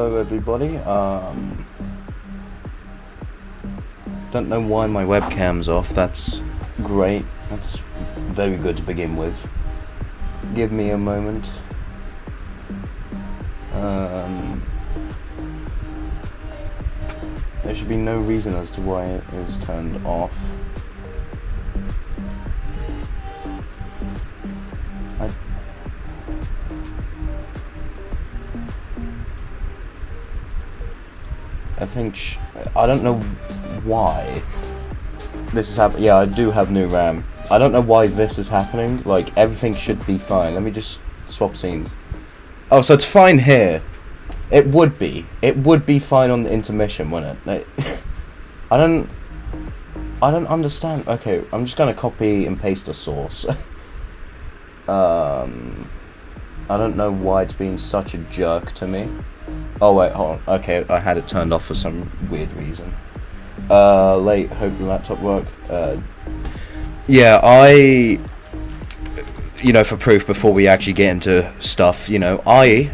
Hello everybody. Don't know why my webcam's off. That's great. That's very good to begin with. Give me a moment. There should be no reason as to why it is turned off. I think I don't know why this is happening. Yeah, I do have new RAM. I don't know why this is happening. Like, everything should be fine. Let me just swap scenes. Oh, so it's fine here. It would be. It would be fine on the intermission, wouldn't it? I don't understand. Okay, I'm just gonna copy and paste the source. I don't know why it's being such a jerk to me. Oh wait, hold on. Okay, I had it turned off for some weird reason. Late, hope the laptop work. Yeah, for proof before we actually get into stuff, I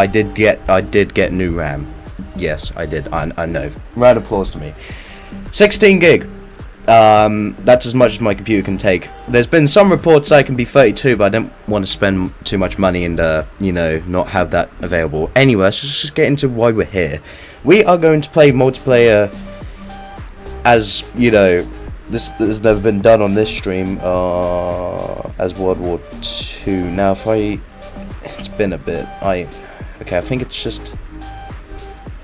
did get new RAM. Yes, I did. I know. Round of applause to me. 16 gig. That's as much as my computer can take. There's been some reports I can be 32, but I don't want to spend too much money and, not have that available. Anyway, let's just get into why we're here. We are going to play multiplayer as, this has never been done on this stream, as World War II. Now, it's been a bit, I think it's just...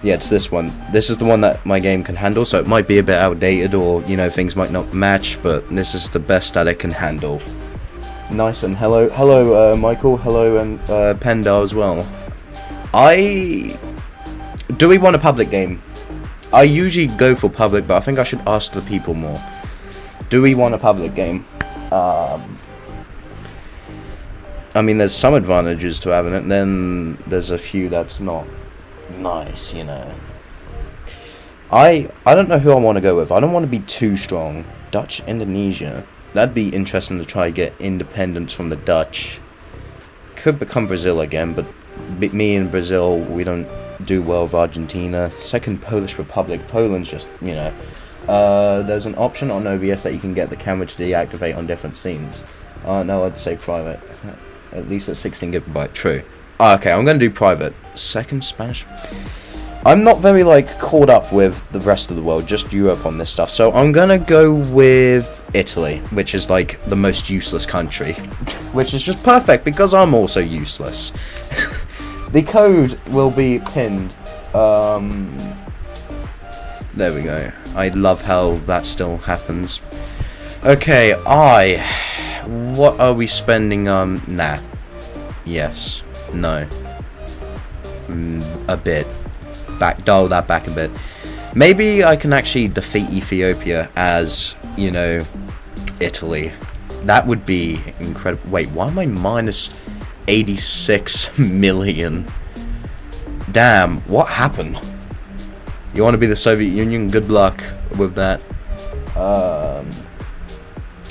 Yeah, it's this one. This is the one that my game can handle, so it might be a bit outdated or, things might not match, but this is the best that it can handle. Nice, and hello, Michael, hello, and Penda as well. Do we want a public game? I usually go for public, but I think I should ask the people more. Do we want a public game? I mean, there's some advantages to having it, then there's a few that's not nice, I don't know who I want to go with. I don't want to be too strong. Dutch, Indonesia. That'd be interesting to try to get independence from the Dutch. Could become Brazil again, but me and Brazil, we don't do well with Argentina. Second Polish Republic. Poland's just, there's an option on OBS that you can get the camera to deactivate on different scenes. No, I'd say private. At least at 16 gigabyte. True. Okay, I'm going to do private. Second Spanish. I'm not very, caught up with the rest of the world, just Europe on this stuff. So I'm going to go with Italy, which is, the most useless country. Which is just perfect, because I'm also useless. The code will be pinned. There we go. I love how that still happens. Okay, what are we spending on? Nah. Yes. No. A bit. Dial that back a bit. Maybe I can actually defeat Ethiopia as, Italy. That would be incredible. Wait, why am I minus 86 million? Damn, what happened? You want to be the Soviet Union? Good luck with that.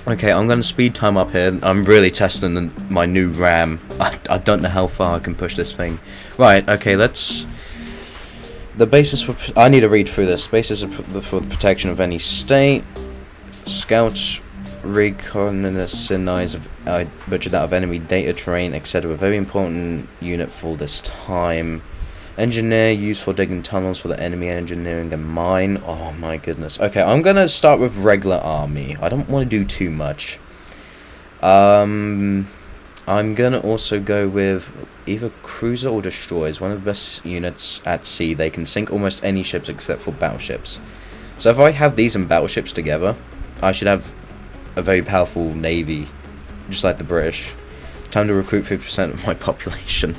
Okay, I'm going to speed time up here. I'm really testing my new RAM. I don't know how far I can push this thing. Right, okay, let's... The basis for... I need to read through this. Basis for the protection of any state. Scouts, reconnaissance, I butchered that, of enemy data, terrain, etc. A very important unit for this time. Engineer, used for digging tunnels for the enemy, engineering a mine. Oh my goodness. Okay, I'm gonna start with regular army. I don't want to do too much. I'm gonna also go with either cruiser or destroyers. One of the best units at sea. They can sink almost any ships except for battleships. So if I have these and battleships together, I should have a very powerful navy, just like the British. Time to recruit 50% of my population.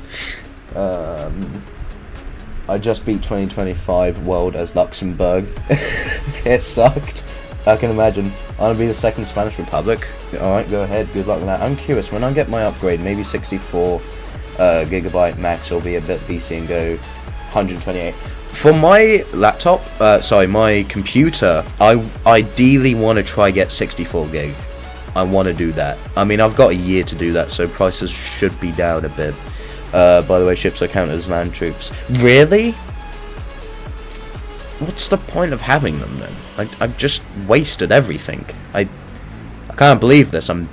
I just beat 2025 world as Luxembourg. It sucked. I can imagine. I'm gonna be the second Spanish Republic. Alright, go ahead. Good luck with that. I'm curious, when I get my upgrade, maybe 64 gigabyte max, or be a bit BC and go 128. For my laptop, my computer, I ideally want to try get 64 gig. I want to do that. I mean, I've got a year to do that, so prices should be down a bit. By the way, ships are counted as land troops. Really? What's the point of having them then? I've just wasted everything. I can't believe this. I'm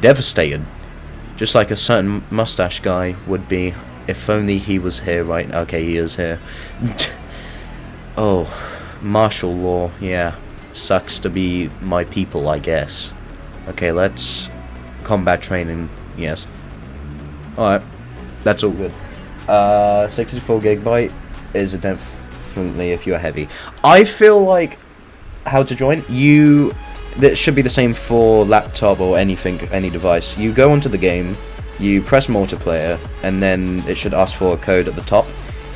devastated. Just like a certain mustache guy would be. If only he was here right now. Okay, he is here. Oh, martial law. Yeah. Sucks to be my people, I guess. Okay, let's... Combat training. Yes. Alright. That's all good. 64 gigabyte is definitely if you're heavy. I feel like... How to join? That should be the same for laptop or anything, any device. You go onto the game, you press multiplayer, and then it should ask for a code at the top,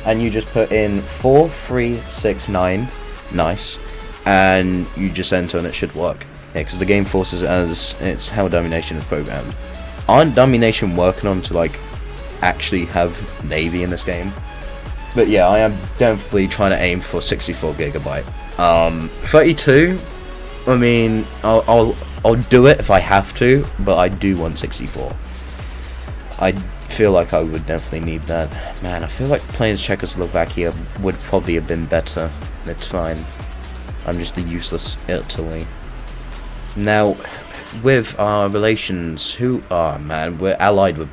and you just put in 4369, nice, and you just enter and it should work. Yeah, because the game forces it as it's how Dummynation is programmed. Aren't Dummynation working on to like actually have Navy in this game? But yeah, I am definitely trying to aim for 64 gigabyte. 32. I mean, I'll do it if I have to, but I do want 64. I feel like I would definitely need that. Man, I feel like playing Czechoslovakia would probably have been better. It's fine. I'm just a useless Italy. Now, with our relations, man, we're allied with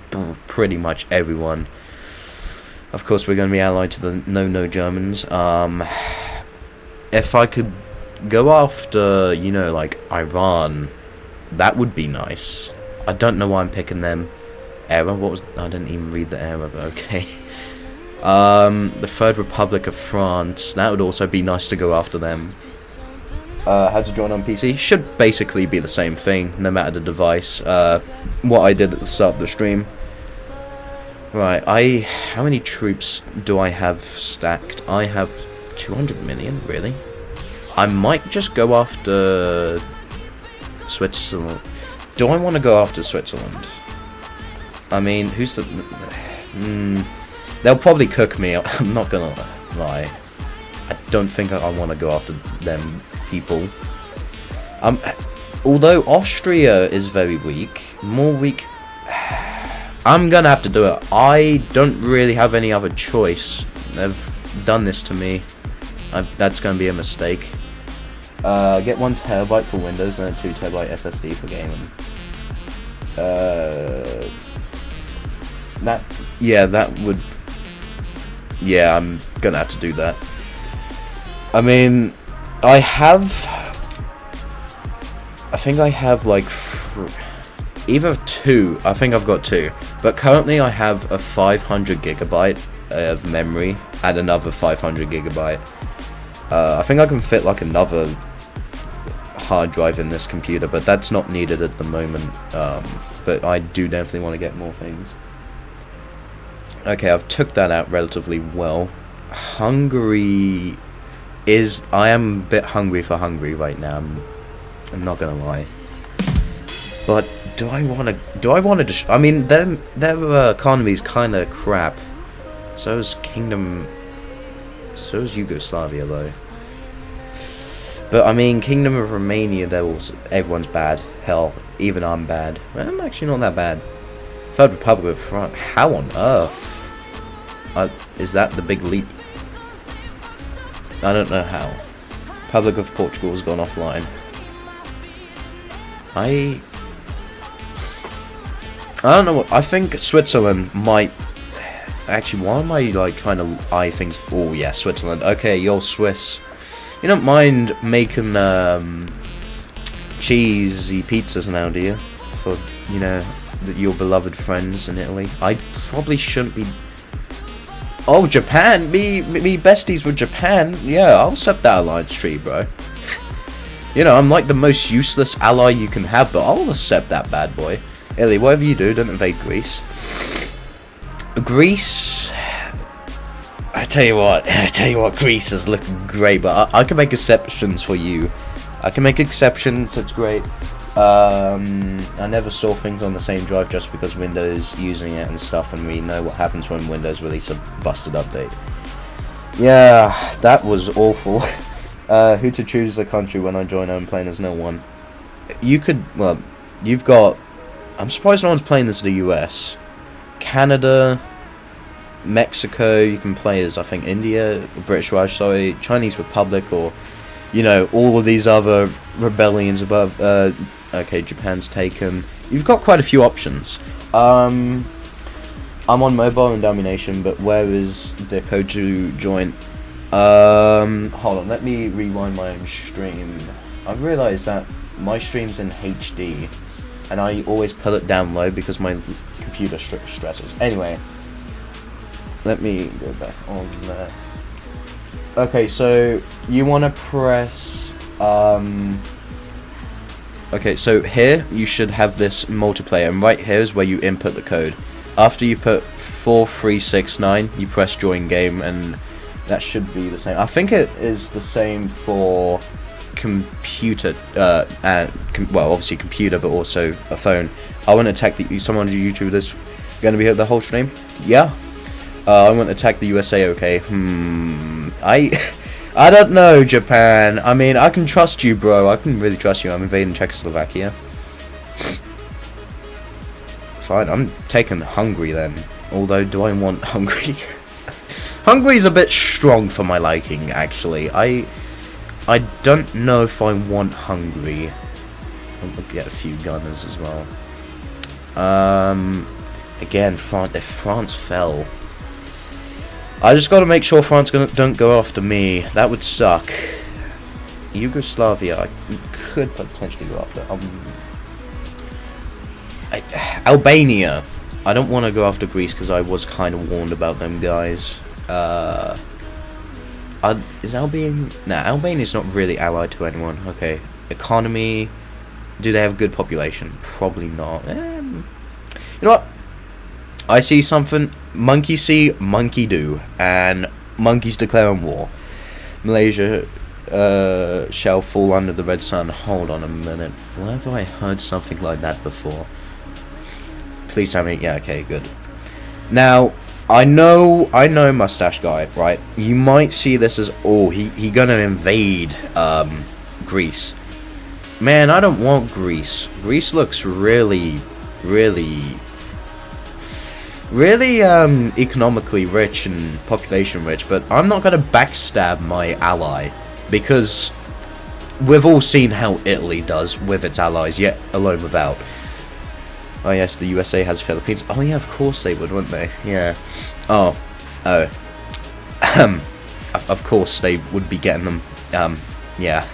pretty much everyone. Of course, we're going to be allied to the no Germans. If I could go after, you know, like Iran, that would be nice. I don't know why I'm picking them. Era, what was... I didn't even read the era, but okay. The Third Republic of France, that would also be nice to go after them. How to join on PC? Should basically be the same thing, no matter the device. What I did at the start of the stream. Right, how many troops do I have stacked? I have 200 million, really? I might just go after Switzerland. Do I want to go after Switzerland? I mean, who's the... they'll probably cook me, I'm not gonna lie. I don't think I want to go after them people. Although Austria is very weak, more weak... I'm gonna have to do it. I don't really have any other choice. They've done this to me. That's gonna be a mistake. Get 1 terabyte for Windows and a 2 terabyte SSD for gaming. That would... Yeah, I'm gonna have to do that. I mean, I think I have like... either 2. I think I've got 2. But currently I have a 500 gigabyte of memory and another 500 gigabyte. I think I can fit like another hard drive in this computer, but that's not needed at the moment. But I do definitely want to get more things. Okay, I've took that out relatively well. Hungary is... I am a bit hungry for Hungary right now. I'm not gonna lie. But do I want to... I mean, their economy's kind of crap. So is So is Yugoslavia, though. But, I mean, Kingdom of Romania, everyone's bad. Hell, even I'm bad. I'm actually not that bad. Third Republic of France. How on earth? Is that the big leap? I don't know how. Republic of Portugal has gone offline. I don't know what... I think Switzerland might... Actually, why am I, like, trying to eye things... Oh, yeah, Switzerland. Okay, you're Swiss. You don't mind making, cheesy pizzas now, do you? For, you know, your beloved friends in Italy. I probably shouldn't be... Oh, Japan! Me besties with Japan. Yeah, I'll accept that alliance tree, bro. You know, I'm like the most useless ally you can have, but I'll accept that bad boy. Italy, whatever you do, don't invade Greece. Greece... I tell you what, Greece is looking great, but I can make exceptions for you. I can make exceptions, it's great. I never saw things on the same drive just because Windows using it and stuff, and we know what happens when Windows release a busted update. Yeah, that was awful. Who to choose the country when I join home playing as no one. You could, well, you've got... I'm surprised no one's playing as the US. Canada... Mexico, you can play as, I think, India, British Raj, sorry, Chinese Republic, or, you know, all of these other rebellions above. Okay, Japan's taken. You've got quite a few options. I'm on mobile and Dummynation, but where is the code to join? Hold on, let me rewind my own stream. I realised that my stream's in HD, and I always put it down low because my computer stresses. Anyway, let me go back on there. Okay, so you want to press, okay, so here you should have this multiplayer, and right here is where you input the code. After you put 4369, you press join game, and that should be the same. I think it is the same for computer, well, obviously computer, but also a phone. I want to attack someone on YouTube that's going to be here the whole stream. Yeah. I want to attack the USA. Okay. I don't know, Japan. I mean, I can trust you, bro. I can really trust you. I'm invading Czechoslovakia. Fine. I'm taking Hungary then. Although, do I want Hungary? Hungary's a bit strong for my liking, actually. I don't know if I want Hungary. I'll get a few gunners as well. Again, if France fell, I just got to make sure France don't go after me. That would suck. Yugoslavia, I could potentially go after. Albania. I don't want to go after Greece because I was kind of warned about them guys. Is Albania? Nah, Albania's not really allied to anyone. Okay. Economy. Do they have a good population? Probably not. You know what? I see something. Monkey see, monkey do. And monkeys declaring war. Malaysia shall fall under the red sun. Hold on a minute. Where have I heard something like that before? Please tell me. Yeah, okay, good. Now, I know Mustache Guy, right? You might see this as, oh, he gonna invade Greece. Man, I don't want Greece. Greece looks really economically rich and population rich, but I'm not gonna backstab my ally, because we've all seen how Italy does with its allies, yet alone without. Oh yes, the USA has Philippines. Oh yeah, of course they would, wouldn't they? Yeah. Oh. Of course they would be getting them. Yeah.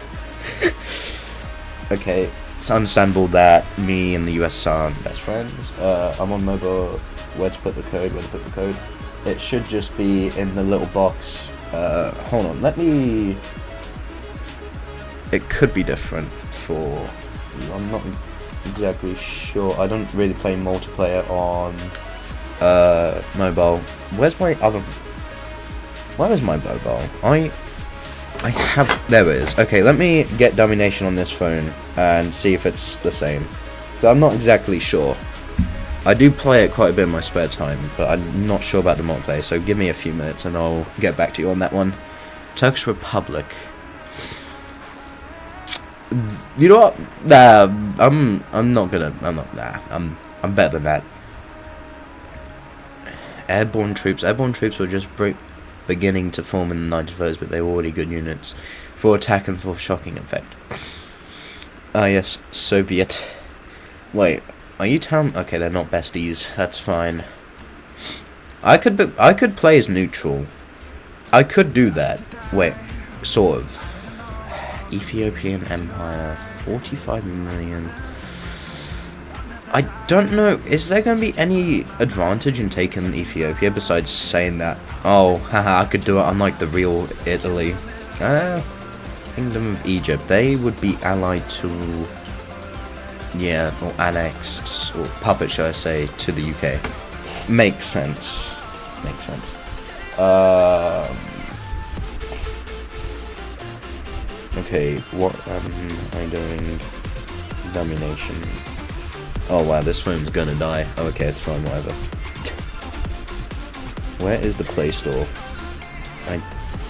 Okay, it's understandable that me and the US aren't best friends. I'm on mobile. Where to put the code? It should just be in the little box. Hold on, let me... It could be different for... I'm not exactly sure. I don't really play multiplayer on mobile. Where's my other... Where is my mobile? I have... There it is. Okay, let me get Dummynation on this phone and see if it's the same. So I'm not exactly sure. I do play it quite a bit in my spare time, but I'm not sure about the multiplayer, so give me a few minutes and I'll get back to you on that one. Turkish Republic. You know what? Nah, I'm better than that. Airborne troops were just beginning to form in the 1930s, but they were already good units for attack and for shocking effect. Ah yes, Soviet. Wait. Are you telling? Okay, they're not besties. That's fine. I could play as neutral. I could do that. Wait, sort of. Ethiopian Empire, 45 million. I don't know. Is there going to be any advantage in taking Ethiopia besides saying that? Oh, haha, I could do it unlike the real Italy. Kingdom of Egypt. They would be allied to. Yeah, or annexed, or puppet, shall I say, to the UK. Makes sense. Makes sense. Okay, what am I doing? Dummynation. Oh wow, this phone's gonna die. Oh, okay, it's fine, whatever. Where is the Play Store? I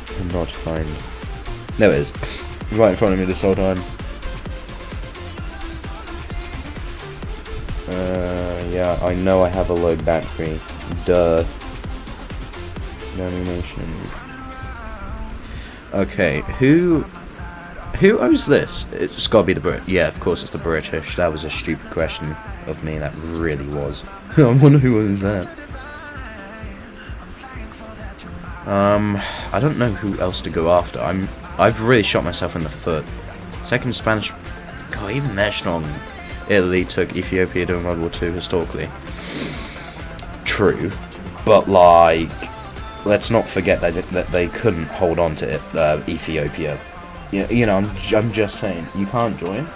cannot find... There it is. Right in front of me this whole time. Yeah, I know I have a low battery. Duh. Dummynation. Okay, who owns this? It's gotta be the Brit. Yeah, of course it's the British. That was a stupid question of me. That really was. I wonder who owns that. I don't know who else to go after. I've really shot myself in the foot. Second Spanish. God, even they're strong. Italy took Ethiopia during World War II historically. True, but like, let's not forget that they couldn't hold on to it, Ethiopia. You know, I'm just saying, you can't join.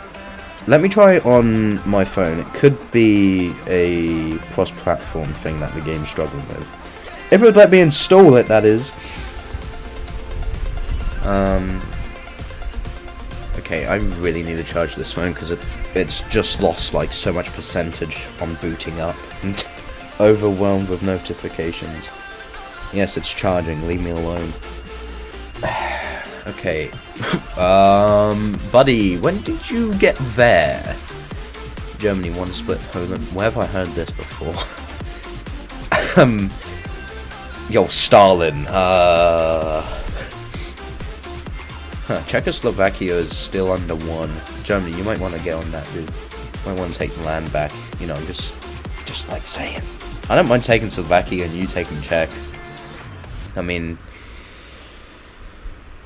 Let me try it on my phone. It could be a cross-platform thing that the game's struggling with. If it would let me install it, that is. Okay, I really need to charge this phone because it's just lost like so much percentage on booting up. Overwhelmed with notifications. Yes, it's charging. Leave me alone. Okay. Buddy, when did you get there? Germany won split Poland. Where have I heard this before? Yo, Stalin. Czechoslovakia is still under 1. Germany, you might want to get on that, dude. You might want to take the land back. You know, just like saying. I don't mind taking Slovakia and you taking Czech. I mean,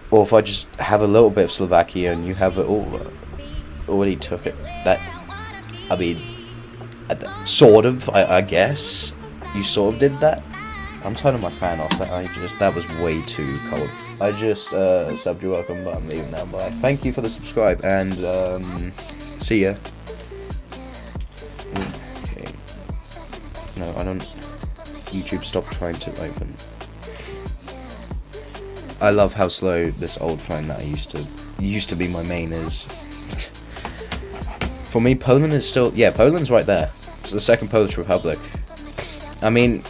or if I just have a little bit of Slovakia and you have it all, already took it. That, I mean, sort of. I guess you sort of did that. I'm turning my fan off. That was way too cold. I just subbed you. Welcome, but I'm leaving now. Bye. Thank you for the subscribe and see ya. Okay. No, I don't. YouTube, stop trying to open. I love how slow this old phone that I used to be my main is. For me, Poland is still, yeah, Poland's right there. It's the second Polish Republic. I mean,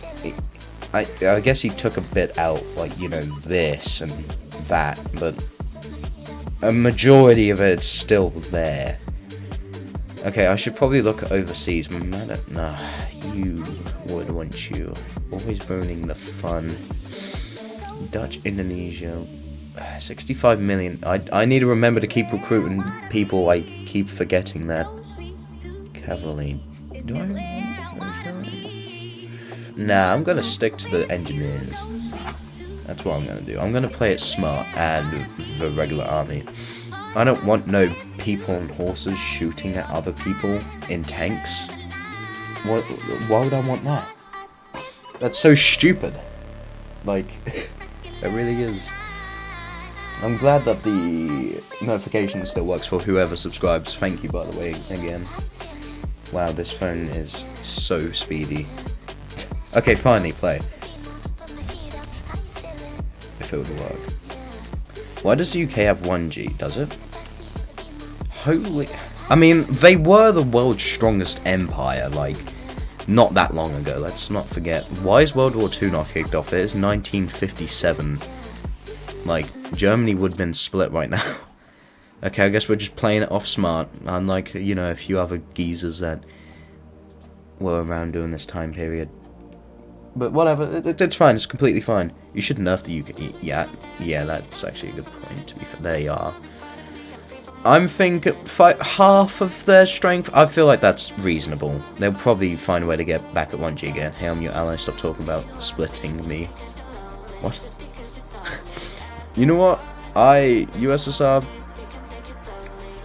I guess he took a bit out, like, you know, this and that, but a majority of it's still there. Okay, I should probably look overseas. Nah, you would, wouldn't you? Always ruining the fun. Dutch, Indonesia, 65 million. I need to remember to keep recruiting people. I keep forgetting that. Cavalry. Do I? Nah, I'm gonna stick to the engineers. That's what I'm gonna do. I'm gonna play it smart and the regular army. I don't want no people on horses shooting at other people in tanks. Why would I want that? That's so stupid. Like, it really is. I'm glad that the notification still works for whoever subscribes. Thank you, by the way, again. Wow, this phone is so speedy. Okay, finally, play. If it would work. Why does the UK have 1G? Does it? Holy... I mean, they were the world's strongest empire, like, not that long ago. Let's not forget. Why is World War II not kicked off? It is 1957. Like, Germany would have been split right now. Okay, I guess we're just playing it off smart. Unlike, you know, a few other geezers that were around during this time period. But whatever, it's fine, it's completely fine. You should nerf the UK. Yeah, that's actually a good point, to be fair. There you are. I'm thinking half of their strength. I feel like that's reasonable. They'll probably find a way to get back at 1G again. Hey, I'm your ally, stop talking about splitting me. What? You know what? USSR...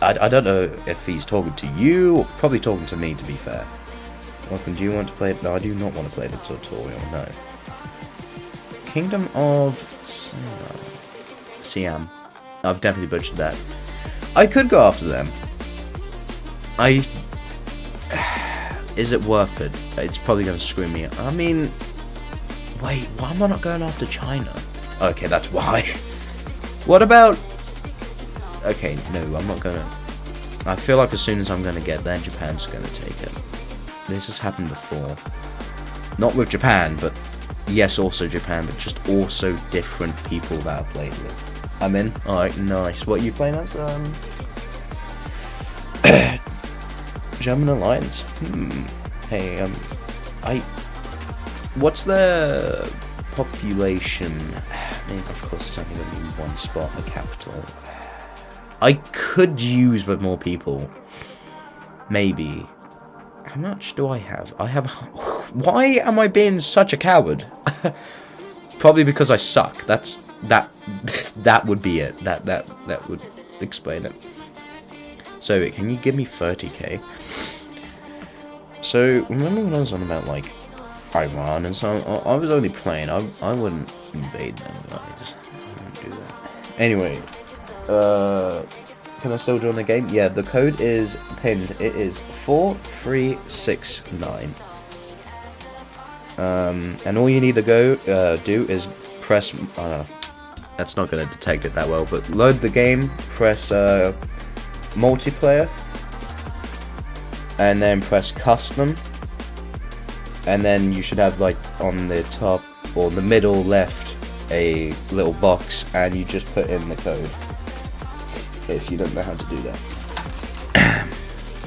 I don't know if he's talking to you, or probably talking to me, to be fair. Welcome, do you want to play it? No, I do not want to play the tutorial, no. Kingdom of Siam. I've definitely butchered that. I could go after them. Is it worth it? It's probably going to screw me up. I mean... Wait, why am I not going after China? Okay, that's why. What about... Okay, no, I'm not gonna... I feel like as soon as I'm gonna get there, Japan's gonna take it. This has happened before. Not with Japan, but... Yes, also Japan, but just also different people that I've played with. I'm in? Alright, nice. What are you playing as? German Alliance? Hey, what's their population. I mean, of course, it's only going to be one spot, the capital. I could use with more people. Maybe. How much do I have? I have... Why am I being such a coward? Probably because I suck. That would be it. That would explain it. So, can you give me 30k? So, remember when I was on about, like, Iran and so on? I was only playing. I wouldn't invade them, guys. I wouldn't do that. Anyway, can I still join the game? Yeah, the code is pinned. It is 4369. And all you need to do is press... that's not going to detect it that well, but load the game, press multiplayer, and then press custom, and then you should have, like, on the top or the middle left a little box, and you just put in the code if you don't know how to do that.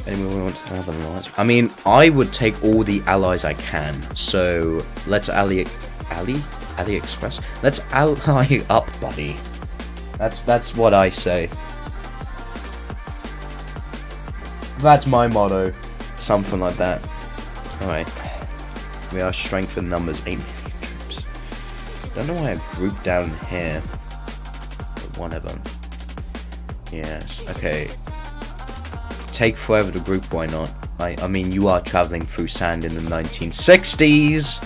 Anyone want to have an alliance? I mean, I would take all the allies I can, so let's AliExpress? Let's ally up, buddy. That's what I say. That's my motto. Something like that. Alright. We are strength in numbers, 8 million troops. Don't know why I grouped down here. But whatever. Yes, okay. Take forever to group, why not? I mean, you are traveling through sand in the 1960s,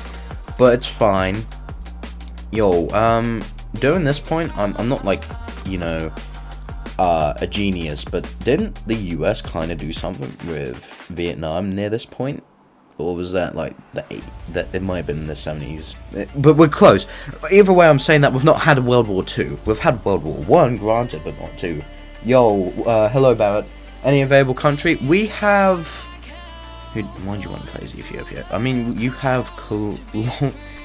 but it's fine. Yo, during this point, I'm not like, you know, a genius, but didn't the US kind of do something with Vietnam near this point? Or was that like it might have been in the 70s, but we're close. Either way, I'm saying that we've not had a World War II. We've had World War One, granted, but not two. Yo, hello Barrett. Any available country? We have... Why do you want to play as Ethiopia? I mean, you have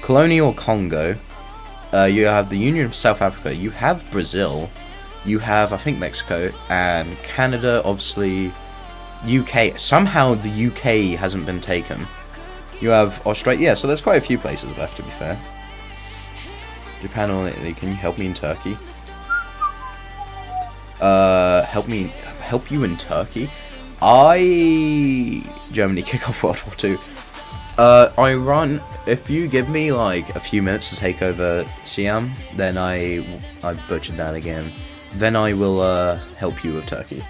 Colonial Congo. You have the Union of South Africa. You have Brazil. You have, I think, Mexico. And Canada, obviously. UK. Somehow the UK hasn't been taken. You have Australia. Yeah, so there's quite a few places left, to be fair. Japan or Italy. Can you help me in Turkey? Help you in Turkey? Germany kick off World War II. Iran, if you give me like a few minutes to take over Siam, then I butchered that again. Then I will help you with Turkey.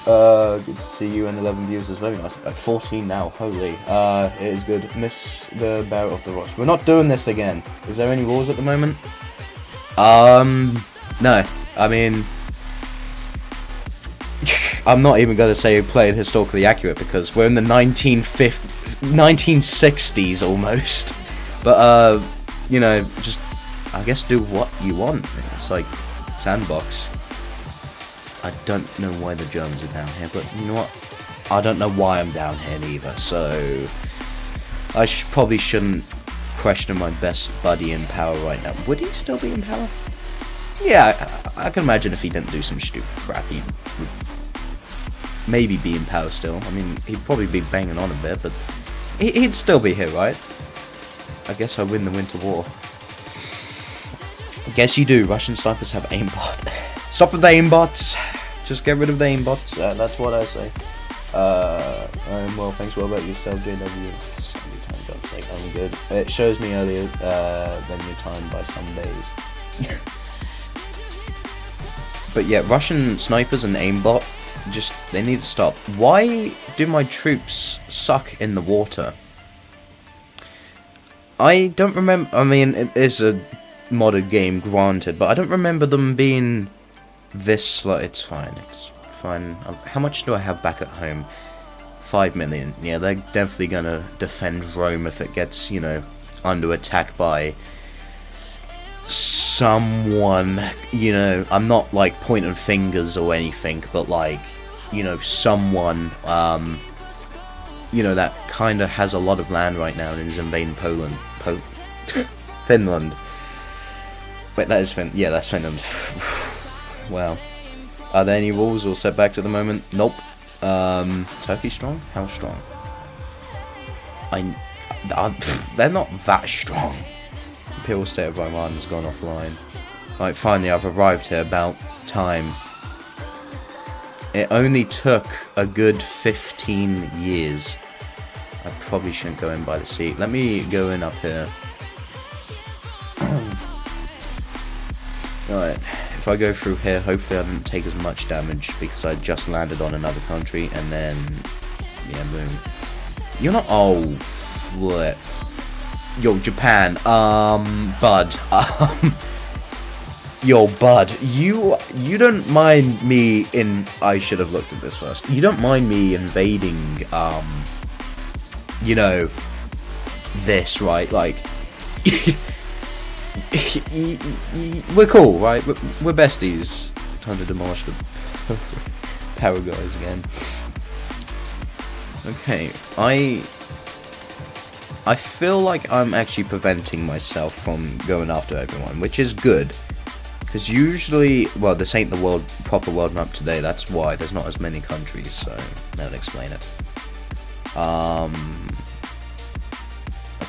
Good to see you, and 11 viewers is very nice. 14 now, holy. It is good. Miss the Barrel of the Rocks. We're not doing this again. Is there any wars at the moment? No. I mean, I'm not even going to say playing historically accurate because we're in the 1960s almost. But, you know, just, I guess do what you want. It's like sandbox. I don't know why the Germans are down here, but you know what? I don't know why I'm down here neither, so I probably shouldn't question my best buddy in power right now. Would he still be in power? Yeah, I can imagine if he didn't do some stupid crap, he would maybe be in power still. I mean, he'd probably be banging on a bit, but he'd still be here, right? I guess I win the Winter War. Guess you do. Russian snipers have aimbot. Stop with the aimbots. Just get rid of the aimbots. That's what I say. Well, thanks. What about yourself, JW? Time, God's sake, I'm good. It shows me earlier than your time by some days. But yeah, Russian snipers and aimbot, just, they need to stop. Why do my troops suck in the water? I don't remember, I mean, it is a modded game, granted, but I don't remember them being this, like, it's fine. How much do I have back at home? 5 million. Yeah, they're definitely gonna defend Rome if it gets, you know, under attack by someone, you know. I'm not, like, pointing fingers or anything, but, like, you know, someone, you know, that kind of has a lot of land right now and is invading Poland. Finland. Wait, that is Finland. Yeah, that's Finland. Wow. Are there any walls or setbacks at the moment? Nope. Turkey strong? How strong? They're not that strong. Imperial State of Iran has gone offline. Right, finally I've arrived here about time. It only took a good 15 years. I probably shouldn't go in by the sea. Let me go in up here. Alright, if I go through here, hopefully I didn't take as much damage because I just landed on another country and then... yeah, boom. You're not... oh, flip. Yo, Japan, bud. Yo, bud, you don't mind me in... I should have looked at this first. You don't mind me invading, you know, this, right? Like... we're cool, right? We're besties. Time to demolish the power guys again. Okay, I feel like I'm actually preventing myself from going after everyone, which is good. Because usually, well, this ain't the proper world map today, that's why. There's not as many countries, so that'll explain it.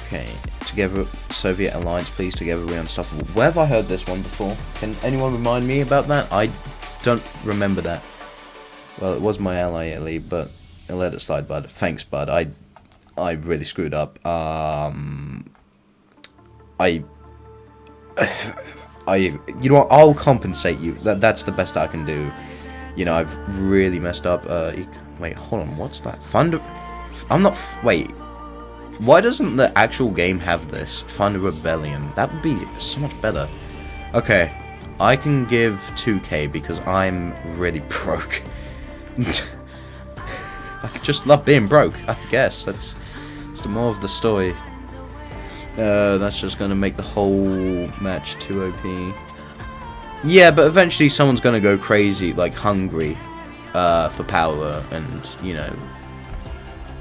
Okay, together, Soviet Alliance, please, together we're unstoppable. Where have I heard this one before? Can anyone remind me about that? I don't remember that. Well, it was my ally, Italy, but I let it slide, bud. Thanks, bud. I really screwed up. you know what? I'll compensate you. That's the best I can do. You know, I've really messed up. Wait, hold on. What's that? Thunder. I'm not. Wait. Why doesn't the actual game have this? Thunder Rebellion. That would be so much better. Okay, I can give 2k because I'm really broke. I just love being broke, I guess. That's the more of the story. That's just gonna make the whole match too OP. Yeah, but eventually someone's gonna go crazy, like hungry, for power, and you know,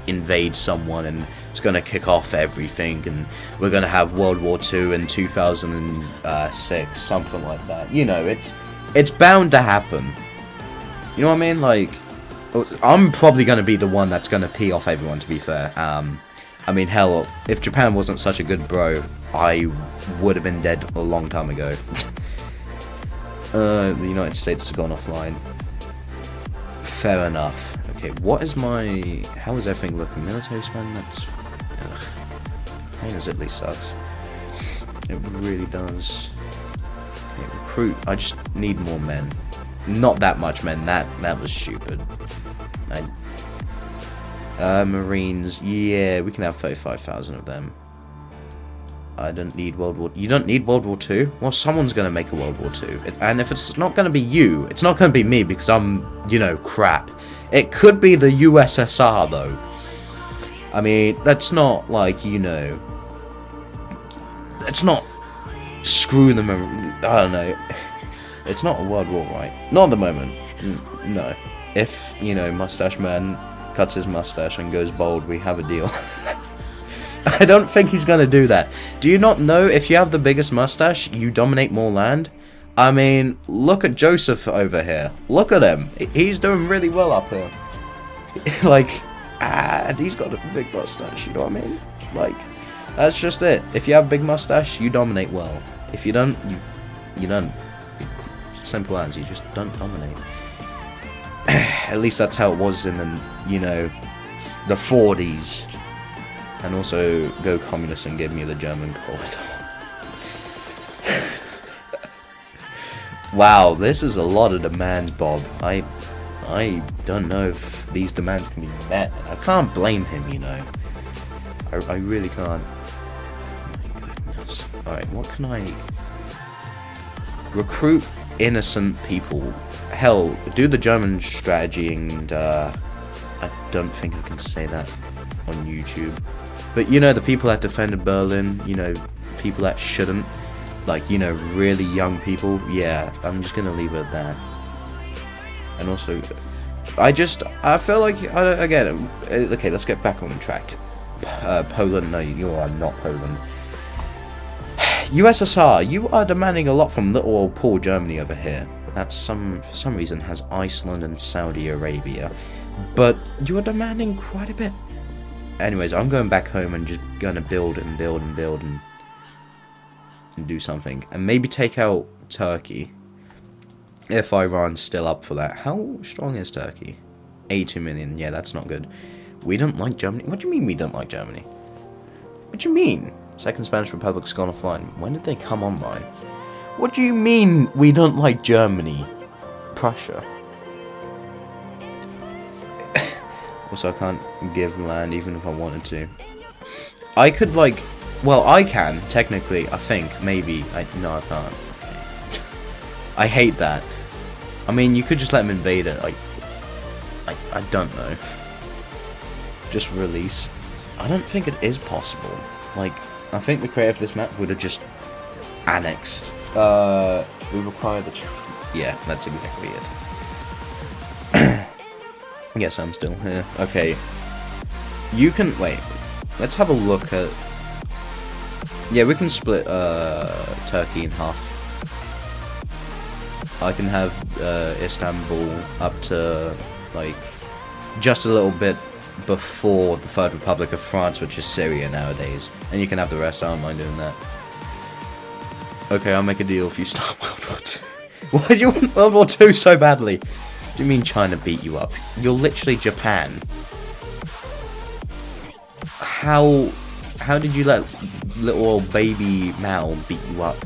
invade someone, and it's gonna kick off everything, and we're gonna have World War II in 2006, something like that. You know, it's bound to happen. You know what I mean? Like, I'm probably gonna be the one that's gonna pee off everyone, to be fair. I mean, hell, if Japan wasn't such a good bro, I would have been dead a long time ago. The United States has gone offline. Fair enough. Okay, what is my... how is everything looking? Military spend? That's... ugh. Pain as Italy sucks. It really does. Okay, recruit. I just need more men. Not that much men. That was stupid. Marines. Yeah, we can have 35,000 of them. I don't need World War... you don't need World War II? Well, someone's going to make a World War II. And if it's not going to be you, it's not going to be me because I'm, you know, crap. It could be the USSR, though. I mean, that's not, like, you know... it's not... screw them... I don't know. It's not a world war, right? Not at the moment. No. If, you know, Mustache Man cuts his mustache and goes bald, we have a deal. I don't think he's gonna do that. Do you not know if you have the biggest mustache, you dominate more land? I mean, look at Joseph over here. Look at him. He's doing really well up here. Like, he's got a big mustache, you know what I mean? Like, that's just it. If you have a big mustache, you dominate well. If you don't, you don't. Simple as, you just don't dominate. At least that's how it was in the, you know, the 40s. And also go communist and give me the German corridor. Wow, this is a lot of demands, Bob. I don't know if these demands can be met. I can't blame him, you know. I really can't. Oh my goodness. Alright, what can I... recruit innocent people. Hell, do the German strategy, and I don't think I can say that on YouTube. But you know, the people that defended Berlin, you know, people that shouldn't, like, you know, really young people, yeah, I'm just gonna leave it at that. And also, I feel like, again, okay, let's get back on track. Poland, no, you are not Poland. USSR, you are demanding a lot from little old poor Germany over here. That for some reason has Iceland and Saudi Arabia. But you are demanding quite a bit. Anyways, I'm going back home and just gonna build and build and build and... and do something. And maybe take out Turkey. If Iran's still up for that. How strong is Turkey? 82 million. Yeah, that's not good. We don't like Germany. What do you mean we don't like Germany? What do you mean? Second Spanish Republic's gone offline. When did they come online? What do you mean we don't like Germany? Prussia. Also, I can't give land even if I wanted to. I could, like... Well, I can, technically, I think. Maybe. No, I can't. I hate that. I mean, you could just let them invade it. I don't know. Just release. I don't think it is possible. Like, I think the creator of this map would have just annexed. We require the... Yeah, that's exactly it. Yes, I'm still here. Okay. You can... Wait. Let's have a look at... Yeah, we can split Turkey in half. I can have Istanbul up to, like, just a little bit before the Third Republic of France, which is Syria nowadays. And you can have the rest. I don't mind doing that. Okay, I'll make a deal if you start World War II. Why do you want World War II so badly? What do you mean China beat you up? You're literally Japan. How did you let little old baby Mao beat you up?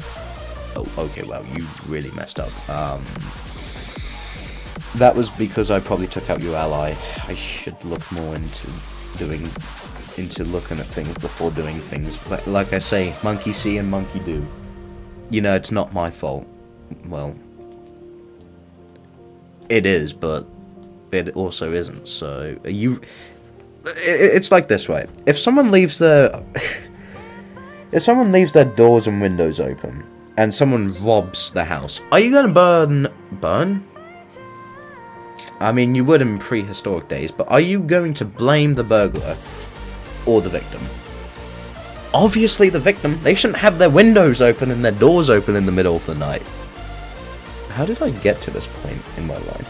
Oh, okay, well, you really messed up. That was because I probably took out your ally. I should look more into looking at things before doing things. But like I say, monkey see and monkey do. You know, it's not my fault. Well, it is, but it also isn't. So it's like this way. If someone leaves their doors and windows open, and someone robs the house, are you gonna burn? I mean, you would in prehistoric days, but are you going to blame the burglar or the victim? Obviously the victim. They shouldn't have their windows open and their doors open in the middle of the night. How did I get to this point in my life?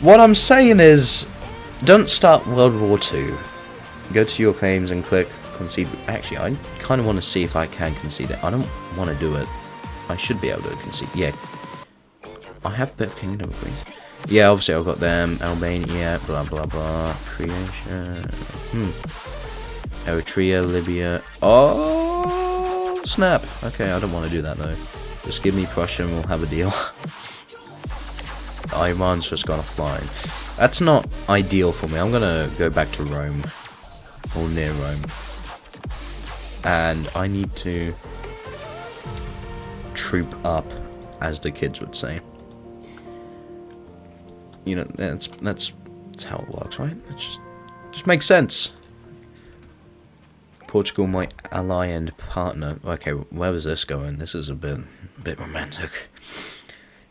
What I'm saying is, don't start World War II. Go to your claims and click concede. Actually, I kind of want to see if I can concede it. I don't want to do it. I should be able to concede. Yeah. I have a bit of kingdom of Greece. Yeah, obviously I've got them. Albania, blah blah blah. Creation. Eritrea, Libya. Oh, snap. Okay, I don't want to do that though. Just give me Prussia and we'll have a deal. Iran's just gone offline. That's not ideal for me. I'm gonna go back to Rome. Or near Rome. And I need to troop up, as the kids would say. You know, that's how it works, right? It just makes sense. Portugal, my ally and partner. Okay, where was this going? This is a bit romantic.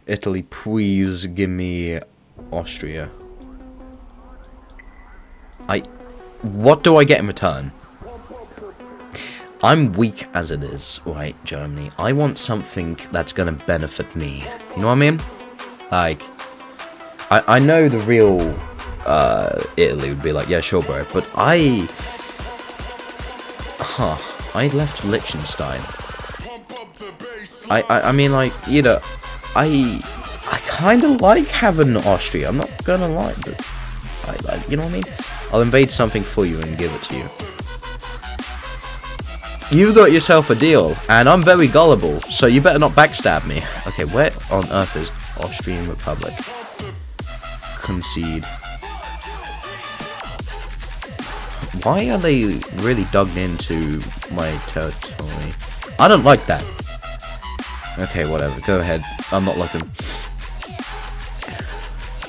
Italy, please give me Austria. What do I get in return? I'm weak as it is, right, Germany. I want something that's gonna benefit me. You know what I mean? Like, I know the real Italy would be like, yeah, sure, bro. But I left Liechtenstein. I mean, like, you know, I kind of like having Austria. I'm not gonna lie, but you know what I mean? I'll invade something for you and give it to you. You got yourself a deal, and I'm very gullible, so you better not backstab me. Okay, where on earth is Austrian Republic? Concede. Why are they really dug into my territory? I don't like that. Okay, whatever. Go ahead. I'm not looking.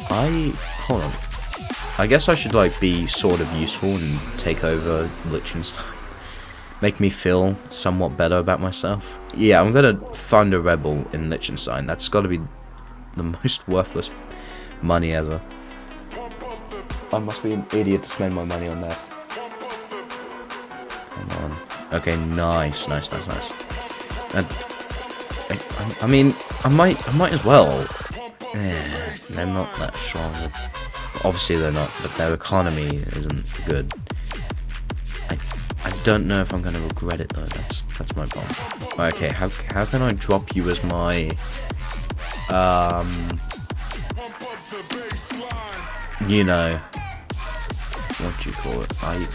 Hold on. I guess I should, like, be sort of useful and take over Liechtenstein. Make me feel somewhat better about myself. Yeah, I'm gonna fund a rebel in Liechtenstein. That's gotta be the most worthless money ever. I must be an idiot to spend my money on that. Come on. Okay, nice. And I mean, I might as well. Yeah, they're not that strong. Obviously they're not, but their economy isn't good. I don't know if I'm gonna regret it though. That's my problem. Okay, how can I drop you as my you know, what do you call it? I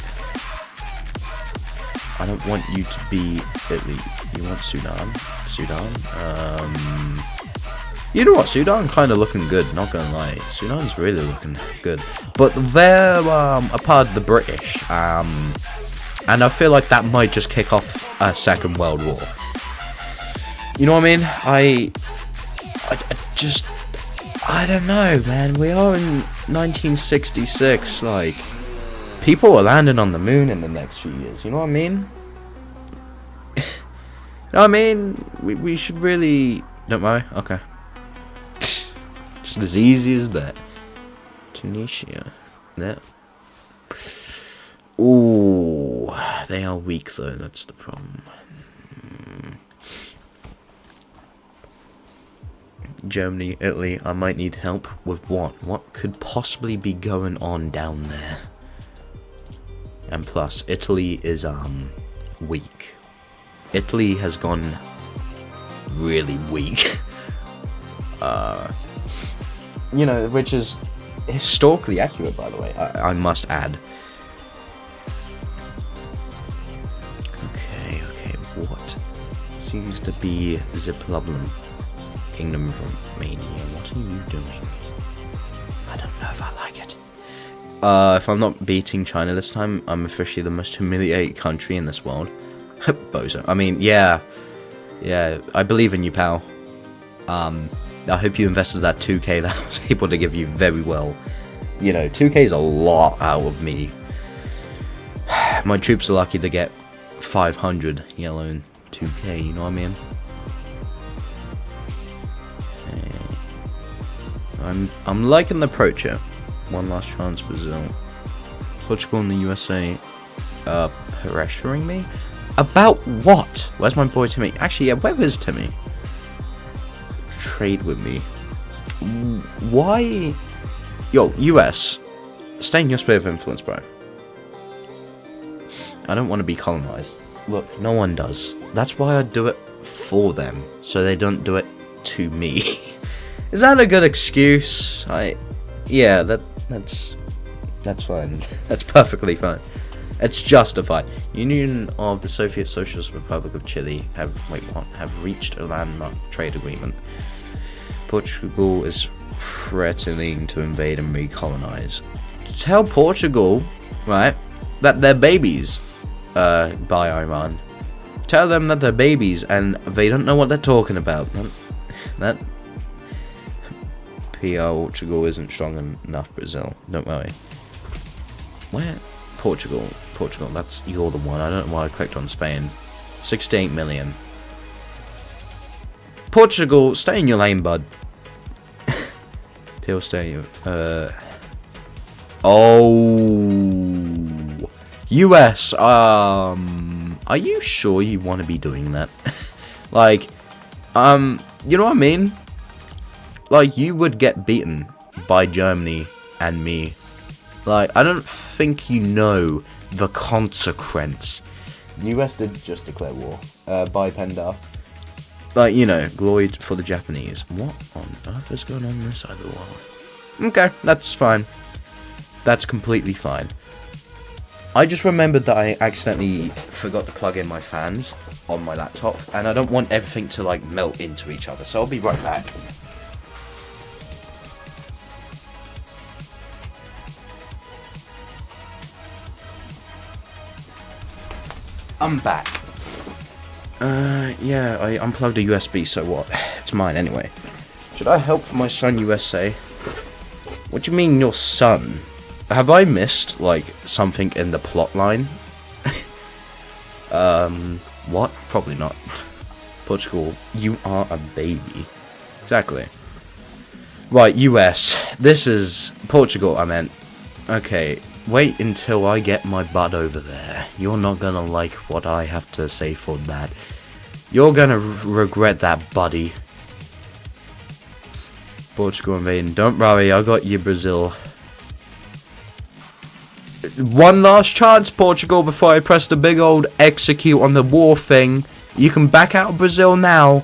don't want you to be Italy. You want Sudan? You know what? Sudan kind of looking good. Not gonna lie, Sudan's really looking good. But they're a part of the British, and I feel like that might just kick off a second world war. You know what I mean? I don't know, man. We are in 1966. Like, people are landing on the moon in the next few years. You know what I mean? You know what I mean? We should really. Don't worry. Okay. Just as easy as that. Tunisia. That. Ooh, they are weak though. That's the problem. Germany, Italy. I might need help with what? What could possibly be going on down there? And plus, Italy is weak. Italy has gone really weak. You know, which is historically accurate, by the way. I must add. Okay. What seems to be the problem? Kingdom of Romania. What are you doing? I don't know if I like it. If I'm not beating China this time, I'm officially the most humiliated country in this world. Bozo. I mean, yeah, I believe in you, pal. I hope you invested that 2k that I was able to give you very well. You know, 2k is a lot out of me. My troops are lucky to get 500 yellow and 2k, you know what I mean? Okay. I'm liking the approach here. One last chance, Brazil. Portugal and the USA pressuring me? About what? Where's my boy Timmy? Actually, yeah, where is Timmy? Trade with me. Why? Yo, US. Stay in your sphere of influence, bro. I don't want to be colonized. Look, no one does. That's why I do it for them, so they don't do it to me. Is that a good excuse? Yeah, that's fine. That's perfectly fine. It's justified. Union of the Soviet Socialist Republic of Chile have reached a landmark trade agreement. Portugal is threatening to invade and recolonize. Tell Portugal, right, that they're babies by Iran. Tell them that they're babies and they don't know what they're talking about. That PR Portugal isn't strong enough, Brazil. Don't worry. Where? Portugal, you're the one. I don't know why I clicked on Spain. 68 million. Portugal, stay in your lane, bud. Peel, stay in your... Oh... US, are you sure you want to be doing that? Like, you know what I mean? Like, you would get beaten by Germany and me. Like, I don't think you know the consequence. The US did just declare war. By Penda. Like, you know, glory for the Japanese. What on earth is going on this side of the world? Okay, that's fine. That's completely fine. I just remembered that I accidentally forgot to plug in my fans on my laptop. And I don't want everything to, like, melt into each other. So I'll be right back. I'm back. Yeah, I unplugged a USB, so what? It's mine anyway. Should I help my son USA? What do you mean, your son? Have I missed, like, something in the plot line? What? Probably not. Portugal, you are a baby. Exactly. Right, US. This is... Portugal, I meant. Okay. Wait until I get my butt over there. You're not gonna like what I have to say for that. You're gonna regret that, buddy. Portugal invading. Don't worry, I got you, Brazil. One last chance, Portugal, before I press the big old execute on the war thing. You can back out of Brazil now,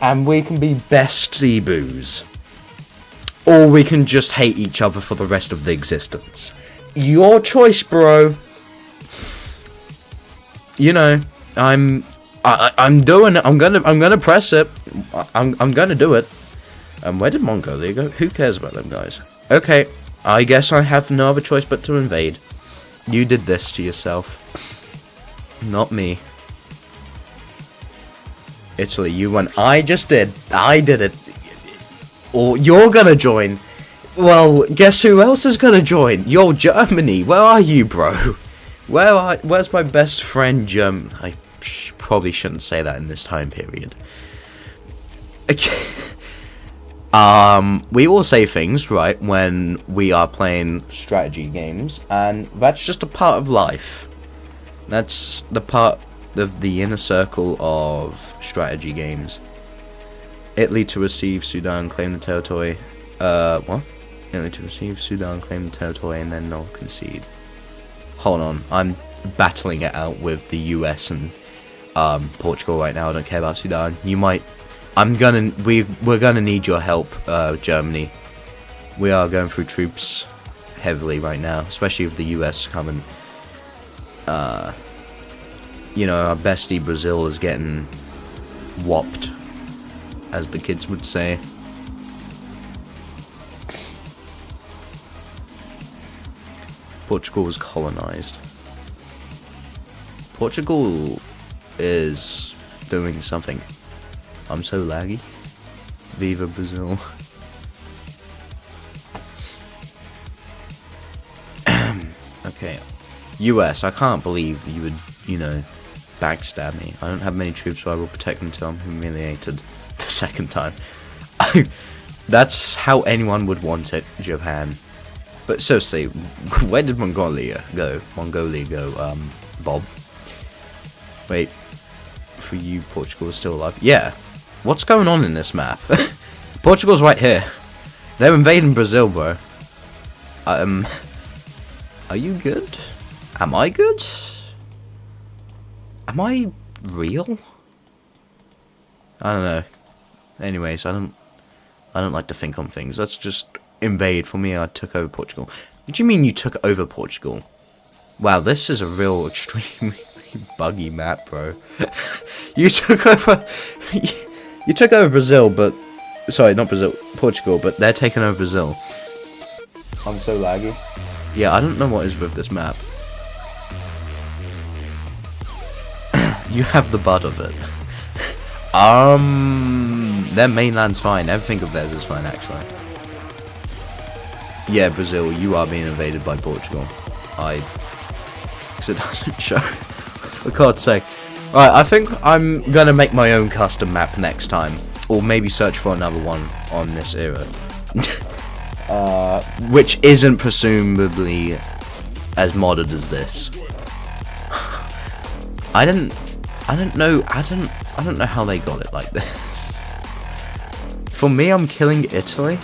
and we can be bestie boos. Or we can just hate each other for the rest of the existence. Your choice, bro. You know, I'm doing it. I'm gonna press it. I'm gonna do it. Where did Mongolia go? Who cares about them guys? Okay, I guess I have no other choice but to invade. You did this to yourself. Not me. Italy, you won. I just did. I did it. Or you're gonna join. Well, guess who else is gonna join? You're Germany. Where are you, bro? Where's my best friend, I probably shouldn't say that in this time period. Okay. We all say things, right, when we are playing strategy games, and that's just a part of life. That's the part of the inner circle of strategy games. Italy to receive Sudan, claim the territory. What? Italy to receive Sudan, claim the territory, and then not concede. Hold on, I'm battling it out with the US and Portugal right now. I don't care about Sudan. You might. We're gonna need your help, Germany. We are going through troops heavily right now, especially with the US coming. You know, our bestie Brazil is getting whopped, as the kids would say. Portugal was colonized. Portugal is doing something. I'm so laggy. Viva Brazil. Okay. US, I can't believe you would, you know, backstab me. I don't have many troops, so I will protect until I'm humiliated the second time. That's how anyone would want it, Japan. But seriously, where did Mongolia go? Bob? Wait. For you, Portugal is still alive. Yeah. What's going on in this map? Portugal's right here. They're invading Brazil, bro. Are you good? Am I good? Am I real? I don't know. Anyways, I don't like to think on things. Let's just invade. For me, I took over Portugal. What do you mean you took over Portugal? Wow, this is a real extremely buggy map, bro. You took over you took over Brazil, but sorry, not Brazil, Portugal, but they're taking over Brazil. I'm so laggy. Yeah, I don't know what is with this map. You have the butt of it. Their mainland's fine. Everything of theirs is fine, actually. Yeah, Brazil, you are being invaded by Portugal. Because it doesn't show. For God's sake. Right, I think I'm gonna make my own custom map next time. Or maybe search for another one on this era. Which isn't presumably as modded as this. I don't know how they got it like this. For me, I'm killing Italy.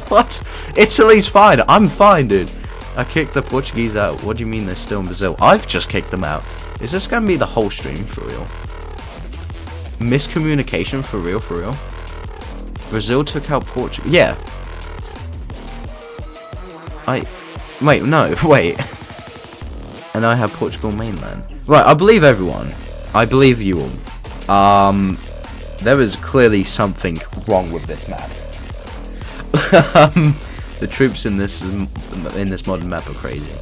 What? Italy's fine. I'm fine, dude. I kicked the Portuguese out. What do you mean they're still in Brazil? I've just kicked them out. Is this gonna be the whole stream for real? Miscommunication for real, for real? Brazil took out Portugal. Yeah. Wait, no, wait. And I have Portugal mainland. Right, I believe everyone. I believe you all. There is clearly something wrong with this map. The troops in this modern map are crazy.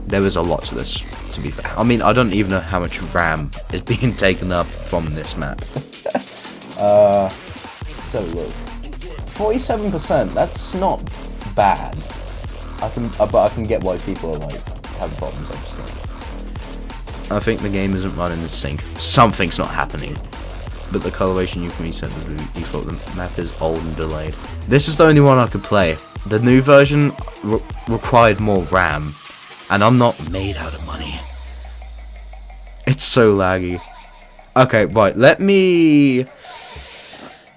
There is a lot to this, to be fair. I mean, I don't even know how much RAM is being taken up from this map. So look, 47%. That's not bad. But I can get why people are like having problems. I think the game isn't running in sync. Something's not happening. But the coloration you can reset the default the map is old and delayed. This is the only one I could play. The new version required more RAM, and I'm not made out of money. It's so laggy. Okay, right. Let me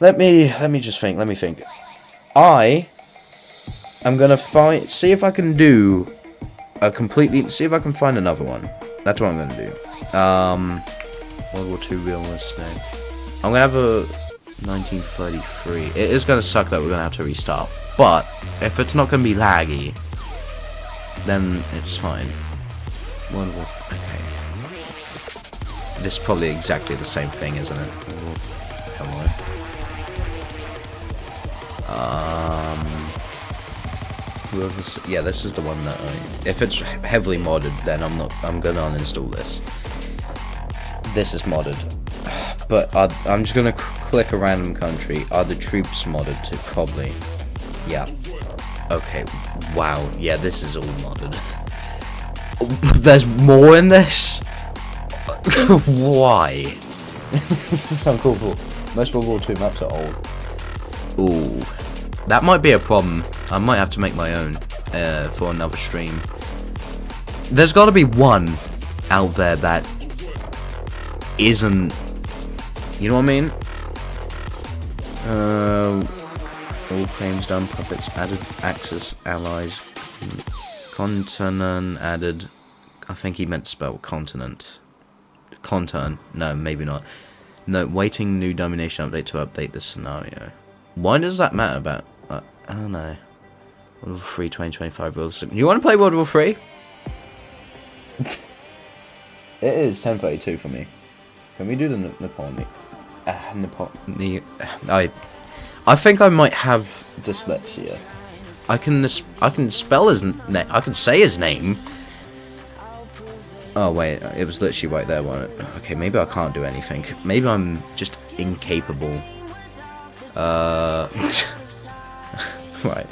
just think. Let me think. I I'm gonna see if I can do a completely, see if I can find another one. That's what I'm gonna do. World War II realistic. I'm gonna have a 1933. It is gonna suck that we're gonna have to restart, but if it's not gonna be laggy, then it's fine. World War. Okay. This is probably exactly the same thing, isn't it? Hello. Yeah, this is the one that if it's heavily modded, then I'm gonna uninstall this. This is modded, but I'm just gonna click a random country. Are the troops modded too? Probably. Yeah. Okay. Wow. Yeah, this is all modded. There's more in this. Why? This is so cool. Most World War II maps are old. Ooh, that might be a problem. I might have to make my own for another stream. There's got to be one out there that isn't. You know what I mean? All claims done. Puppets added. Axis allies. Continent added. I think he meant to spell continent. Conturn. No, maybe not. No, waiting new Dummynation update to update this scenario. Why does that matter about... I don't know. World War 3 2025 realistic. You want to play World War 3? It is 10:32 for me. Can we do the Napelonic? I think I might have dyslexia. I can spell his name. I can say his name. Oh wait, it was literally right there, wasn't it? Okay, maybe I can't do anything. Maybe I'm just incapable. Right.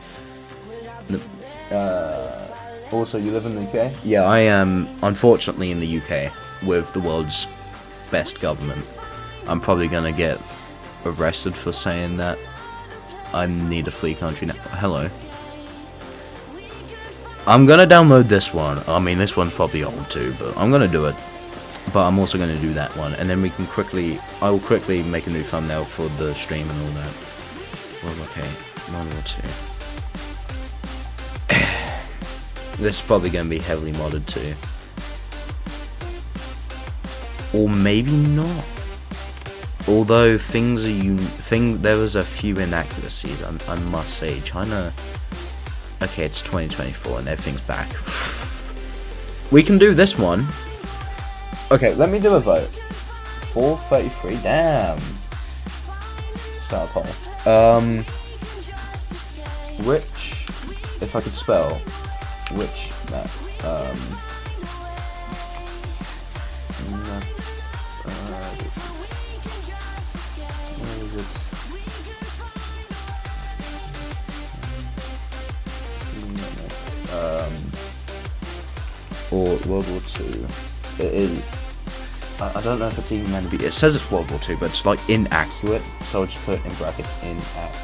Also, you live in the UK? Yeah, I am, unfortunately, in the UK with the world's best government. I'm probably gonna get arrested for saying that. I need a free country now. Hello. I'm gonna download this one. I mean, this one's probably old too, but I'm gonna do it. But I'm also gonna do that one, and then we can quickly. I will quickly make a new thumbnail for the stream and all that. Well, okay, World War II. This is probably gonna be heavily modded too, or maybe not. Although things are there was a few inaccuracies. I must say, China. Okay, it's 2024 and everything's back. We can do this one. Okay, let me do a vote. 433. Damn. Start a poll. Which, if I could spell, which map? Where is it? Or World War II. It is. I don't know if it's even meant to be. It says it's World War II, but it's like inaccurate. So I'll just put it in brackets inaccurate.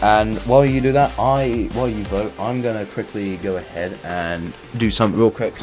And while you do that, while you vote, I'm gonna quickly go ahead and do something real quick.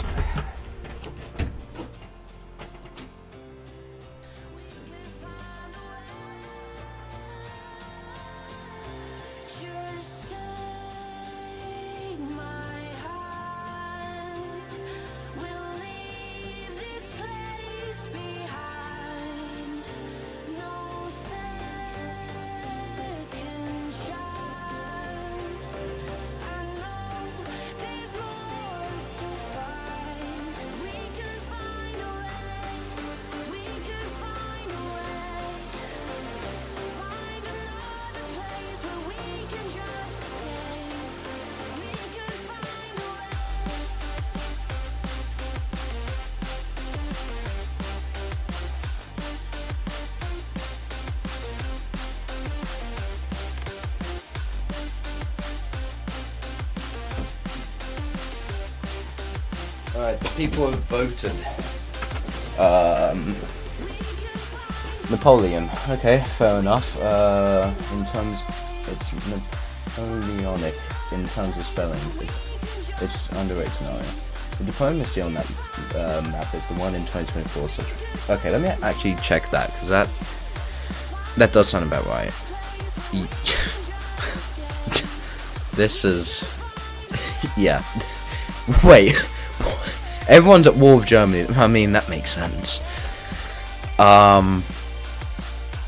Alright, the people have voted. Napoleon. Okay, fair enough. In terms, it's Napelonic. In terms of spelling, it's underrated scenario. The diplomacy on that map is the one in 2024. So okay, let me actually check that, because that does sound about right. this is... yeah. Wait. Everyone's at war with Germany. I mean, that makes sense.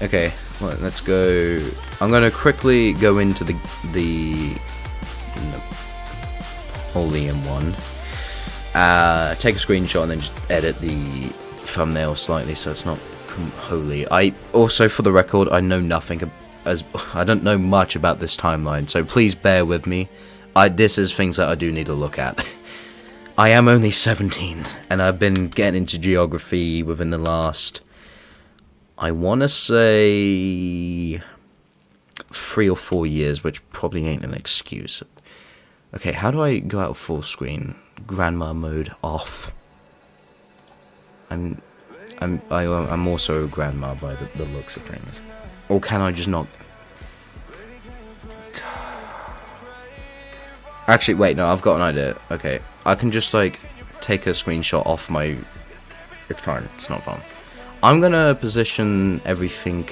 Okay, well, let's go. I'm gonna quickly go into the Napoleon one. Take a screenshot and then just edit the thumbnail slightly so it's not holy. I also, for the record, I know nothing I don't know much about this timeline, so please bear with me. This is things that I do need to look at. I am only 17, and I've been getting into geography within the last, I want to say, 3 or 4 years, which probably ain't an excuse. Okay, how do I go out of full screen? Grandma mode off. I'm also a grandma by the looks of things. Or can I just not? Actually, wait, no, I've got an idea. Okay, I can just, like, take a screenshot off my... It's fine, it's not fun. I'm gonna position everything...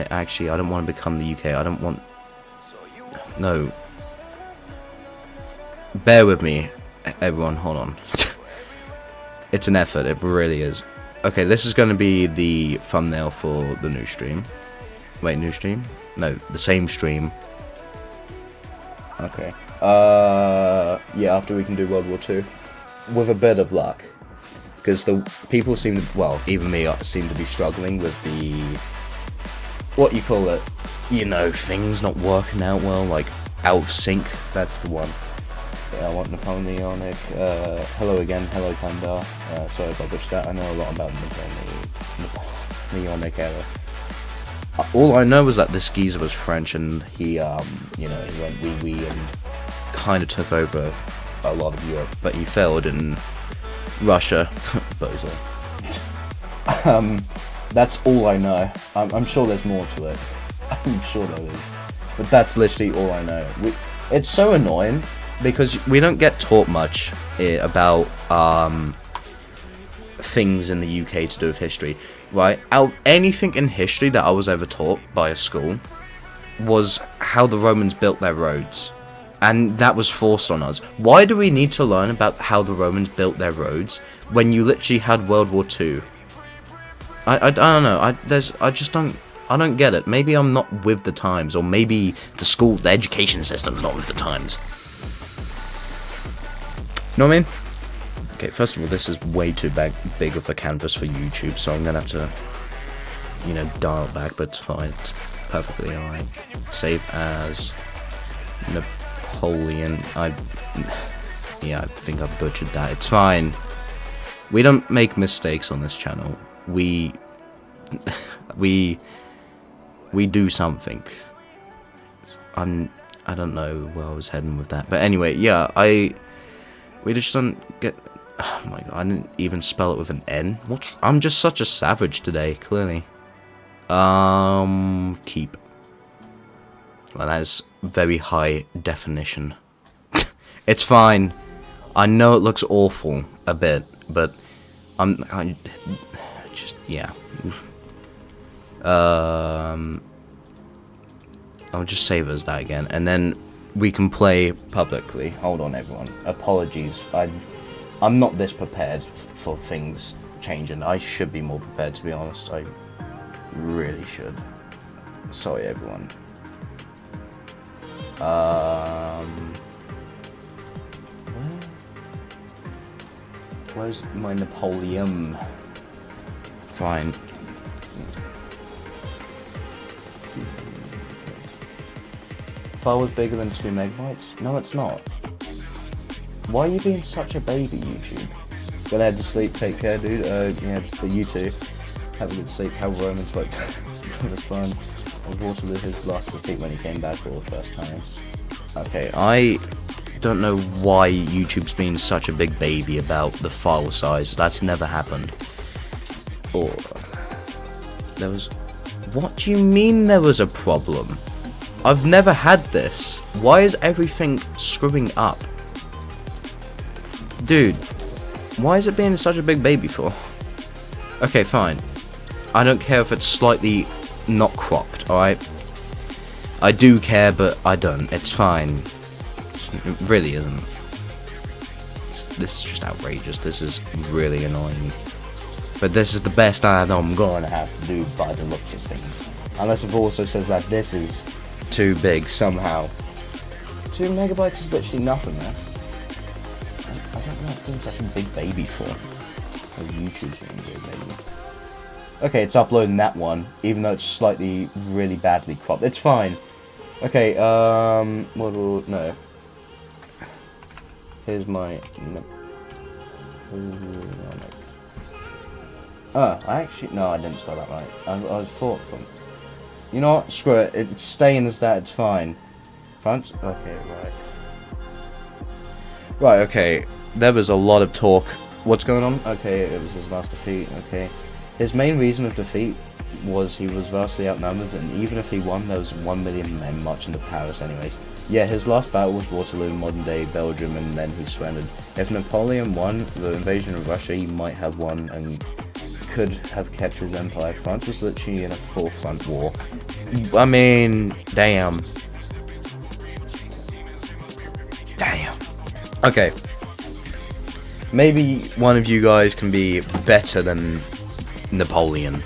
Actually, I don't want to become the UK, I don't want... No. Bear with me, everyone, hold on. It's an effort, it really is. Okay, this is gonna be the thumbnail for the new stream. Wait, new stream? No, the same stream. Okay. Yeah, after we can do World War II. With a bit of luck. Because the people seem to, well, even me, seem to be struggling with the, what you call it, you know, things not working out well, like, out of sync, that's the one. Yeah, I want Napelonic, hello again, hello Kandar, sorry if I butchered that, I know a lot about Napelonic era. All I know is that this geezer was French and he, you know, he went wee and kind of took over a lot of Europe, but he failed in Russia. Bozo. That's all I know. I'm sure there's more to it. I'm sure there is. But that's literally all I know. It's so annoying because we don't get taught much about things in the UK to do with history. Right, out anything in history that I was ever taught by a school was how the Romans built their roads, and that was forced on us. Why do we need to learn about how the Romans built their roads when you literally had World War II? I don't know. I don't get it. Maybe I'm not with the times, or maybe the education system's not with the times. Know what I mean? Okay, first of all, this is way too big of a canvas for YouTube, so I'm gonna have to, you know, dial it back, but it's fine, it's perfectly alright. Save as Napoleon. Yeah, I think I butchered that. It's fine. We don't make mistakes on this channel. We do something. I don't know where I was heading with that, but anyway, yeah, we just don't get. Oh my god, I didn't even spell it with an N. I'm just such a savage today, clearly. Keep. Well, that is very high definition. It's fine. I know it looks awful a bit, but I just, yeah. I'll just save as that again, and then we can play publicly. Hold on, everyone. Apologies. I'm not this prepared for things changing. I should be more prepared, to be honest. I really should. Sorry, everyone. Where's my Napoleon? Fine. File was bigger than 2 megabytes? No, it's not. Why are you being such a baby, YouTube? Gonna head to sleep, take care, dude. Yeah, for you too. Have a good sleep, how Romans worked. It was fun. Waterloo his last defeat when he came back for the first time. Okay, I don't know why YouTube's being such a big baby about the file size. That's never happened. Or there was. What do you mean there was a problem? I've never had this. Why is everything screwing up? Dude, why is it being such a big baby for? Okay, fine. I don't care if it's slightly not cropped, alright? I do care, but I don't. It's fine. It really isn't. This is just outrageous. This is really annoying. But this is the best I know I'm going to have to do by the looks of things. Unless it also says that this is too big somehow. 2 megabytes is literally nothing, man. I don't know what I'm such a big baby for. Oh, YouTube's being a big baby. Okay, it's uploading that one, even though it's slightly, really badly cropped. It's fine. Okay, no. Here's my... Oh, I didn't spell that right. I thought... You know what? Screw it. It's staying as that. It's fine. France? Okay, right. Right, okay. There was a lot of talk. What's going on? Okay, it was his last defeat. Okay. His main reason of defeat was he was vastly outnumbered, and even if he won, there was 1 million men marching to Paris anyways. Yeah, his last battle was Waterloo, modern-day Belgium, and then he surrendered. If Napoleon won the invasion of Russia, he might have won and could have kept his empire. France was literally in a full-front war. I mean, damn. Damn. Okay. Maybe one of you guys can be better than Napoleon.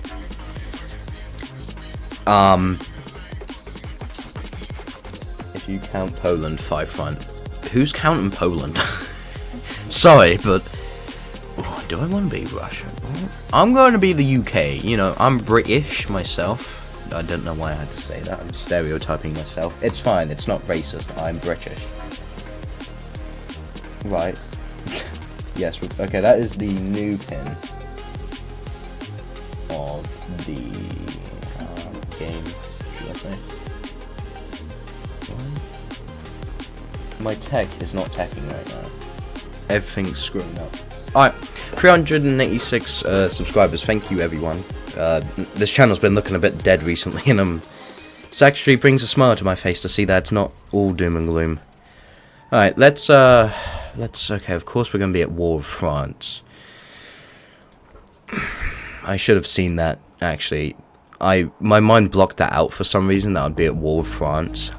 If you count Poland, 5 front. Who's counting Poland? Sorry, but do I want to be Russian? I'm going to be the UK. You know, I'm British myself. I don't know why I had to say that. I'm stereotyping myself. It's fine. It's not racist. I'm British. Right. Yes. Okay, that is the new pin of the game. Should I say? My tech is not teching right now. Everything's screwing up. Alright, 386 subscribers. Thank you, everyone. This channel's been looking a bit dead recently, and it actually brings a smile to my face to see that it's not all doom and gloom. Alright, let's, okay, of course we're going to be at war with France. I should have seen that, actually. My mind blocked that out for some reason, that I'd be at war with France.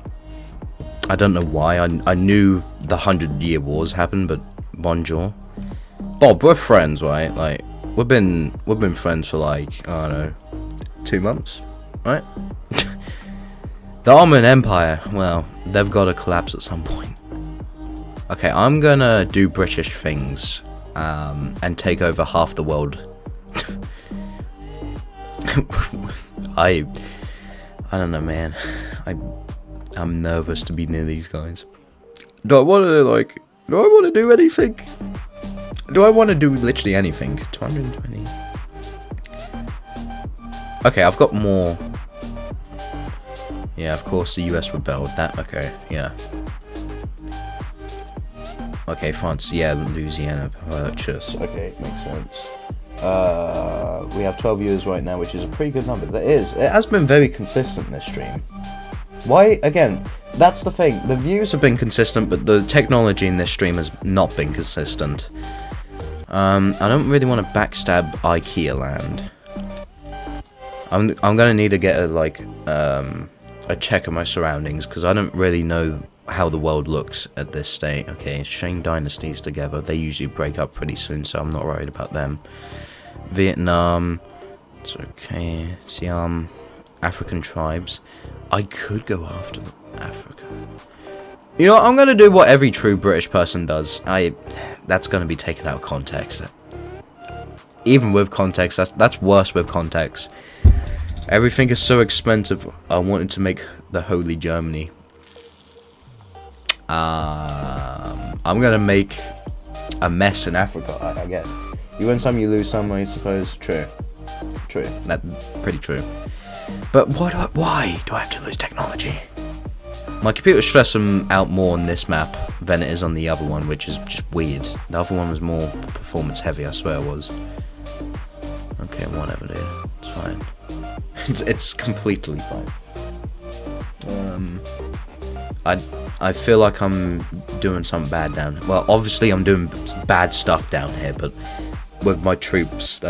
I don't know why. I knew the 100-Year Wars happened, but bonjour. Bob, we're friends, right? Like, we've been friends for like, I don't know, 2 months, right? The Ottoman Empire, well, they've got to collapse at some point. Okay, I'm gonna do British things, and take over half the world. I don't know, man. I'm nervous to be near these guys. Do I want to do anything? Do I want to do literally anything? 220. Okay, I've got more. Yeah, of course the US rebelled. That, okay, yeah. Okay, France, yeah, Louisiana purchase. Okay, makes sense. We have 12 viewers right now, which is a pretty good number. It has been very consistent, this stream. Why, again, that's the thing. The views have been consistent, but the technology in this stream has not been consistent. I don't really want to backstab IKEA land. I'm gonna need to get a check of my surroundings, because I don't really know how the world looks at this state. Okay, Shang dynasties together. They usually break up pretty soon, so I'm not worried about them. Vietnam, it's okay. Siam, African tribes. I could go after Africa. You know, I'm gonna do what every true British person does. That's gonna be taken out of context. Even with context, that's worse with context. Everything is so expensive. I wanted to make the Holy Germany. I'm gonna make a mess in Africa, I guess. You win some, you lose some, I suppose. True. That's pretty true. But why do I have to lose technology? My computer's stressing out more on this map than it is on the other one, which is just weird. The other one was more performance heavy, I swear it was. Okay, whatever, dude. It's fine. It's completely fine. I feel like I'm doing something bad down here. Well, obviously I'm doing bad stuff down here, but with my troops,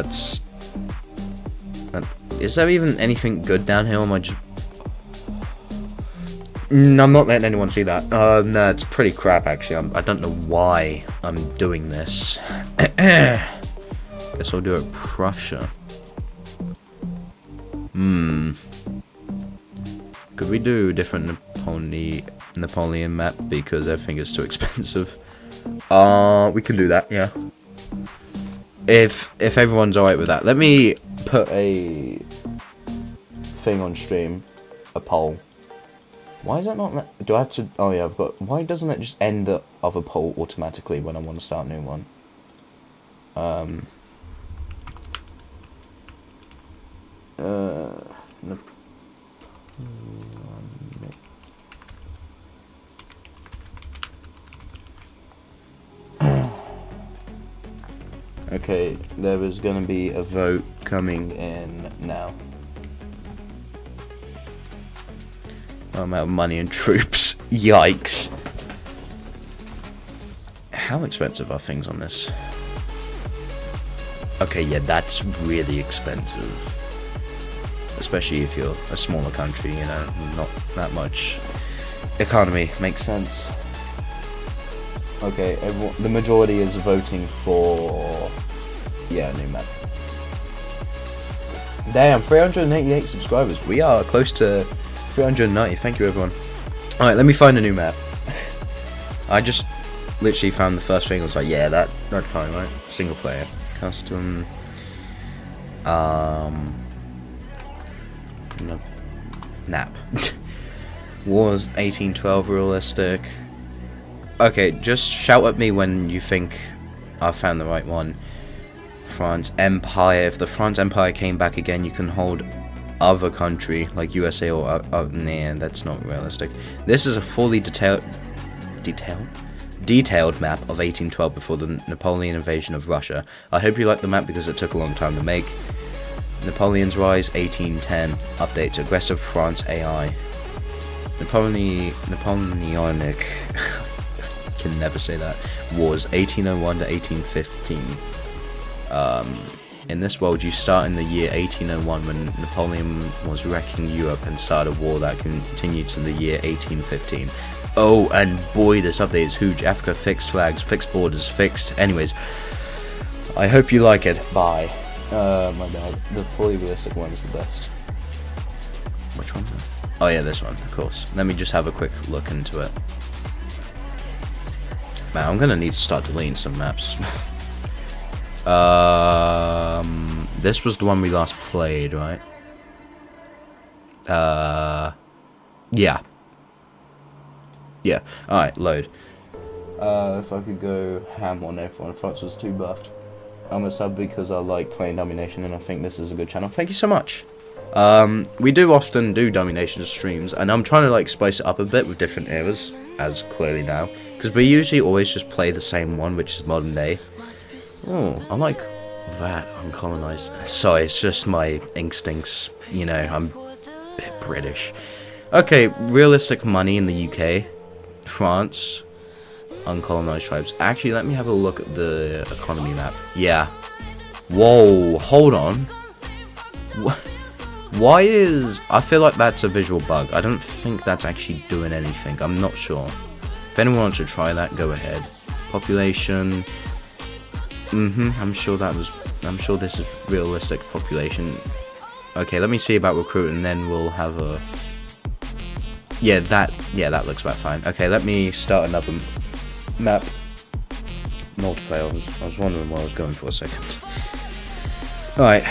is there even anything good down here, or am I just... I'm not letting anyone see that. No, it's pretty crap, actually. I don't know why I'm doing this. Guess I'll do it Prussia. Could we do a different Napoleon map because everything is too expensive? We can do that, yeah. If everyone's alright with that. Let me put a thing on stream. A poll. Why is that not... Do I have to... Oh yeah, I've got... Why doesn't it just end the other poll automatically when I want to start a new one? Okay, there is going to be a vote coming in now. I'm out of money and troops. Yikes. How expensive are things on this? Okay, yeah, that's really expensive. Especially if you're a smaller country, you know, not that much economy. Makes sense. Okay, the majority is voting for... Yeah, new map. Damn, 388 subscribers. We are close to 390. Thank you, everyone. Alright, let me find a new map. I just literally found the first thing. I was like, yeah, that's fine, right? Single player. Custom. No. Nap. Wars 1812 realistic. Okay, just shout at me when you think I've found the right one. France Empire. If the France Empire came back again, you can hold other country like USA or nah, that's not realistic. This is a fully detailed map of 1812 before the Napoleon invasion of Russia. I hope you like the map because it took a long time to make. Napoleon's rise 1810 updates aggressive France AI. Napelonic can never say that. Wars 1801 to 1815. In this world, you start in the year 1801 when Napoleon was wrecking Europe and started a war that continued to the year 1815. Oh, and boy, this update is huge. Africa fixed flags, fixed borders, fixed. Anyways, I hope you like it. Bye. My bad. The fully realistic one is the best. Which one? Oh yeah, this one, of course. Let me just have a quick look into it. Man, I'm gonna need to start deleting some maps. This was the one we last played, right? Yeah. Yeah. Alright, load. If I could go ham on everyone, France was too buffed. I'm a sub because I like playing Dummynation and I think this is a good channel. Thank you so much. We do often do Dummynation streams, and I'm trying to like spice it up a bit with different eras, as clearly now. Because we usually always just play the same one, which is modern day. Oh, I like that, uncolonized. Sorry, it's just my instincts, you know, I'm a bit British. Okay, realistic money in the UK. France. Uncolonized tribes. Actually, let me have a look at the economy map. Yeah. Whoa, hold on. Why is... I feel like that's a visual bug. I don't think that's actually doing anything. I'm not sure. If anyone wants to try that, go ahead. Population... I'm sure this is realistic population. Okay, let me see about recruit and then we'll have a... Yeah, that looks about fine. Okay, let me start another map. Multiplayer, I was wondering what I was going for a second. Alright.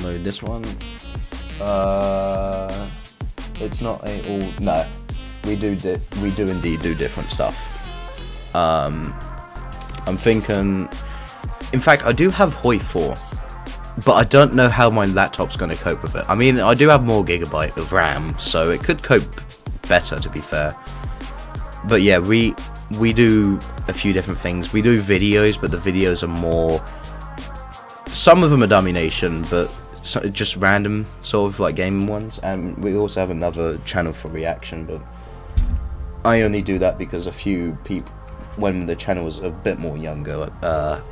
Load this one. It's not a all... No. We do indeed do different stuff. I'm thinking... In fact, I do have Hoi 4, but I don't know how my laptop's going to cope with it. I mean, I do have more gigabyte of RAM, so it could cope better, to be fair. But yeah, we do a few different things. We do videos, but the videos are more... Some of them are Dummynation, but just random sort of like gaming ones. And we also have another channel for reaction, but I only do that because a few people... When the channel was a bit more younger,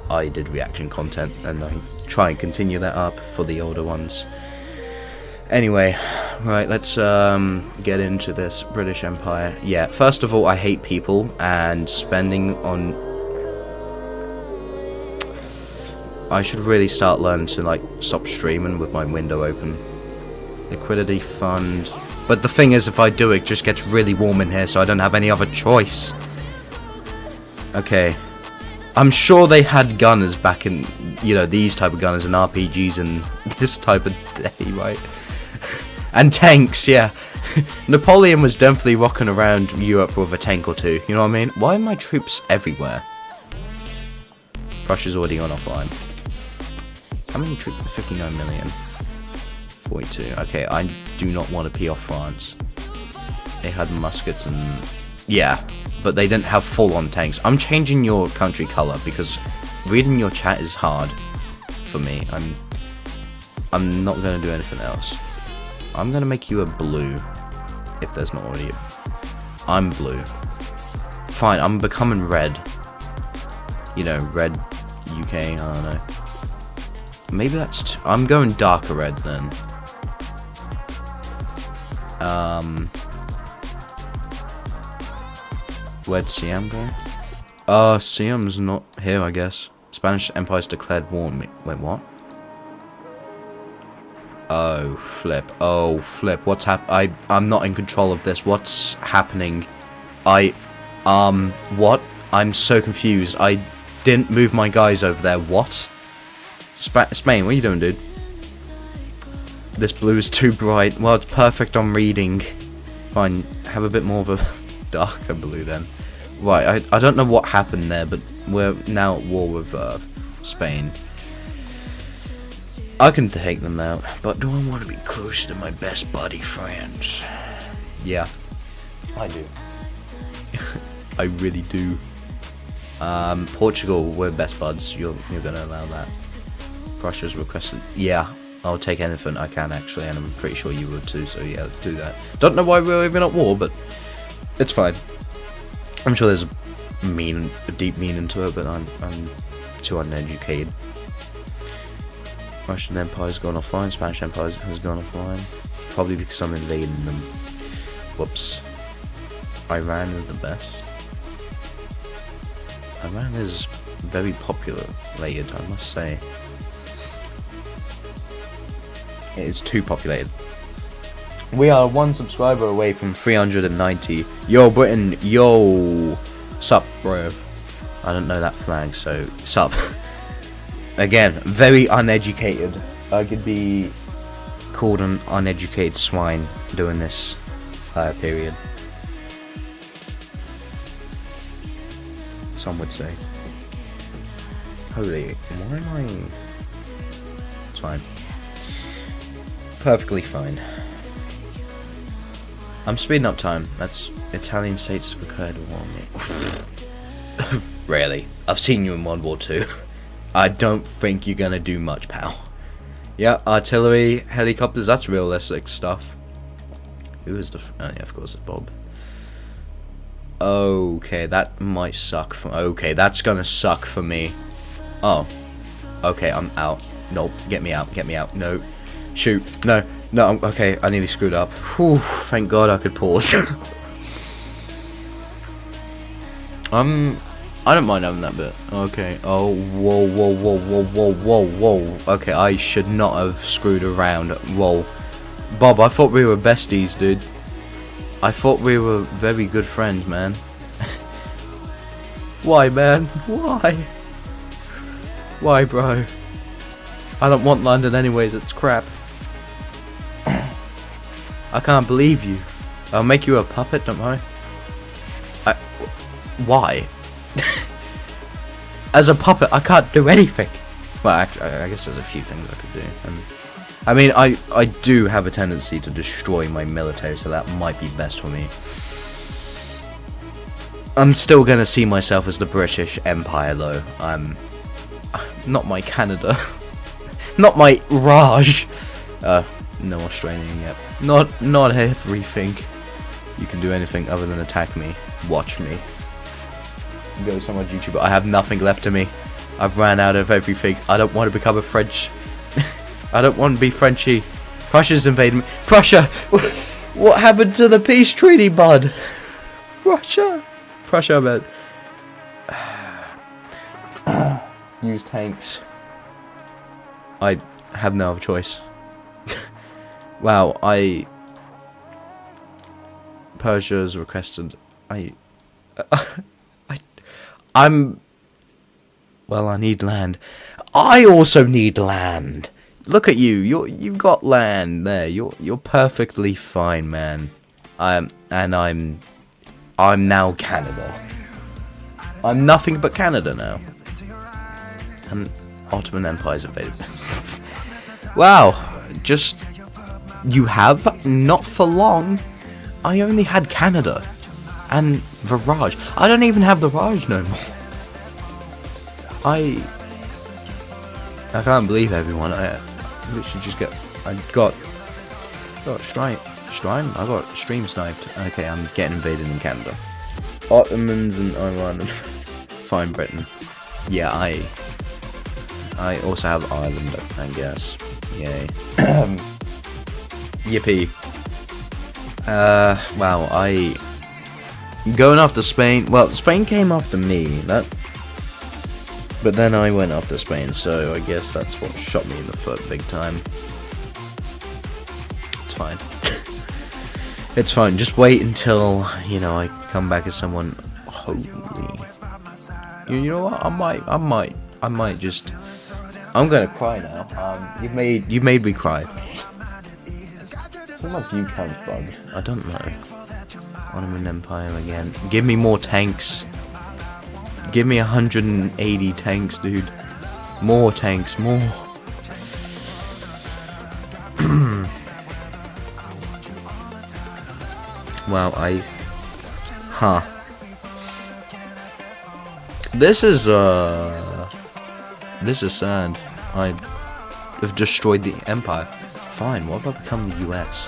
I did reaction content, and I try and continue that up for the older ones. Anyway, Right, let's get into this British Empire. Yeah, first of all, I hate people, and spending on... I should really start learning to, like, stop streaming with my window open. Liquidity fund. But the thing is, if I do, it just gets really warm in here, so I don't have any other choice. Okay. I'm sure they had gunners back in, you know, these type of gunners and RPGs and this type of day, right? And tanks, yeah. Napoleon was definitely rocking around Europe with a tank or two, you know what I mean? Why are my troops everywhere? Prussia's already gone offline. How many troops? 59 million. 42. Okay, I do not want to pee off France. They had muskets and... yeah, but they didn't have full-on tanks. I'm changing your country color because reading your chat is hard for me. I'm not going to do anything else. I'm going to make you a blue, if there's not already a... I'm blue. Fine, I'm becoming red. You know, red UK, I don't know. Maybe that's... I'm going darker red then. Where'd Siam go? Siam's not here, I guess. Spanish Empire's declared war on me. Wait, what? Oh, flip. Oh, flip. What's I'm not in control of this. What's happening? What? I'm so confused. I didn't move my guys over there. What? Spain, what are you doing, dude? This blue is too bright. Well, it's perfect on reading. Fine, have a bit more of a darker blue then. Right, I don't know what happened there, but we're now at war with Spain. I can take them out, but do I want to be close to my best buddy France? Yeah, I do. I really do. Portugal, we're best buds. You're gonna allow that. Russia's requested. Yeah, I'll take anything I can actually, and I'm pretty sure you would too. So yeah, let's do that. Don't know why we're even at war, but it's fine. I'm sure there's a deep meaning to it, but I'm too uneducated. Russian Empire's gone offline. Spanish Empire has gone offline. Probably because I'm invading them. Whoops. Iran is the best. Iran is very populated, I must say. It is too populated. We are 1 subscriber away from 390. Yo, Britain. Yo. Sup, bro. I don't know that flag, so sup. Again, very uneducated. I could be called an uneducated swine doing this period. Some would say. Holy, why am I... It's fine. Perfectly fine. I'm speeding up time. That's Italian states declared war on me. Really? I've seen you in World War II. I don't think you're gonna do much, pal. Yeah, artillery, helicopters, that's realistic stuff. Who is the... oh yeah, of course it's Bob. Okay, that might suck for... okay, that's gonna suck for me. Oh. Okay, I'm out. Nope, get me out, get me out. No. Shoot. No. No, okay, I nearly screwed up. Whew, thank God I could pause. I don't mind having that bit. Okay. Oh, whoa, whoa, whoa, whoa, whoa, whoa, whoa. Okay, I should not have screwed around. Whoa. Bob, I thought we were besties, dude. I thought we were very good friends, man. Why, man? Why? Why, bro? I don't want London anyways, it's crap. I can't believe you. I'll make you a puppet, don't worry. Why? As a puppet, I can't do anything. Well, actually, I guess there's a few things I could do. I mean, I do have a tendency to destroy my military, so that might be best for me. I'm still gonna see myself as the British Empire, though. I'm not my Canada, not my Raj. No Australian yet. Not everything. You can do anything other than attack me. Watch me. Go so much YouTuber. I have nothing left of me. I've ran out of everything. I don't want to become a French. I don't want to be Frenchy. Prussia's invading me. Prussia! What happened to the peace treaty, bud? Prussia, man. Use tanks. I have no other choice. Wow, Persia's requested. I'm. Well, I need land. I also need land. Look at you. You've got land there. You're perfectly fine, man. I'm now Canada. I'm nothing but Canada now. And Ottoman Empire's invaded. Wow. Just you have not for long. I only had Canada and the Raj. I don't even have the Raj no more. I can't believe everyone. I literally just got Shrine. I got stream sniped. Okay, I'm getting invaded in Canada. Ottomans and Iran and fine Britain. Yeah, I also have Ireland, I guess. Yay. Yippee. Wow, going after Spain. Well, Spain came after me. But then I went after Spain, so I guess that's what shot me in the foot big time. It's fine. It's fine. Just wait until, I come back as someone holy. You know what? I might just. I'm gonna cry now. You made me cry. Where my view comes from? I don't know. Ottoman Empire again. Give me more tanks. Give me 180 tanks, dude. More tanks, more. Wow, This is sad. I have destroyed the empire. Fine, what if I become the US?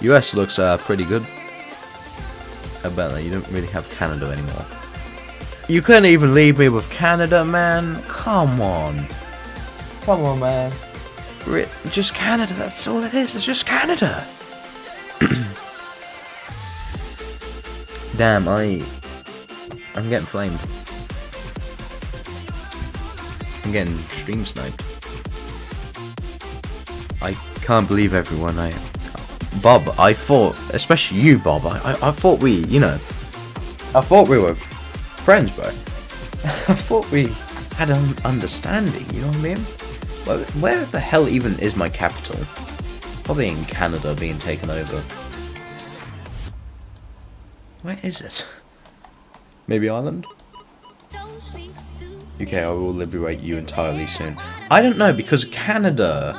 US looks pretty good. I bet that you don't really have Canada anymore. You couldn't even leave me with Canada, man. Come on. Come on, man. Just Canada, that's all it is. It's just Canada. Damn, I'm getting flamed. I'm getting stream sniped. I can't believe everyone. Bob, I thought, especially you, Bob. I thought we, I thought we were friends, bro. I thought we had an understanding. You know what I mean? Well, where the hell even is my capital? Probably in Canada, being taken over. Where is it? Maybe Ireland? UK, I will liberate you entirely soon. I don't know, because Canada's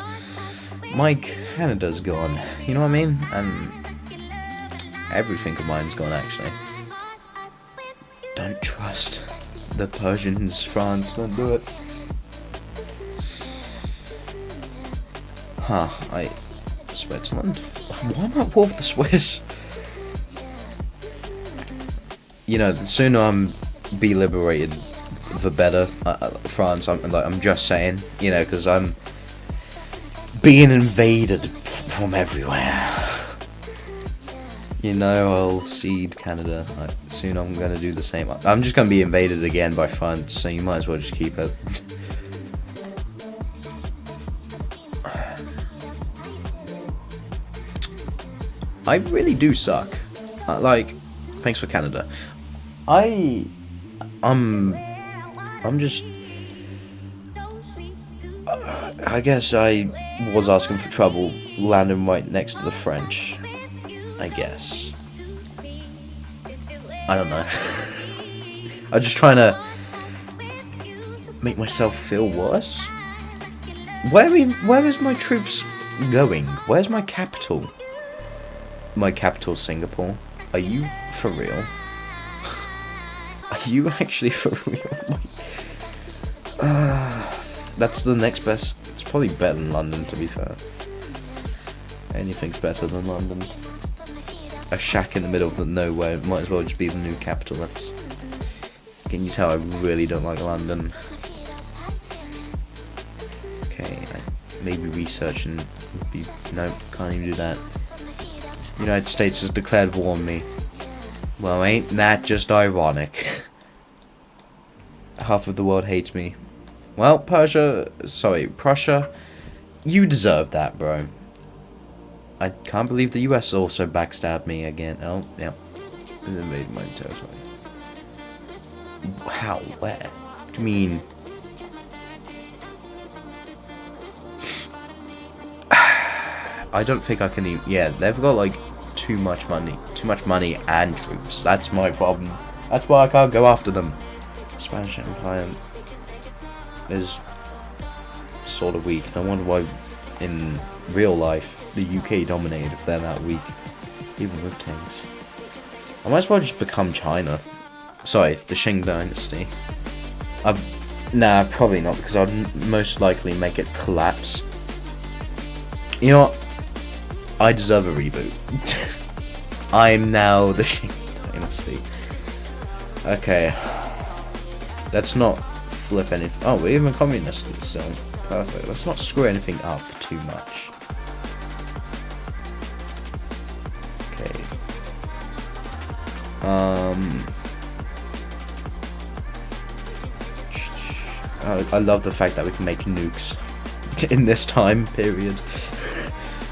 gone. You know what I mean? And everything of mine's gone, actually. Don't trust the Persians, France. Don't do it. Switzerland? Why am I at war with the Swiss? The sooner I'm be liberated, the better. France, I'm just saying, because I'm being invaded from everywhere. I'll cede Canada. Soon I'm gonna do the same. I'm just gonna be invaded again by France, so you might as well just keep it. I really do suck. Thanks for Canada. I'm just. I guess I was asking for trouble landing right next to the French. I guess. I don't know. I'm just trying to make myself feel worse. Where is my troops going? Where's my capital? My capital, Singapore. Are you for real? Are you actually for real? That's the next best. It's probably better than London, to be fair. Anything's better than London. A shack in the middle of nowhere might as well just be the new capital. Can you tell I really don't like London? Okay, maybe research and No, can't even do that. United States has declared war on me. Well, ain't that just ironic? Half of the world hates me. Well, Prussia, you deserve that, bro. I can't believe the US also backstabbed me again. Oh, yeah. It's invaded my territory. How? Where? What do you mean? I don't think I can even... Yeah, they've got, like, too much money. Too much money and troops. That's my problem. That's why I can't go after them. Spanish Empire is sort of weak. I wonder why in real life the UK dominated if they're that weak. Even with tanks. I might as well just become China. Sorry, the Qing dynasty. Nah, probably not, because I'd most likely make it collapse. You know what? I deserve a reboot. I'm now the Qing dynasty. Okay. Let's not flip anything. Oh, we're even communist, so perfect. Let's not screw anything up too much. Okay. I love the fact that we can make nukes in this time period.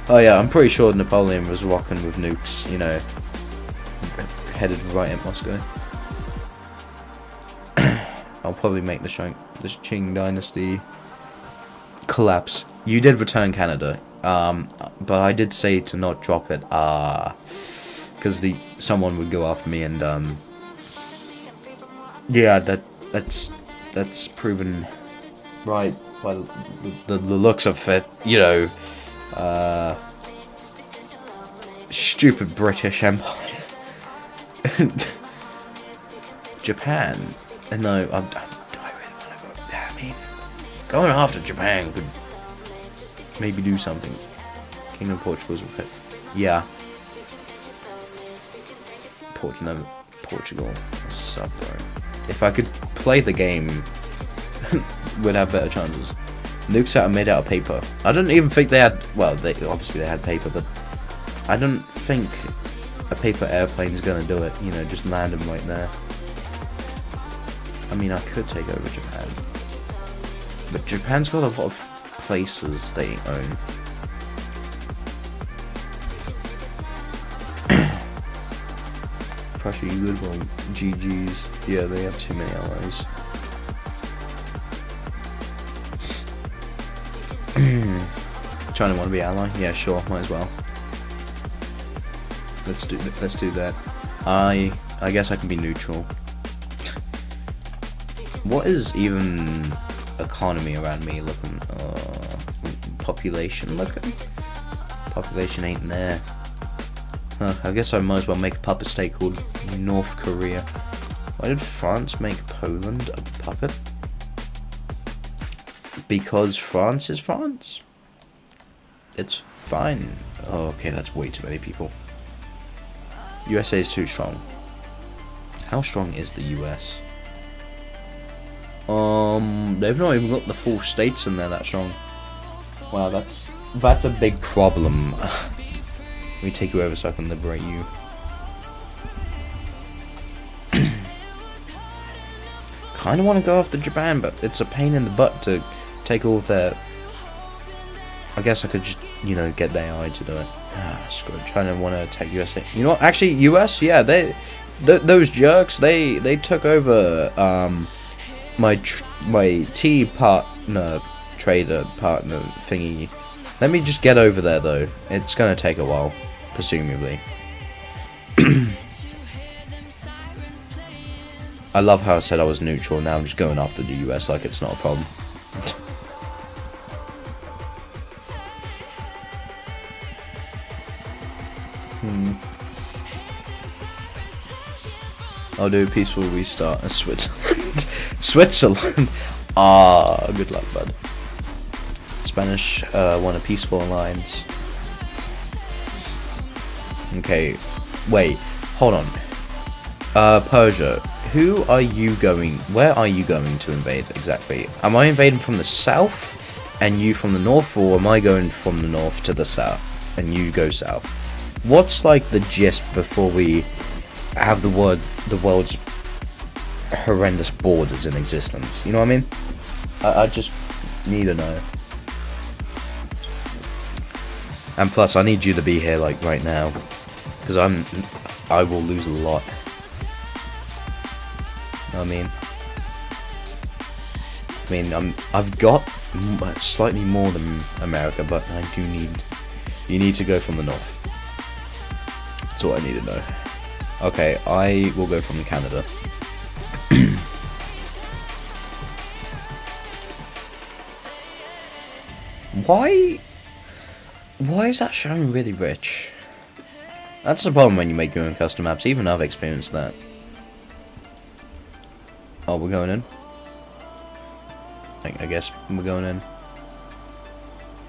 Oh yeah, I'm pretty sure Napoleon was rocking with nukes, you know, headed right at Moscow. I'll probably make the Qing dynasty collapse. You did return Canada, but I did say to not drop it, because someone would go after me, and yeah, that's proven right by the looks of it, you know. Stupid British Empire. Japan. No, I really want to go. I mean, going after Japan could maybe do something. Kingdom of Portugal's with it. Yeah. Portugal. What's up, bro? If I could play the game, we'd have better chances. Nukes that are made out of paper. I don't even think they had... Well, obviously they had paper, but I don't think a paper airplane is going to do it. You know, just land them right there. I mean, I could take over Japan. But Japan's got a lot of places they own. Prussia, you good? Well, GG's. Yeah, they have too many allies. China want to be ally? Yeah, sure, might as well. Let's do that. I guess I can be neutral. What is even economy around me looking? Population looking? Population ain't there. Huh, I guess I might as well make a puppet state called North Korea. Why did France make Poland a puppet? Because France is France. It's fine. Oh, okay, that's way too many people. USA is too strong. How strong is the US? They've not even got the full states in there that strong. Wow, that's a big problem. Let me take you over so I can liberate you. Kinda wanna go after Japan, but it's a pain in the butt to take all of their... I guess I could just, you know, get the AI to do it. Screw it. China want to attack USA. You know what? Actually, US, yeah, those jerks, they took over my tea partner, trader partner thingy. Let me just get over there though. It's gonna take a while, presumably. I love how I said I was neutral. Now I'm just going after the US like it's not a problem. I'll do a peaceful restart in Switzerland. Switzerland! Ah, good luck, bud. Spanish want a peaceful alliance. Okay, wait, hold on. Persia, where are you going to invade exactly? Am I invading from the south and you from the north, or am I going from the north to the south and you go south? What's like the gist before we have the world's horrendous borders in existence? You know what I mean? I just need to know. And plus, I need you to be here like right now, because I will lose a lot. You know what I mean? I've got slightly more than America, but I do need. You need to go from the north. That's all I need to know. Okay, I will go from Canada. Why is that showing really rich? That's the problem when you make your own custom maps. Even I've experienced that. Oh, we're going in? I guess we're going in.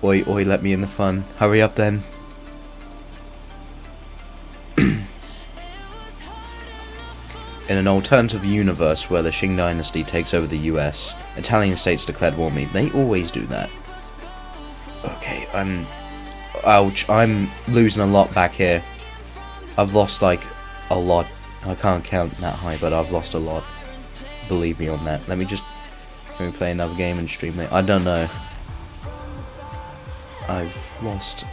Oi, let me in the fun. Hurry up then. In an alternative universe where the Qing dynasty takes over the US, Italian states declared war on me. They always do that. Okay, ouch, I'm losing a lot back here. I've lost like a lot. I can't count that high, but I've lost a lot. Believe me on that. Let me play another game and stream it. I don't know. I've lost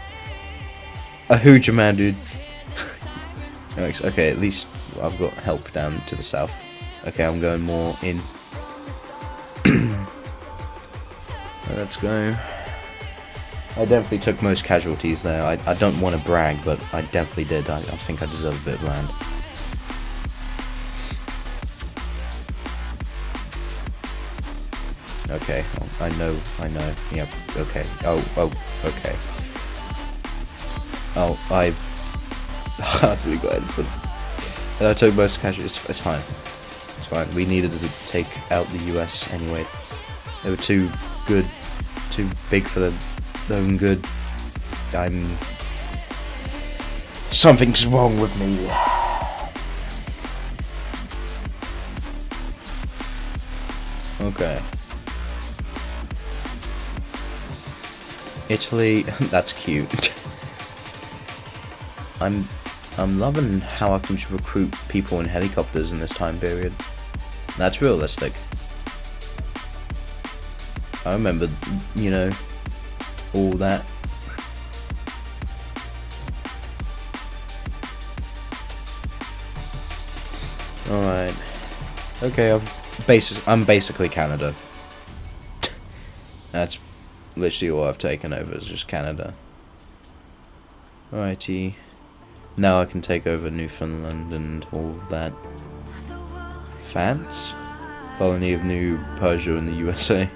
a huge amount, dude. Okay, at least I've got help down to the south. Okay, I'm going more in. Let's go. I definitely took most casualties there. I don't want to brag, but I definitely did. I think I deserve a bit of land. Okay, I know. Yep, okay. Oh, okay. Oh, I've really got it. I took most casualties. It's fine. It's fine. We needed to take out the US anyway. They were too good, too big for their own good. Something's wrong with me. Okay. Italy, that's cute. I'm loving how I can recruit people in helicopters in this time period. That's realistic. I remember, you know, all that. Alright. Okay, I'm basically Canada. That's literally all I've taken over, is just Canada. Alrighty. Now I can take over Newfoundland and all of that. France? Colony of New Persia in the USA.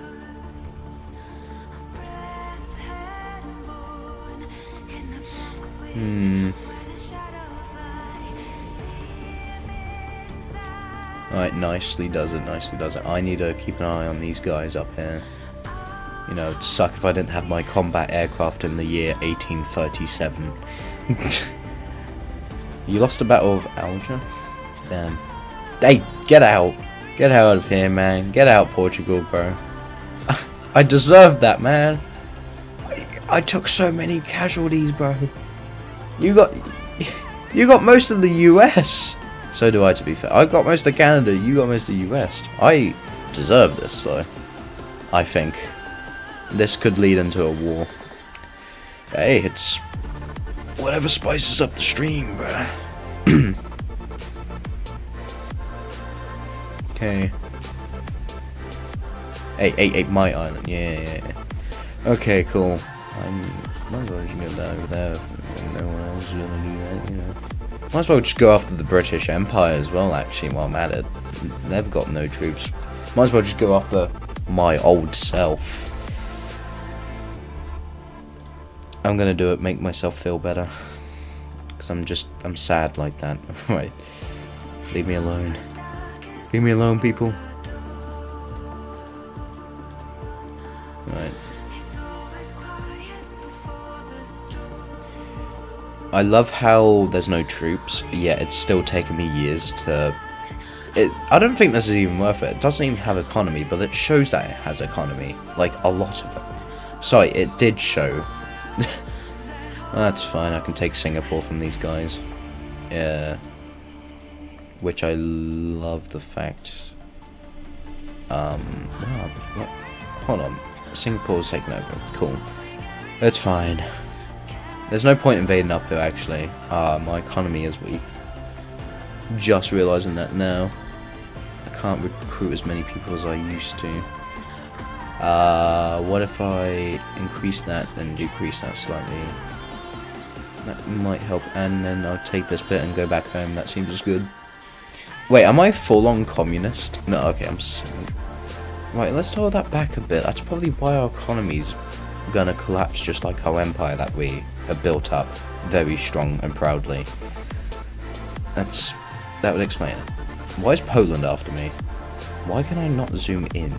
Alright, nicely does it. I need to keep an eye on these guys up here. You know, it'd suck if I didn't have my combat aircraft in the year 1837. You lost the Battle of Alger? Damn. Hey, get out! Get out of here, man. Get out, Portugal, bro. I deserved that, man. I took so many casualties, bro. You got most of the US. So do I, to be fair. I got most of Canada, you got most of the US. I deserve this, though. I think. This could lead into a war. Hey, it's whatever spices up the stream, bruh. Okay. Hey, my island. Yeah. Okay, cool. Might as well just go down over there. No one else is gonna do that, you know. Might as well just go after the British Empire as well, actually, while I'm at it. They've got no troops. Might as well just go after my old self. I'm gonna do it, make myself feel better. Because I'm sad like that. Right. Leave me alone. Leave me alone, people. Right. I love how there's no troops, yet it's still taken me years to... I don't think this is even worth it. It doesn't even have economy, but it shows that it has economy. Like, a lot of it. Sorry, it did show. That's fine, I can take Singapore from these guys. Yeah. Which I love the fact. Wow, hold on. Singapore's taken over. Cool. That's fine. There's no point invading up here, actually. My economy is weak. Just realizing that now. I can't recruit as many people as I used to. What if I increase that and decrease that slightly? That might help, and then I'll take this bit and go back home. That seems good. Wait, am I full-on communist? No, okay, I'm silly. Right, let's dial that back a bit. That's probably why our economy's gonna collapse, just like our empire that we have built up very strong and proudly. That would explain it. Why is Poland after me? Why can I not zoom in?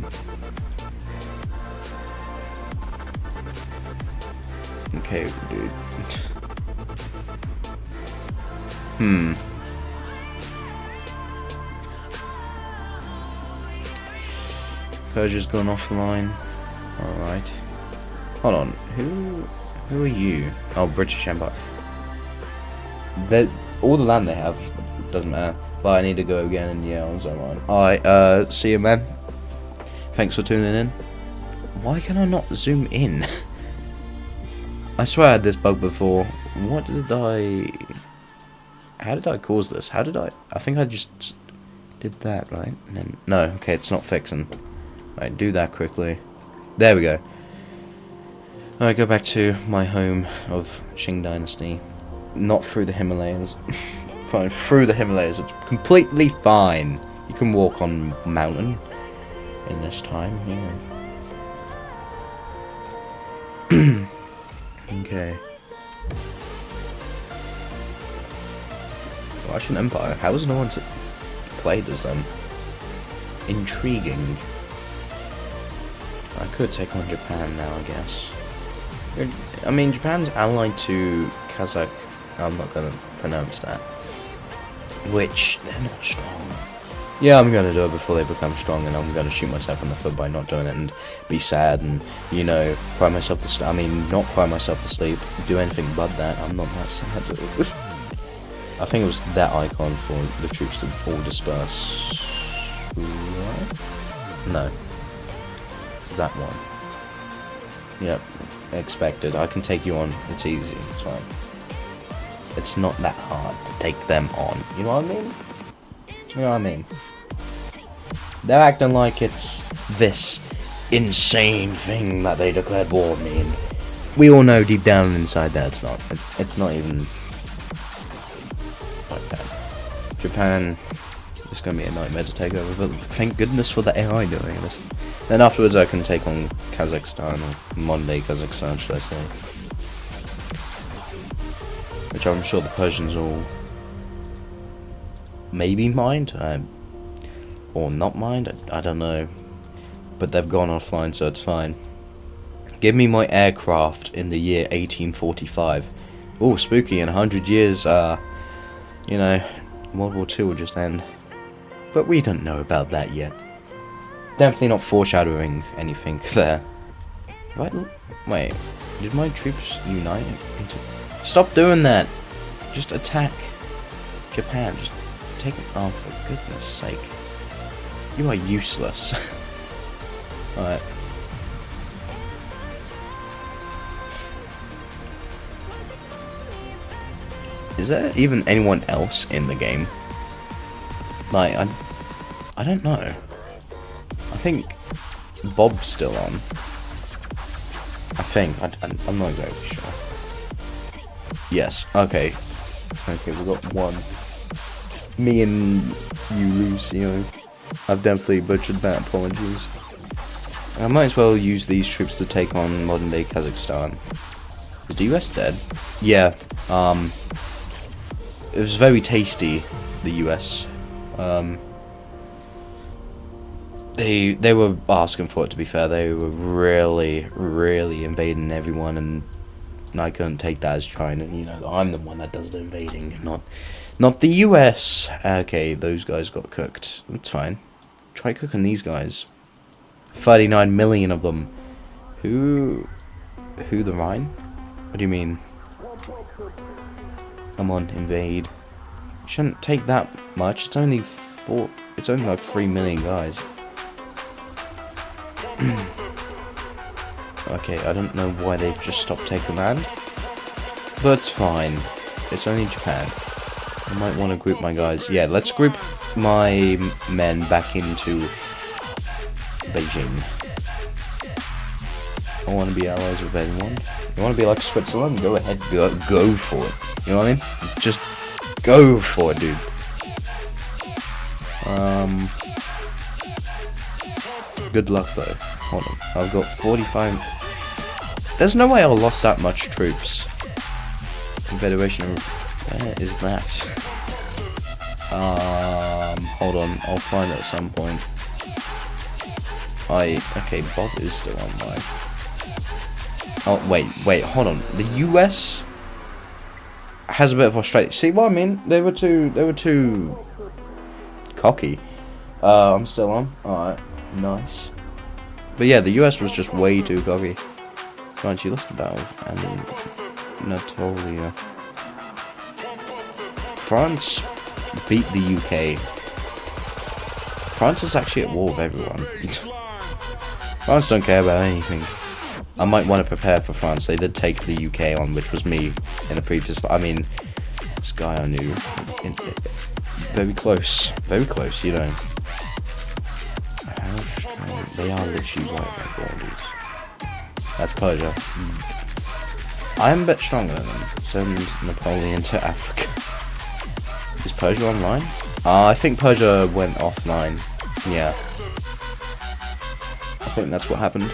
Okay, dude. Persia's gone offline. Alright. Hold on. Who are you? Oh, British Empire. All the land they have doesn't matter. But I need to go again, and yeah, I was online. Alright, see you, man. Thanks for tuning in. Why can I not zoom in? I swear I had this bug before. How did I cause this? I think I just did that, right? And then, no, okay, it's not fixing. Alright, do that quickly. There we go. Alright, go back to my home of Qing Dynasty. Not through the Himalayas. Fine, through the Himalayas, it's completely fine. You can walk on mountain in this time, yeah. Okay. Russian Empire. How has no one played as them? Intriguing. I could take on Japan now, I guess. I mean, Japan's allied to Kazakh. I'm not gonna pronounce that. Which, they're not strong. Yeah, I'm gonna do it before they become strong, and I'm gonna shoot myself in the foot by not doing it and be sad and, you know, cry myself to sleep. I mean, not cry myself to sleep, do anything but that. I'm not that sad. I think it was that icon for the troops to all disperse. Right? No. That one. Yep. Expected. I can take you on. It's easy. It's fine. It's not that hard to take them on. You know what I mean? You know what I mean? They're acting like it's this insane thing that they declared war on me, and we all know deep down inside that it's not. It's not even like that. Japan is going to be a nightmare to take over, but thank goodness for the AI doing this. Then afterwards I can take on Kazakhstan, or modern day Kazakhstan, should I say. Which I'm sure the Persians will maybe mind, or not mind, I don't know. But they've gone offline, so it's fine. Give me my aircraft in the year 1845. Oh, spooky, in 100 years, you know, World War II will just end. But we don't know about that yet. Definitely not foreshadowing anything there. Wait, did my troops unite into... Stop doing that! Just attack Japan, just take it off, for goodness sake. You are useless. Alright. Is there even anyone else in the game? Like, I don't know. I think Bob's still on. I think. I'm not exactly sure. Yes. Okay. Okay, we got one. Me and you, Lucio. I've definitely butchered that. Apologies. I might as well use these troops to take on modern day Kazakhstan. Is the US dead? Yeah. It was very tasty, the US. They were asking for it, to be fair. They were really invading everyone, and I couldn't take that as China. You know, I'm the one that does the invading, not the US. Okay, those guys got cooked. It's fine. Try cooking these guys. 39 million of them. Who Who, the Rhine? What do you mean? Come on, invade. Shouldn't take that much. It's only like 3 million guys. Okay, I don't know why they've just stopped taking land. But it's fine. It's only Japan. I might want to group my guys. Yeah, let's group my men back into Beijing. I want to be allies with anyone. You want to be like Switzerland? Go ahead, go for it. You know what I mean? Just go for it, dude. Good luck though. Hold on. I've got 45. There's no way I lost that much troops. Confederation. Where is that? Hold on. I'll find it at some point. Okay, Bob is still online. Oh, wait, hold on. The US has a bit of Australia. See what I mean? They were too cocky. I'm still on. Alright, nice. But yeah, the US was just way too cocky. Right, you lost the battle and Natalia. France beat the UK. France is actually at war with everyone. France don't care about anything. I might want to prepare for France. They did take the UK on, which was me in the previous. I mean, this guy I knew. Very close, you know. How strong? They are literally right by borders. That's Persia. I'm a bit stronger than them. Send Napoleon to Africa. Is Persia online? I think Persia went offline. Yeah. I think that's what happened.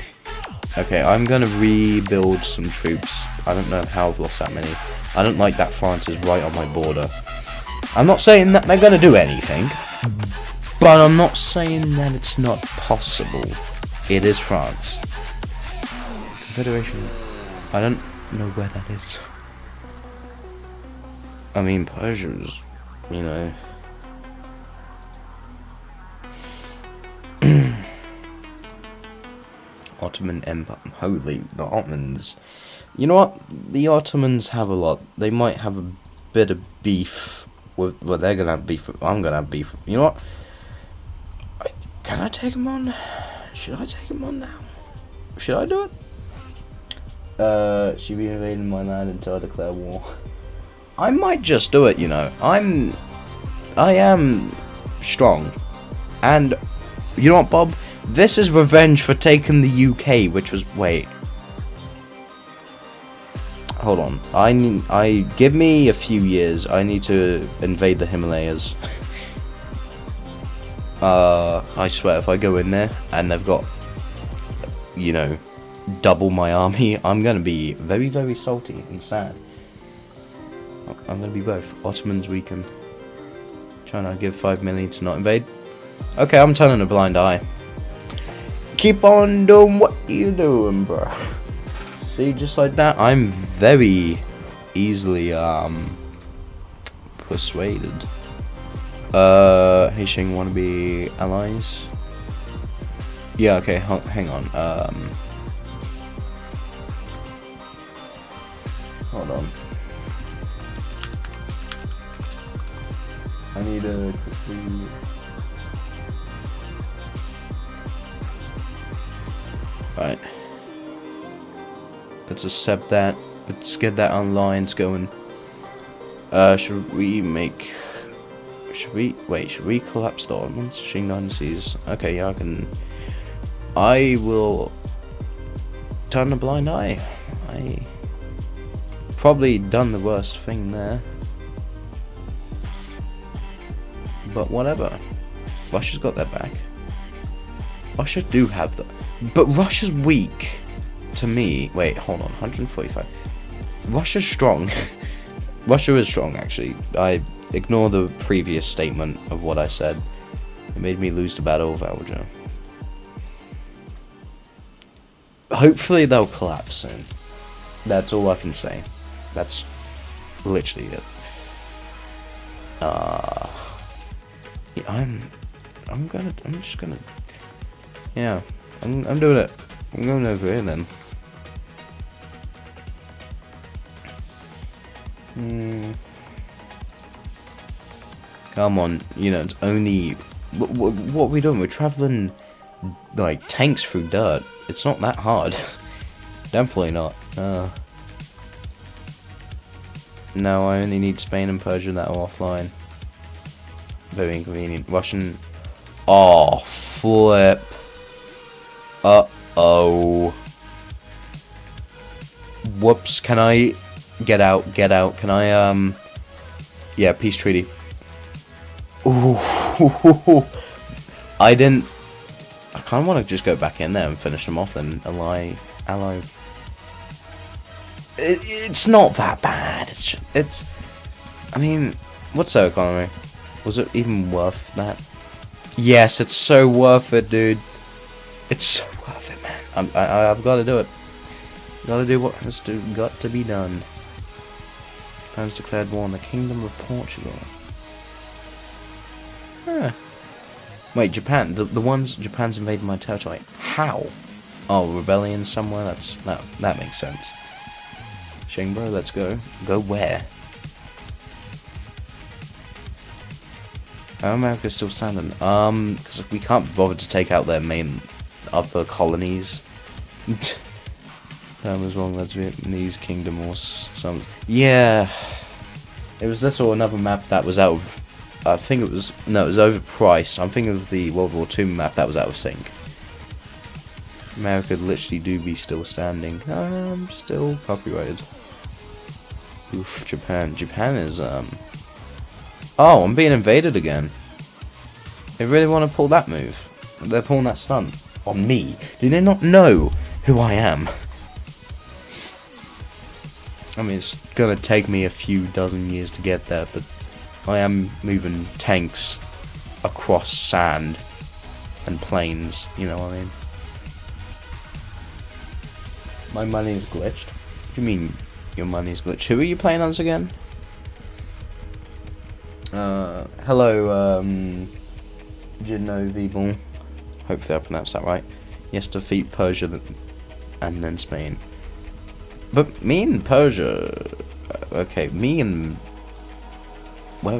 Okay, I'm gonna rebuild some troops. I don't know how I've lost that many. I don't like that France is right on my border. I'm not saying that they're gonna do anything, but I'm not saying that it's not possible. It is France. Confederation. I don't know where that is. I mean, Persia's, you know. Ottoman Empire. Holy, the Ottomans. You know what? The Ottomans have a lot. They might have a bit of beef with. Well, they're gonna have beef. I'm gonna have beef. You know what? Can I take him on? Should I take him on now? Should I do it? Should be invading my land until I declare war. I might just do it. You know, I am strong, and you know what, Bob? This is revenge for taking the UK, which was hold on. I give me a few years. I need to invade the Himalayas. I swear, if I go in there and they've got, you know, double my army, I'm gonna be very, very salty and sad. I'm gonna be both. Ottomans weaken. Trying to give 5 million to not invade. Okay, I'm turning a blind eye. Keep on doing what you doing, bro. See, just like that, I'm very easily persuaded. Hey Shing, wanna be allies? Yeah, okay, hang on. Hold on. I need to quickly. Right. Let's accept that. Let's get that alliance going. Should we collapse the Ottomans? Shing Dynasties. Okay, yeah, I will turn a blind eye. I probably done the worst thing there. But whatever. Russia's got their back. Russia do have that. But Russia's weak. To me. Wait, hold on. 145. Russia's strong. Russia is strong, actually. I ignore the previous statement of what I said. It made me lose the Battle of Alger. Hopefully they'll collapse soon. That's all I can say. That's literally it. Yeah, I'm doing it. I'm going over here then. Come on, you know, it's only... What are we doing? We're traveling, like, tanks through dirt. It's not that hard. Definitely not. No, I only need Spain and Persia that are offline. Very inconvenient. Russian... Oh, flip. Uh-oh. Whoops, can I... Get out, can I, Yeah, peace treaty. Ooh. I kind of want to just go back in there and finish them off and ally... It's not that bad. It's... I mean, what's their economy? Was it even worth that? Yes, it's so worth it, dude. It's so worth it, man. I've got to do it. Got to do what has got to be done. Japan's declared war on the Kingdom of Portugal. Huh. Wait, Japan? The ones Japan's invaded my territory. How? Oh, rebellion somewhere. That makes sense. Shingbro, let's go. Go where? Oh, America's still standing. Because we can't bother to take out their main other colonies. That was wrong. That's Vietnamese kingdom or something. Yeah, it was this or another map that was out of. I think it was it was overpriced. I'm thinking of the World War II map that was out of sync. America literally do be still standing. Still copyrighted. Oof, Japan. Japan is Oh, I'm being invaded again. They really want to pull that move. They're pulling that stunt on me. Do they not know who I am? I mean, it's gonna take me a few dozen years to get there, but I am moving tanks across sand and plains, you know what I mean? My money's glitched. What do you mean your money's glitched? Who are you playing as again? Hello, Genovibon. Hopefully I pronounced that right. Yes, defeat Persia and then Spain. But me and Persia... Okay, me and... we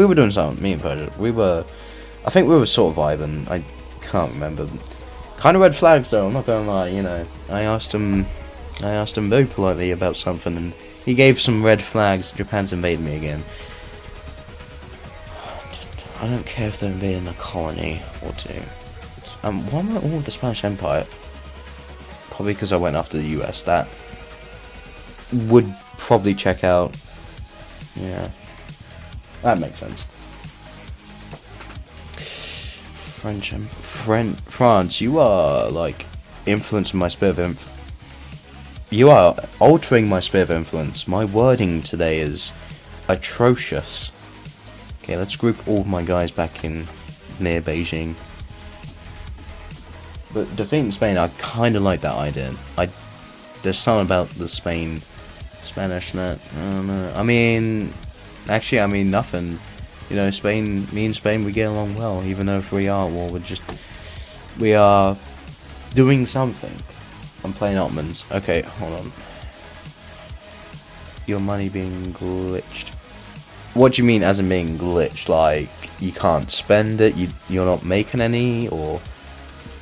were doing something, me and Persia. I think we were sort of vibing. I can't remember. Kind of red flags though, I'm not gonna lie, you know. I asked him very politely about something and he gave some red flags. Japan's invaded me again. I don't care if they're invading a colony or two. Why am I all with the Spanish Empire? Probably because I went after the US. That would probably check out. Yeah, that makes sense. France, you are like influencing my sphere of you are altering my sphere of influence. My wording today is atrocious. Okay, let's group all my guys back in near Beijing. But defeating Spain, I kind of like that idea. There's something about the Spanish net. I don't know. I mean, actually, I mean nothing. You know, me and Spain, we get along well, even though if we are at war, we are doing something. I'm playing Ottomans. Okay, hold on. Your money being glitched. What do you mean as in being glitched? Like, you can't spend it, you're not making any, or...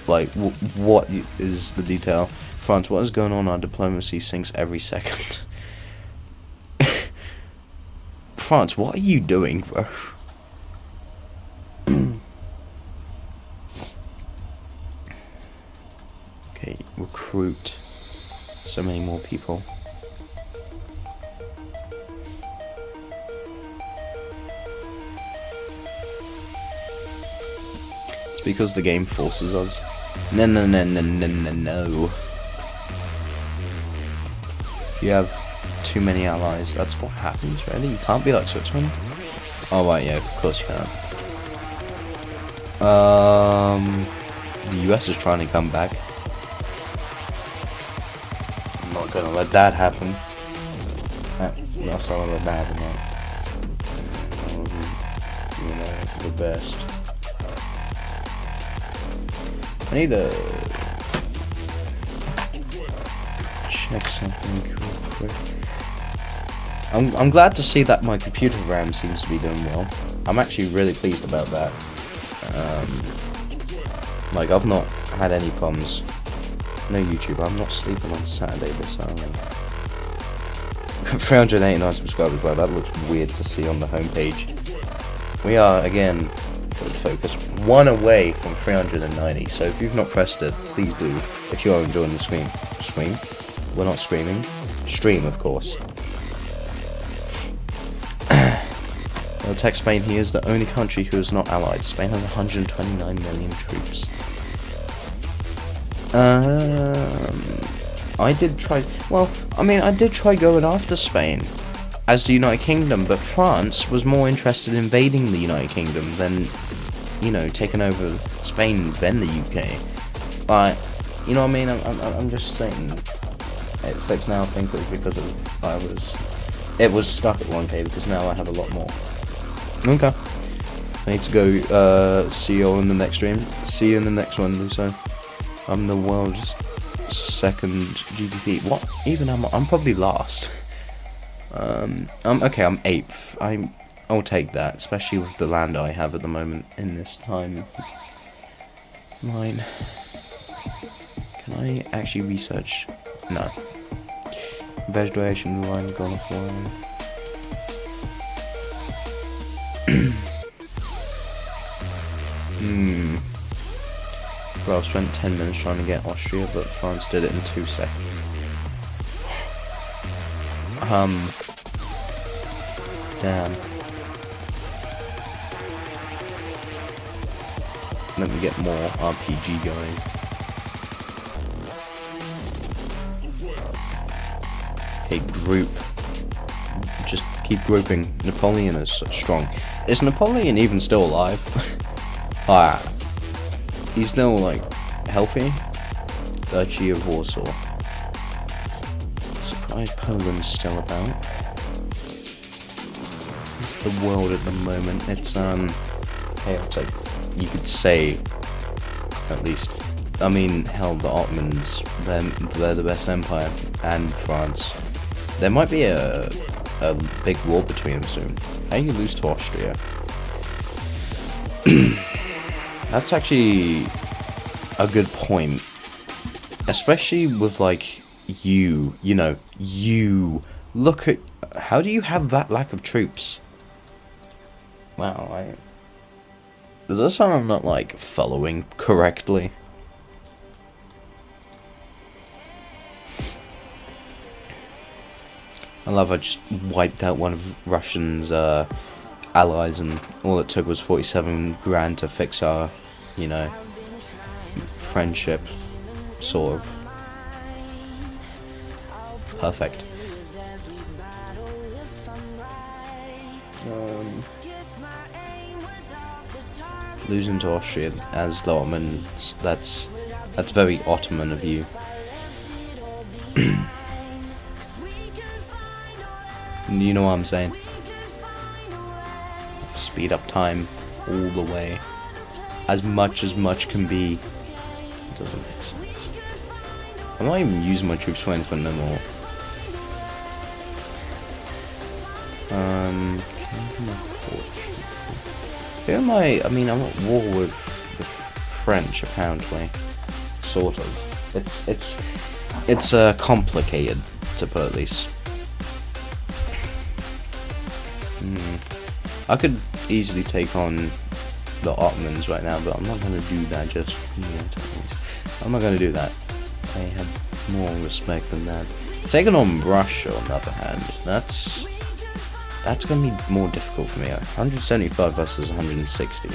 Like, what is the detail? France, what is going on? Our diplomacy sinks every second. France, what are you doing, bro? Okay, recruit so many more people. It's because the game forces us. No. If you have too many allies, that's what happens, really? You can't be like Switzerland? Oh, right, yeah, of course you can. The US is trying to come back. I'm not gonna let that happen. That's not let that happen, man. That wasn't, you know, the best. I need to check something cool. quick. I'm glad to see that my computer RAM seems to be doing well. I'm actually really pleased about that. Like, I've not had any problems. No YouTube, I'm not sleeping on Saturday this early. 389 subscribers, well, that looks weird to see on the homepage. We are, again, good focus, one away from 390, so if you've not pressed it, please do, if you are enjoying the stream. We're not screaming. Stream, of course. I'll text Spain, he is the only country who is not allied. Spain has 129 million troops. I did try, well, I mean, I did try going after Spain as the United Kingdom, but France was more interested in invading the United Kingdom than, you know, taking over Spain then the UK. But, you know what I mean, I'm just saying, it clicks now, I think it was because it was stuck at 1k, because now I have a lot more. Okay. I need to go, see you all in the next stream. See you in the next one, Luso. I'm the world's second GDP. What? Even I'm probably last. Okay, I'm 8th. I'll take that, especially with the land I have at the moment in this time. Line. Can I actually research? No. Vegetation line gone offline. Well, I spent 10 minutes trying to get Austria, but France did it in 2 seconds. Damn. Let me get more RPG guys. Okay, group. Just keep grouping. Napoleon is strong. Is Napoleon even still alive? He's still, like, healthy. Duchy of Warsaw. Surprised Poland's still about. It's the world at the moment. It's, chaotic. You could say, at least. I mean, hell, the Ottomans, they're the best empire. And France. There might be a big war between them soon. How do you lose to Austria? That's actually a good point. Especially with, like, you know, look at, how do you have that lack of troops? Wow, does this sound I'm not, like, following correctly? I love I just wiped out one of Russian's, allies, and all it took was 47 grand to fix our, you know, friendship, sort of. Perfect. Losing to Austria as the Ottomans, that's very Ottoman of you. You know what I'm saying? Speed up time all the way. As much can be. It doesn't make sense. I'm not even using my troops for anything no more. I mean, I'm at war with the French, apparently. Sort of. It's complicated, to put at least. I could easily take on the Ottomans right now, but I'm not going to do that just yet. I'm not going to do that. I have more respect than that. Taking on Russia, on the other hand, that's going to be more difficult for me. 175 versus 160.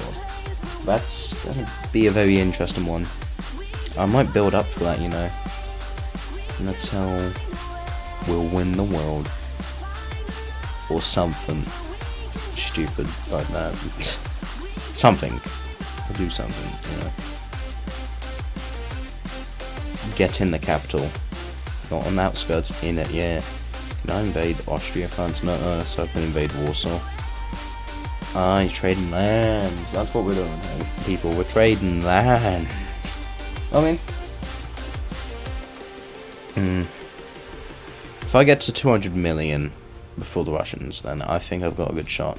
That's going to be a very interesting one. I might build up for that, you know. And that's how we'll win the world. Or something stupid like that. Something. We'll do something, you know. Get in the capital. Not on the outskirts, in it, yeah. Can I invade Austria, France? No, so I can invade Warsaw. You're trading lands. That's what we're doing, people. We're trading land. I mean, If I get to 200 million before the Russians, then I think I've got a good shot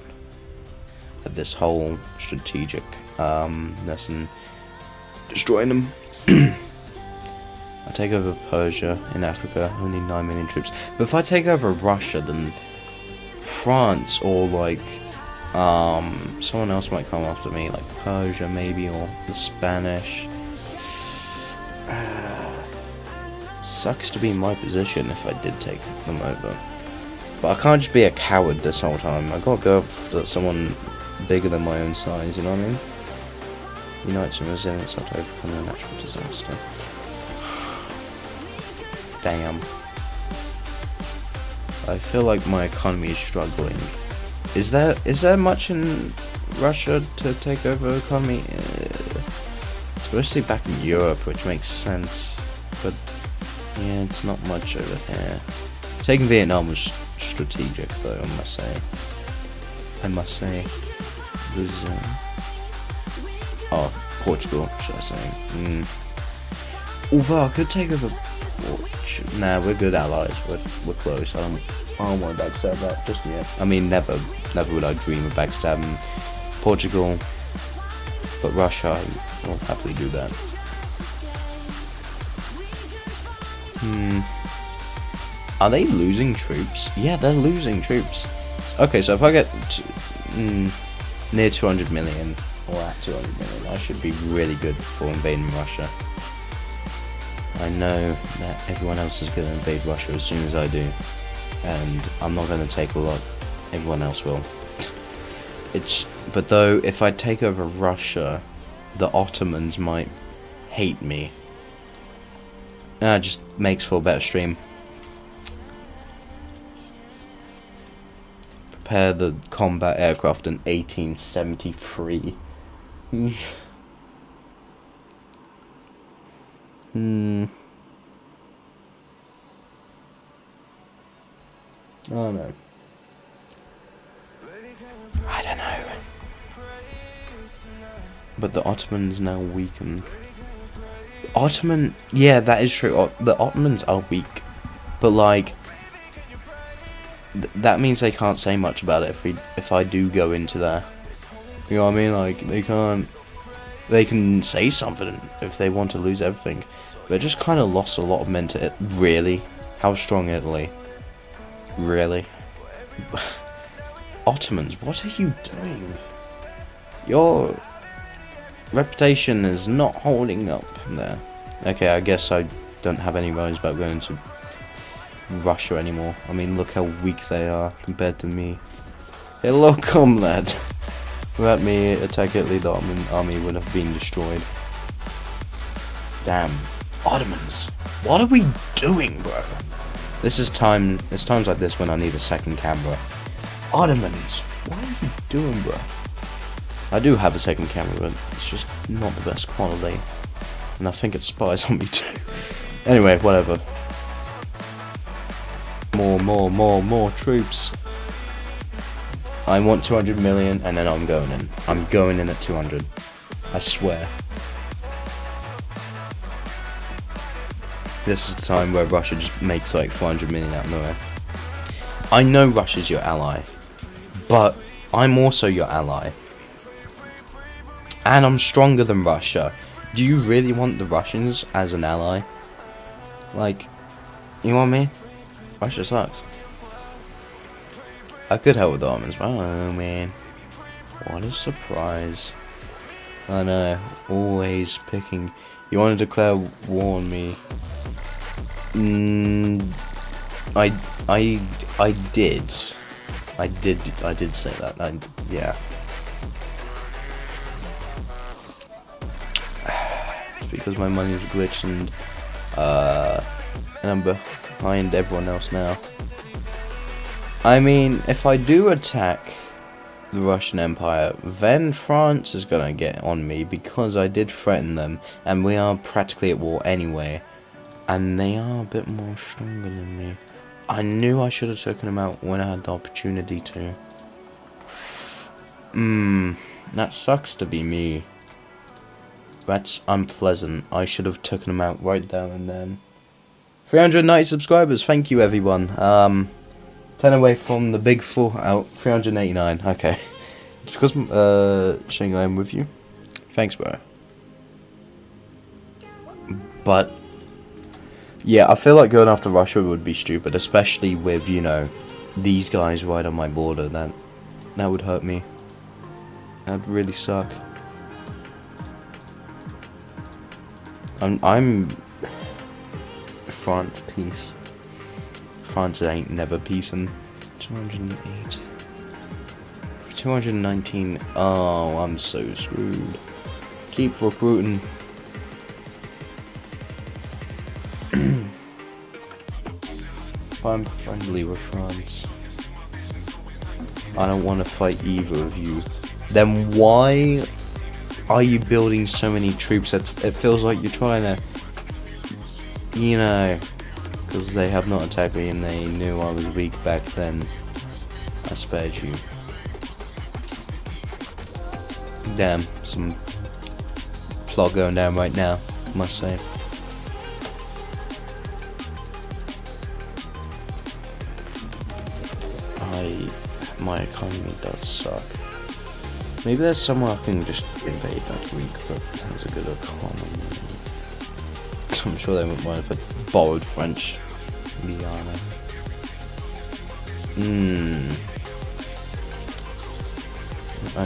at this whole strategic lesson, destroying them. I take over Persia in Africa, only 9 million troops. But if I take over Russia, then France or like someone else might come after me, like Persia maybe, or the Spanish. Sucks to be in my position if I did take them over. But I can't just be a coward this whole time. I gotta go after someone bigger than my own size, you know what I mean? Unites and resilience after overcoming a natural disaster. Damn. I feel like my economy is struggling. Is there much in Russia to take over economy? Especially back in Europe, which makes sense. But yeah, it's not much over here. Taking Vietnam was strategic, though, I must say. It was, Portugal, should I say. Although I could take over Portugal. Nah, we're good allies. We're close. I don't want to backstab that just yet. I mean, never would I dream of backstabbing Portugal. But Russia, I will happily do that. Are they losing troops? Yeah, they're losing troops. Okay, so if I get near 200 million, or at 200 million, I should be really good for invading Russia. I know that everyone else is going to invade Russia as soon as I do, and I'm not going to take a lot. Everyone else will. But though, if I take over Russia, the Ottomans might hate me. It just makes for a better stream. Prepare the combat aircraft in 1873. Oh no. I don't know. But the Ottomans now weaken. Yeah, that is true. The Ottomans are weak, but like that means they can't say much about it if I do go into there. You know what I mean? Like they can't. They can say something if they want to lose everything, but it just kind of lost a lot of men to it. Really? How strong Italy? Really? Ottomans, what are you doing? Your reputation is not holding up there. Okay, I guess I don't have any worries about going to Russia anymore. I mean, look how weak they are compared to me. Hello, comrade. Without me attack Italy, the Ottoman army would have been destroyed. Damn. Ottomans. What are we doing, bro? It's times like this when I need a second camera. Ottomans. What are you doing, bro? I do have a second camera, but it's just not the best quality. And I think it spies on me too. Anyway, whatever. More troops. I want 200 million, and then I'm going in. I'm going in at 200. I swear. This is the time where Russia just makes like 400 million out of nowhere. I know Russia's your ally, but I'm also your ally. And I'm stronger than Russia. Do you really want the Russians as an ally? Like, you know what I mean? Russia sucks. I could help with the Ottomans, but I don't know, man. What a surprise. I know, always picking. You want to declare war on me? I did say that. Yeah. It's because my money is glitched and I'm behind everyone else now. I mean, if I do attack the Russian Empire, then France is gonna get on me because I did threaten them, and we are practically at war anyway. And they are a bit more stronger than me. I knew I should have taken them out when I had the opportunity to. That sucks to be me. That's unpleasant. I should have taken them out right there and then. 390 subscribers. Thank you, everyone. 10 away from the big 4 out. 389. Okay. It's because Shingo, I'm with you. Thanks, bro. But yeah, I feel like going after Russia would be stupid, especially with, you know, these guys right on my border. That would hurt me. That'd really suck. I'm France, peace. France ain't never peacing. 208. 219. Oh, I'm so screwed. Keep recruiting. I'm friendly with France. I don't want to fight either of you. Then why are you building so many troops? It feels like you're trying to, you know, because they have not attacked me and they knew I was weak back then. I spared you. Damn, some plot going down right now, must say. My economy does suck. Maybe there's somewhere I can just invade that week that has a good economy. I'm sure they wouldn't mind if I borrowed French Guyana.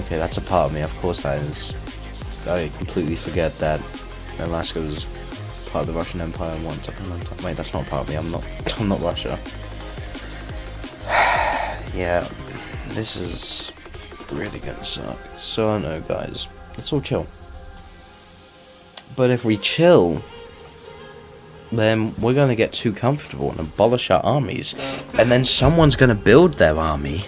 Okay, that's a part of me, of course that is. I completely forget that Alaska was part of the Russian Empire once upon a time. Wait, that's not part of me, I'm not Russia. Yeah, this is really gonna suck. So I know, guys, let's all chill. But if we chill, then we're gonna get too comfortable and abolish our armies, and then someone's gonna build their army,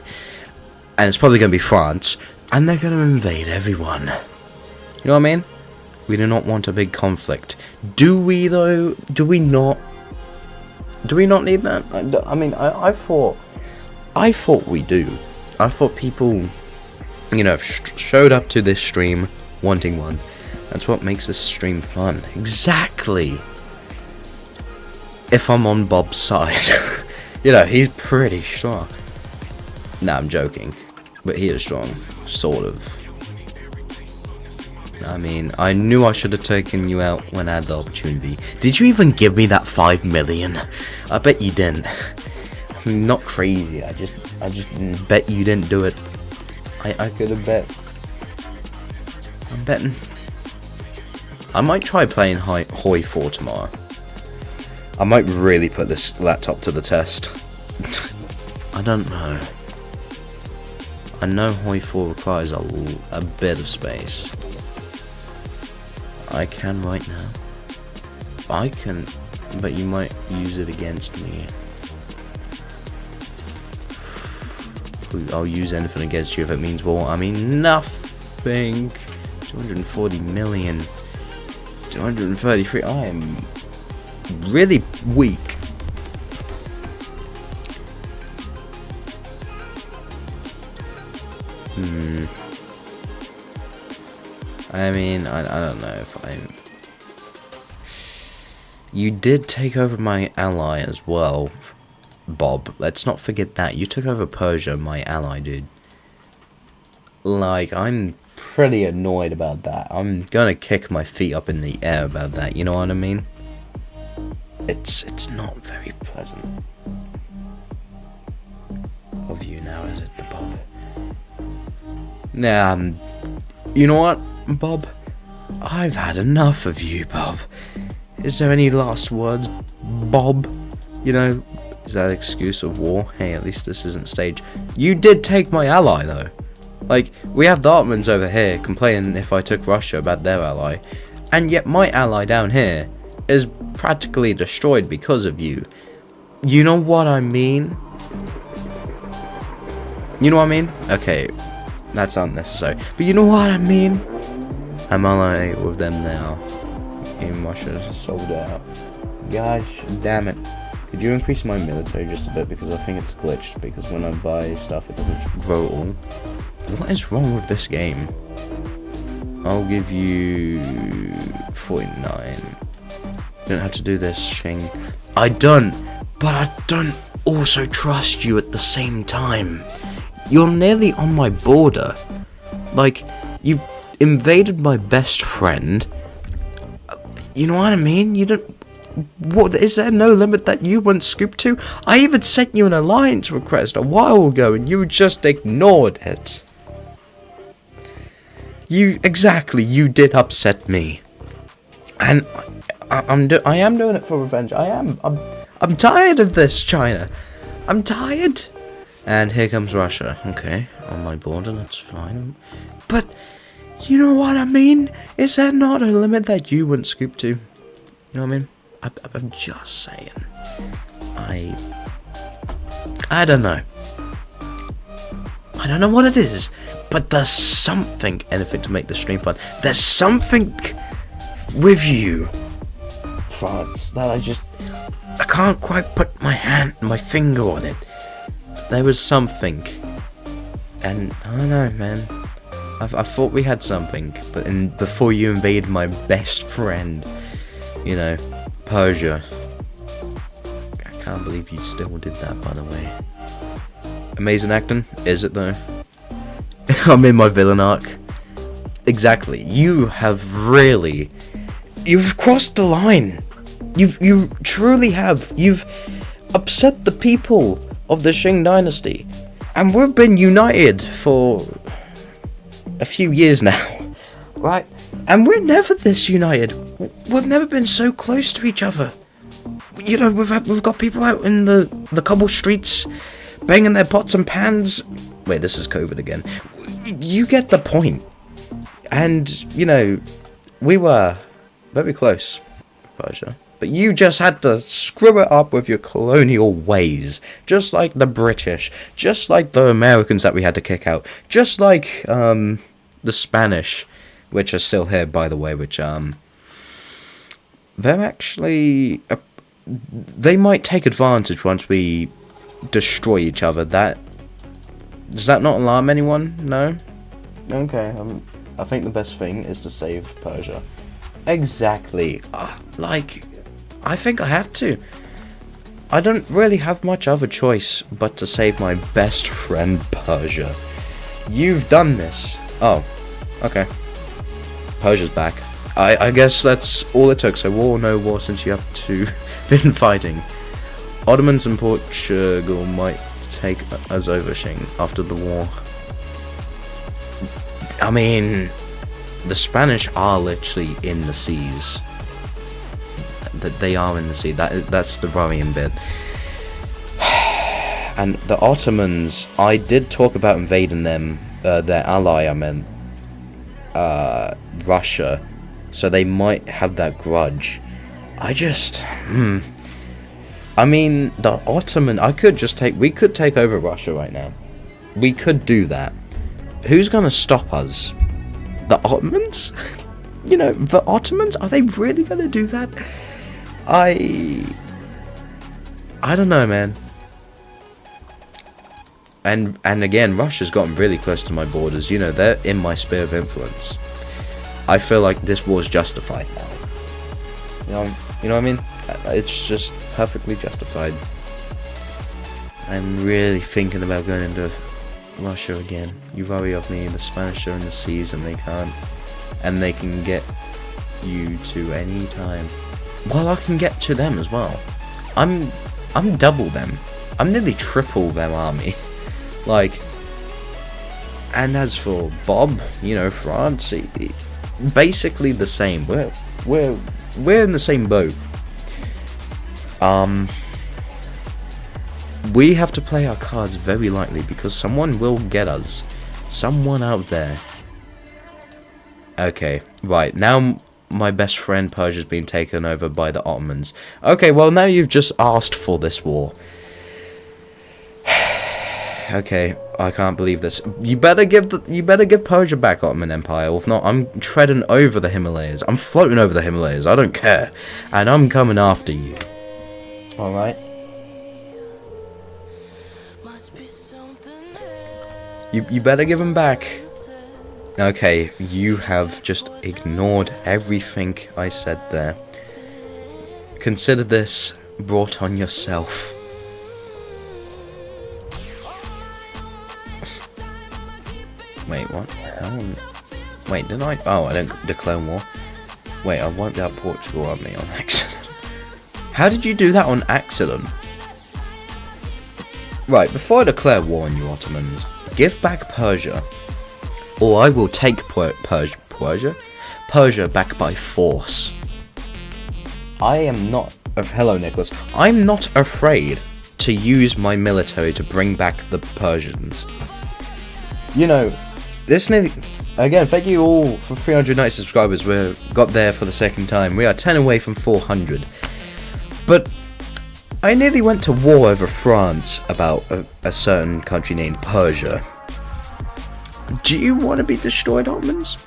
and it's probably gonna be France, and they're gonna invade everyone. You know what I mean? We do not want a big conflict. Do we though? Do we not? Do we not need that? I mean, I thought we do. I thought people, you know, showed up to this stream wanting one. That's what makes this stream fun. Exactly. If I'm on Bob's side. You know, he's pretty strong. Nah, I'm joking. But he is strong. Sort of. I mean, I knew I should have taken you out when I had the opportunity. Did you even give me that 5 million? I bet you didn't. I'm not crazy, I just bet you didn't do it. I could have bet. I'm betting. I might try playing Hoi 4 tomorrow. I might really put this laptop to the test. I don't know. I know Hoi 4 requires a bit of space. I can right now. I can, but you might use it against me. I'll use anything against you if it means war. I mean nothing. 240 million. 233. I am really weak. I mean, I don't know if I'm... You did take over my ally as well, Bob. Let's not forget that. You took over Persia, my ally, dude. Like, I'm pretty annoyed about that. I'm gonna kick my feet up in the air about that, you know what I mean? It's not very pleasant of you now, is it, Bob? Nah, you know what, Bob? I've had enough of you, Bob. Is there any last words, Bob? You know, is that excuse of war? Hey, at least this isn't staged. You did take my ally, though. Like, we have the Ottomans over here complaining if I took Russia about their ally, and yet my ally down here is practically destroyed because of you. You know what I mean? You know what I mean? Okay, that's unnecessary. But you know what I mean? I'm ally with them now. And Russia just sold it out. Gosh, damn it. Could you increase my military just a bit, because I think it's glitched, because when I buy stuff it doesn't grow at all. What is wrong with this game? I'll give you 49. You don't have to do this, Shing. I don't. But I don't also trust you at the same time. You're nearly on my border. Like, you've invaded my best friend. You know what I mean? You don't... What, is there no limit that you won't scoop to? I even sent you an alliance request a while ago and you just ignored it. You did upset me. And I am doing it for revenge. I'm tired of this, China. I'm tired. And here comes Russia. Okay, on my border, that's fine. But, you know what I mean? Is there not a limit that you wouldn't scoop to? You know what I mean? I'm just saying. I don't know. I don't know what it is. But there's something, anything to make the stream fun. There's something with you, France, that I can't quite put my finger on it. There was something, and I don't know, man. I thought we had something, but before you invaded my best friend, you know, Persia. I can't believe you still did that, by the way. Amazing acting, is it though? I'm in my villain arc. Exactly. You've crossed the line. You truly have. You've upset the people of the Qing dynasty, and we've been united for a few years now, right? And we're never this united. We've never been so close to each other. You know, we've got people out in the cobble streets, banging their pots and pans. Wait, this is COVID again. You get the point. And, you know, we were very close, Persia. But you just had to screw it up with your colonial ways. Just like the British. Just like the Americans that we had to kick out. Just like, the Spanish, which are still here, by the way, which, they're actually... they might take advantage once we destroy each other. Does that not alarm anyone? No? Okay, I think the best thing is to save Persia. Exactly. I think I have to. I don't really have much other choice but to save my best friend Persia. You've done this. Oh, okay. Persia's back. I guess that's all it took. So war, no war, since you have to been fighting. Ottomans and Portugal might take us over Qing after the war. I mean, the Spanish are literally in the seas. That they are in the sea. That's the worrying bit. And the Ottomans, I did talk about invading them. Their ally, I meant Russia. So they might have that grudge. I mean, the Ottoman, we could take over Russia right now. We could do that. Who's gonna stop us? The Ottomans? You know, the Ottomans? Are they really gonna do that? I don't know, man. And again, Russia's gotten really close to my borders. You know, they're in my sphere of influence. I feel like this war's justified now. You know what I mean? It's just perfectly justified. I'm really thinking about going into Russia again. You worry of me, the Spanish are in the seas and they can't. And they can get you to any time. Well, I can get to them as well. I'm double them. I'm nearly triple their army. Like, and as for Bob, you know, France, basically the same. We're in the same boat. We have to play our cards very lightly because someone will get us. Someone out there. Okay, right, now my best friend Persia's been taken over by the Ottomans. Okay, well now you've just asked for this war. Okay, I can't believe this. You better give Persia back, Ottoman Empire. If not, I'm treading over the Himalayas. I'm floating over the Himalayas. I don't care, and I'm coming after you. All right. You better give them back. Okay, you have just ignored everything I said there. Consider this brought on yourself. Wait, what? Wait, did I? Oh, I don't declare war. Wait, I wiped out Portugal on me on accident. How did you do that on accident? Right, before I declare war on you Ottomans, give back Persia, or I will take Persia back by force. I am not. Hello, Nicholas. I'm not afraid to use my military to bring back the Persians. You know, this nearly. Again, thank you all for 390 subscribers. We got there for the second time. We are 10 away from 400. But I nearly went to war over France about a certain country named Persia. Do you want to be destroyed, Ottomans?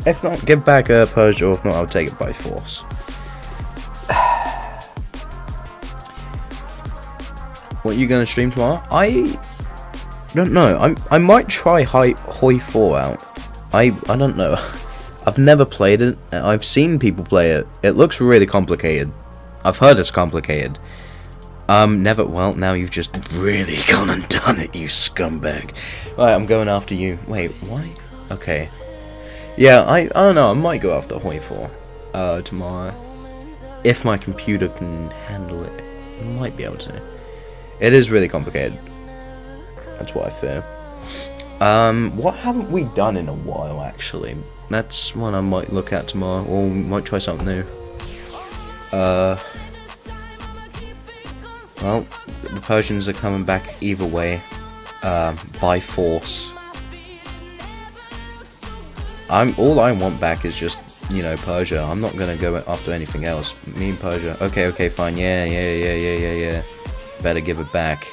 If not, give back Persia, or if not, I'll take it by force. What are you going to stream tomorrow? I don't know. I might try Hoi 4 out. I don't know. I've never played it. I've seen people play it. It looks really complicated. I've heard it's complicated. Never. Well, now you've just really gone and done it, you scumbag. Right, I'm going after you. Wait, why? Okay. Yeah, I don't know. I might go after Hoi 4 tomorrow. If my computer can handle it, I might be able to. It is really complicated. That's what I fear. What haven't we done in a while, actually? That's one I might look at tomorrow, or might try something new. Well, the Persians are coming back either way, by force. All I want back is just, you know, Persia. I'm not gonna go after anything else. Me and Persia. Okay, fine. Yeah. Better give it back.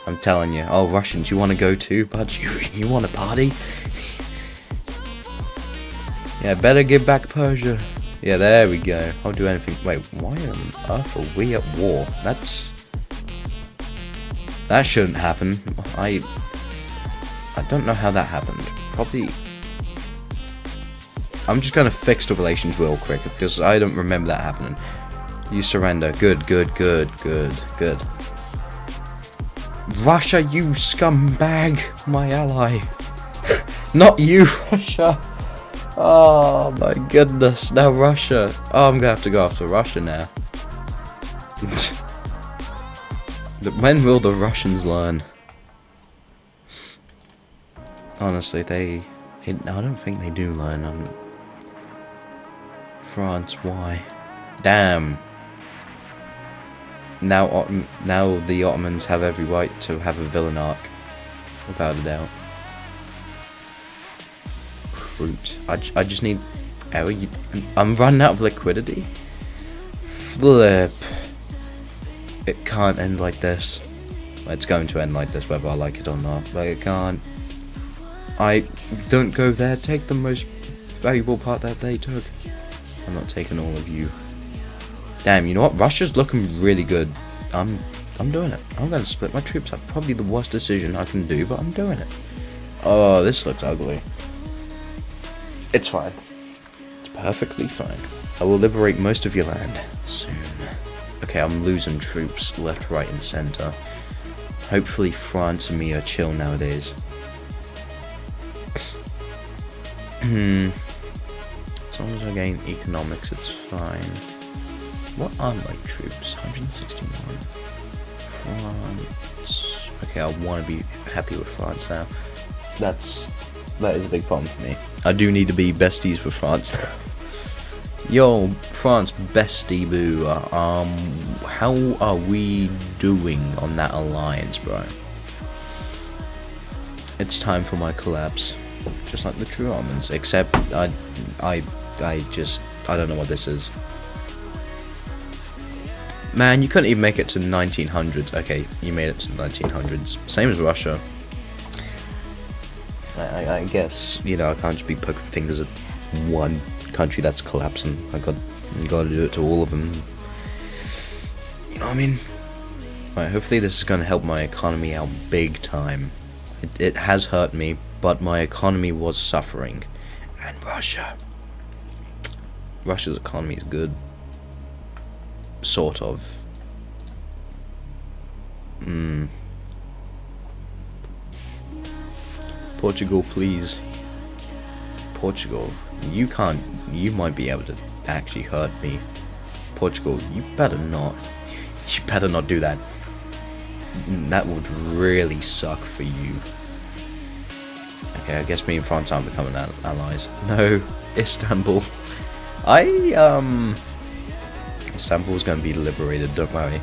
I'm telling you. Oh, Russians, you want to go too, bud? You want to party? Yeah, better give back Persia. Yeah, there we go. I'll do anything. Wait, why on earth are we at war? That shouldn't happen. I don't know how that happened. Probably. I'm just gonna fix the relations real quick because I don't remember that happening. You surrender. Good. Russia, you scumbag, my ally. Not you, Russia. Oh my goodness, now Russia. Oh, I'm gonna have to go after Russia now. When will the Russians learn? Honestly, I don't think they do learn. France, why? Damn. Now the Ottomans have every right to have a villain arc, without a doubt. Fruit. I just need. I'm running out of liquidity. Flip. It can't end like this. It's going to end like this, whether I like it or not. But it can't. Don't go there. Take the most valuable part that they took. I'm not taking all of you. Damn, you know what? Russia's looking really good. I'm doing it. I'm going to split my troops up. Probably the worst decision I can do, but I'm doing it. Oh, this looks ugly. It's fine. It's perfectly fine. I will liberate most of your land soon. Okay, I'm losing troops left, right, and center. Hopefully France and me are chill nowadays. As long as I gain economics, it's fine. What are my troops? 161. France. Okay, I want to be happy with France now. That is a big problem for me. I do need to be besties with France. Yo, France bestie boo. How are we doing on that alliance, bro? It's time for my collapse. Just like the true Ottomans, except I don't know what this is. Man, you couldn't even make it to 1900s. Okay, you made it to 1900s. Same as Russia. I guess, you know, I can't just be poking fingers at one country that's collapsing. You gotta do it to all of them. You know what I mean? Right, hopefully this is gonna help my economy out big time. It has hurt me, but my economy was suffering. And Russia's economy is good. Sort of. Portugal, please. Portugal, you can't. You might be able to actually hurt me. Portugal, you better not. You better not do that. That would really suck for you. Okay, I guess me and France aren't becoming allies. No, Istanbul. Istanbul's going to be liberated, don't worry.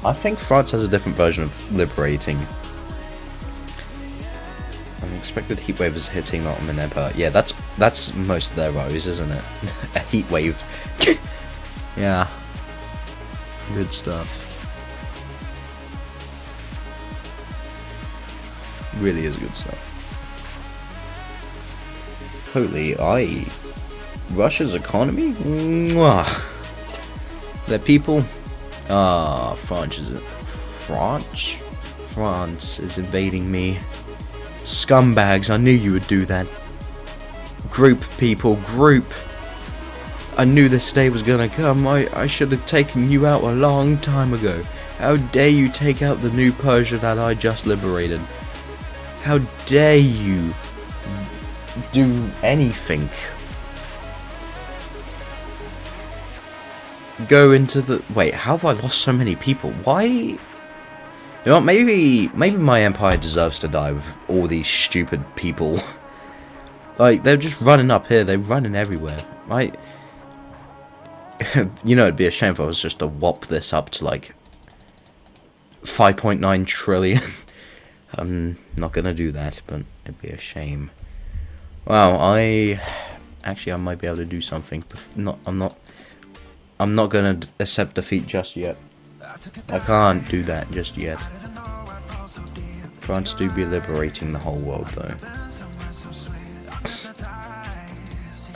I think France has a different version of liberating. Unexpected heatwave is hitting Ottoman Empire. Yeah, that's most of their woes, isn't it? A heatwave. Yeah. Good stuff. Really is good stuff. Holy, Russia's economy? Mwah. Their people? France is invading me. Scumbags, I knew you would do that. Group, people, group. I knew this day was gonna come. I should have taken you out a long time ago. How dare you take out the new Persia that I just liberated? How dare you do anything? Go into the... Wait, how have I lost so many people? Why? You know what, maybe my empire deserves to die with all these stupid people. Like, they're just running up here, they're running everywhere. Right? You know, it'd be a shame if I was just to whop this up to, like, 5.9 trillion. I'm not gonna do that, but it'd be a shame. Wow, I might be able to do something. I'm not gonna accept defeat just yet. I can't do that just yet. France do be liberating the whole world, though.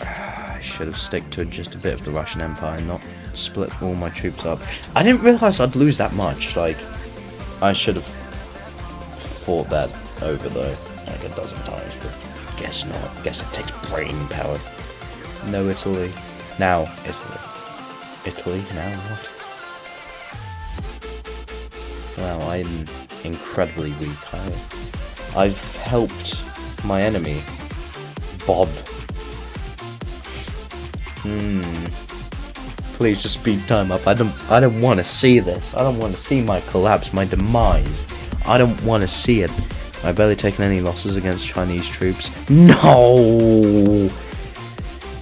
I should have stuck to just a bit of the Russian Empire, not split all my troops up. I didn't realise I'd lose that much. Like, I should have fought that over though, like a dozen times, but guess not. Guess it takes brain power. No, Italy. Now, Italy. Italy, now what? Wow, I'm incredibly weak. I've helped my enemy, Bob. Please just speed time up. I don't want to see this. I don't want to see my collapse, my demise. I don't want to see it. I've barely taken any losses against Chinese troops. No!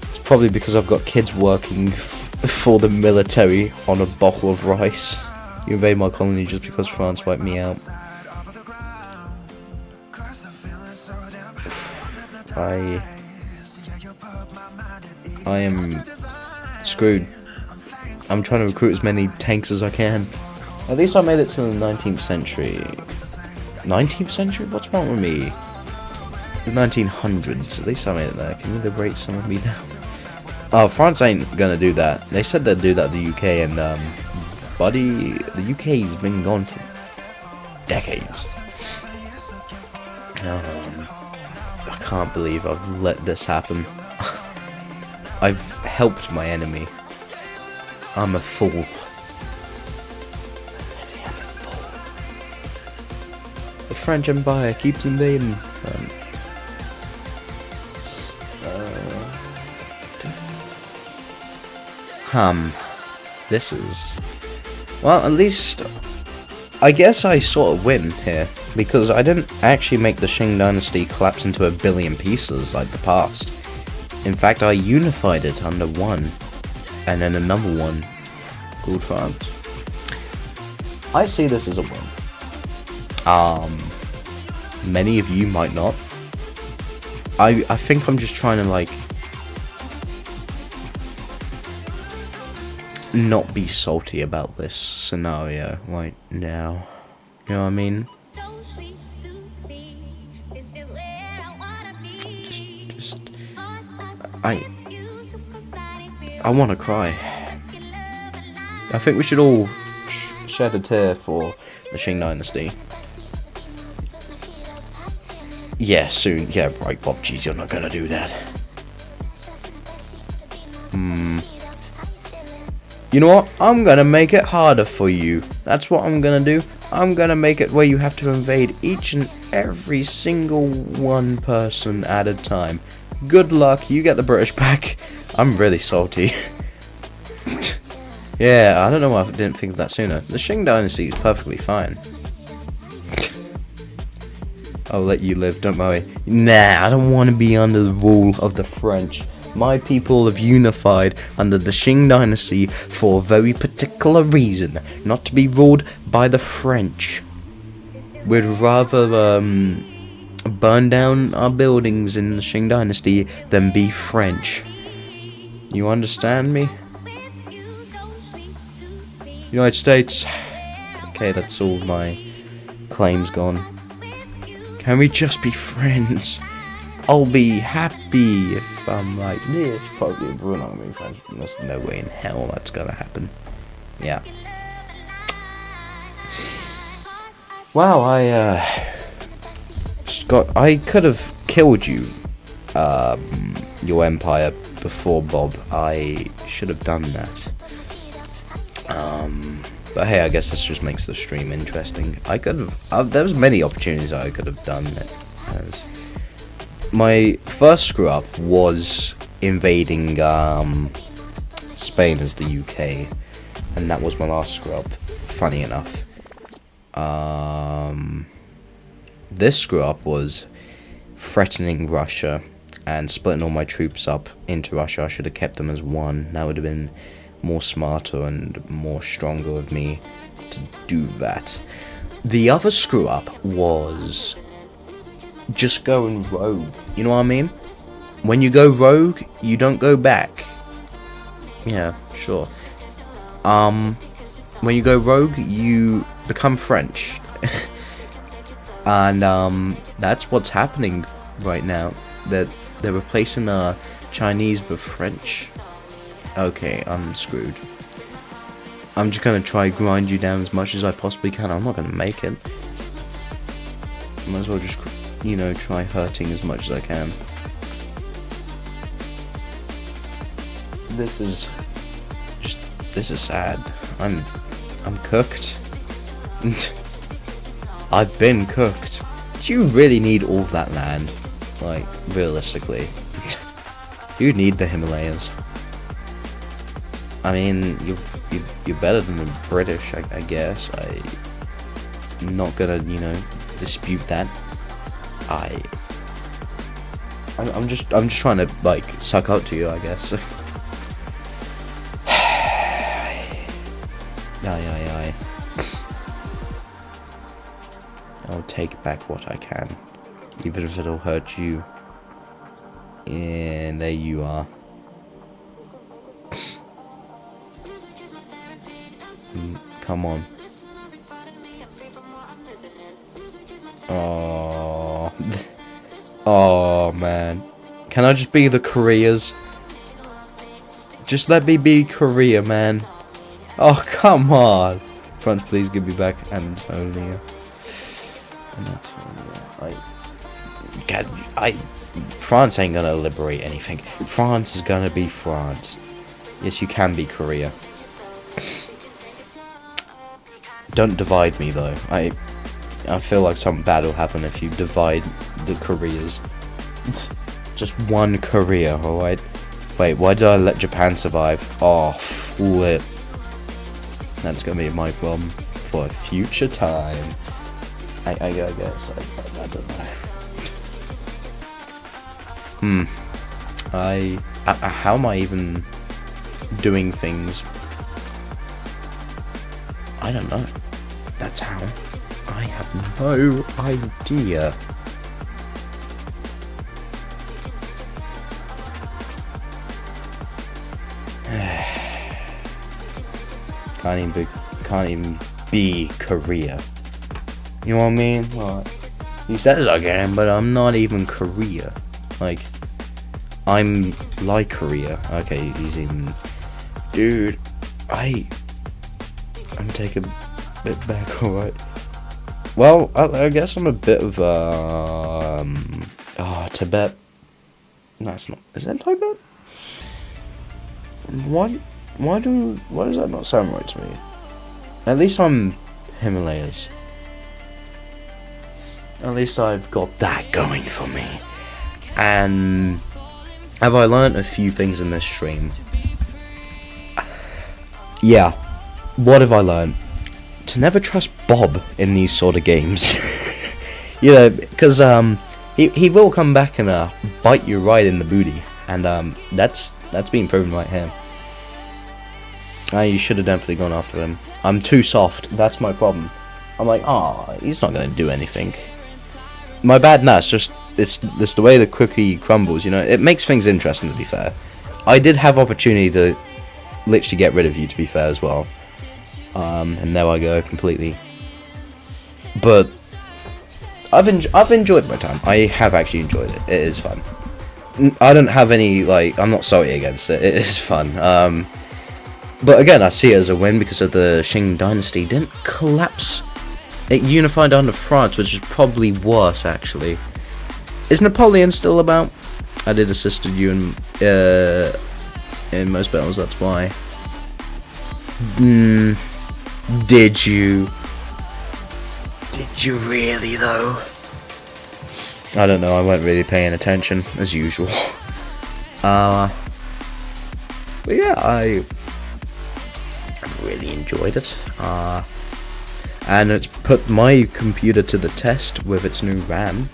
It's probably because I've got kids working for the military on a bottle of rice. You invade my colony just because France wiped me out. I am screwed. I'm trying to recruit as many tanks as I can. At least I made it to the 19th century. 19th century? What's wrong with me? The 1900s. At least I made it there. Can you liberate some of me now? Oh, France ain't gonna do that. They said they'd do that to the UK, and buddy, the UK's been gone for decades. I can't believe I've let this happen. I've helped my enemy. I'm a fool. The French Empire keeps invading. This is... Well, at least... I guess I sort of win here, because I didn't actually make the Qing dynasty collapse into a billion pieces like the past. In fact, I unified it under one, and then another one called France. I see this as a win. Many of you might not. I think I'm just trying to, like, not be salty about this scenario right now. You know what I mean? I want to cry. I think we should all shed a tear for the Qing dynasty. Yeah, soon. Yeah, right, Bob. Jeez, you're not gonna do that. You know what? I'm gonna make it harder for you. That's what I'm gonna do. I'm gonna make it where you have to invade each and every single one person at a time. Good luck, you get the British back. I'm really salty. Yeah, I don't know why I didn't think of that sooner. The Qing Dynasty is perfectly fine. I'll let you live, don't worry. Nah, I don't want to be under the rule of the French. My people have unified under the Qing Dynasty for a very particular reason. Not to be ruled by the French. We'd rather, burn down our buildings in the Qing Dynasty than be French. You understand me? United States. Okay, that's all my claims gone. Can we just be friends? I'll be happy if I'm like this. Probably we're not gonna be friends. There's no way in hell that's gonna happen. Yeah. Wow, I could have killed you, your empire before, Bob. I should have done that. But hey, I guess this just makes the stream interesting. I could have, there was many opportunities I could have done it. My first screw up was invading, Spain as the UK. And that was my last screw up, funny enough. This screw up was threatening Russia and splitting all my troops up into Russia. I should have kept them as one. That would have been more smarter and more stronger of me to do that. The other screw up was just going rogue. You know what I mean? When you go rogue, you don't go back. Yeah, sure. When you go rogue, you become French. And that's what's happening right now. That they're replacing Chinese with French. Okay, I'm screwed. I'm just gonna try grind you down as much as I possibly can. I'm not gonna make it. Might as well just, you know, try hurting as much as I can. This is sad. I'm cooked. I've been cooked. Do you really need all of that land? Like, realistically. You need the Himalayas. I mean, you're better than the British, I guess. I'm not gonna, you know, dispute that. I'm just trying to like suck up to you, I guess. Aye. I'll take back what I can, even if it'll hurt you. And there you are. Come on. Oh. Oh man. Can I just be the Koreas? Just let me be Korea, man. Oh, come on. France, please give me back Anatolia. France ain't gonna liberate anything. France is gonna be France. Yes, you can be Korea. Don't divide me though. I feel like something bad will happen if you divide the Koreas. Just one Korea, alright? Wait, why did I let Japan survive? Oh, flip. That's gonna be my problem for a future time. I guess. I don't know. How am I even doing things? I don't know. That's how. I have no idea. Can't even be Korea. You know what I mean? Well, he says I can, but I'm not even Korea. Like, I'm like Korea. Okay, he's even... Dude, I'm taking a bit back, alright. Well, I guess I'm a bit of, Tibet. No, it's not. Is that Tibet? Why does that not sound right to me? At least I'm Himalayas. At least I've got that going for me. And have I learnt a few things in this stream? Yeah. What have I learnt? To never trust Bob in these sort of games. You know, because he will come back and bite you right in the booty, and that's been proven right here. You should have definitely gone after him. I'm too soft. That's my problem. I'm like, he's not gonna do anything. My bad. Nah, it's just it's the way the cookie crumbles. You know, it makes things interesting. To be fair, I did have opportunity to literally get rid of you. To be fair as well, and there I go completely. But I've enjoyed my time. I have actually enjoyed it. It is fun. I don't have any I'm not salty against it. It is fun. But again, I see it as a win because of the Qing dynasty didn't collapse. It unified under France, which is probably worse, actually. Is Napoleon still about? I did assisted you in most battles, that's why. Did you? Did you really, though? I don't know, I wasn't really paying attention, as usual. But yeah, I've really enjoyed it. And it's put my computer to the test with its new RAM.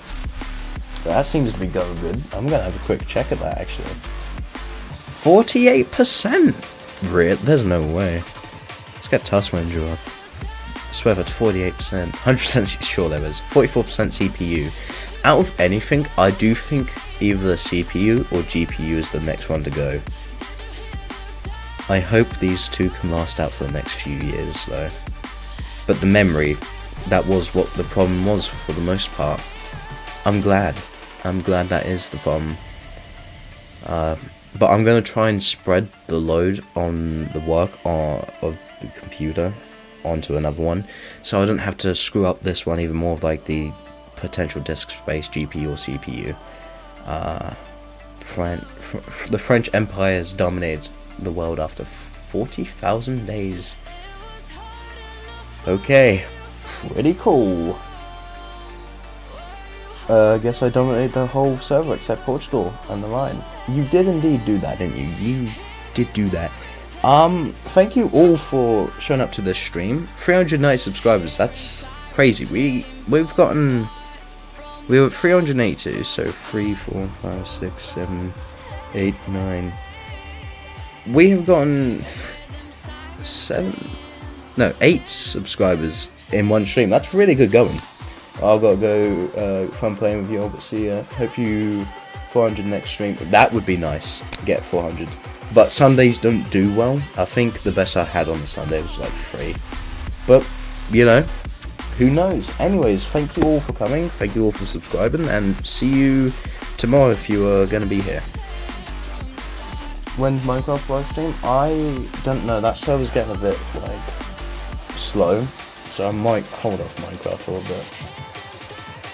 That seems to be going good. I'm gonna have a quick check of that actually. 48%! Really? There's no way. Let's get task manager up. I swear that's 48%. 100% sure there is. 44% CPU. Out of anything, I do think either the CPU or GPU is the next one to go. I hope these two can last out for the next few years though. But the memory, that was what the problem was for the most part. I'm glad that is the problem. But I'm going to try and spread the load on the work of the computer onto another one, so I don't have to screw up this one even more of the potential disk space, GPU or CPU. The French Empire has dominated the world after 40,000 days. Okay, pretty cool. I guess I dominated the whole server except Portugal and the line. You did indeed do that, didn't you? You did do that. Thank you all for showing up to this stream. 390 subscribers, that's crazy. We were at 382, so 3, 4, 5, 6, 7, 8, 9. We have gotten 8 subscribers in one stream. That's really good going. I've got to go, fun playing with you all, but see ya. Hope you 400 next stream. That would be nice, get 400. But Sundays don't do well. I think the best I had on the Sunday was 3. But, you know, who knows. Anyways, thank you all for coming. Thank you all for subscribing. And see you tomorrow if you are going to be here. When's Minecraft live stream? I don't know. That server's getting a bit, slow. So I might hold off Minecraft for a bit.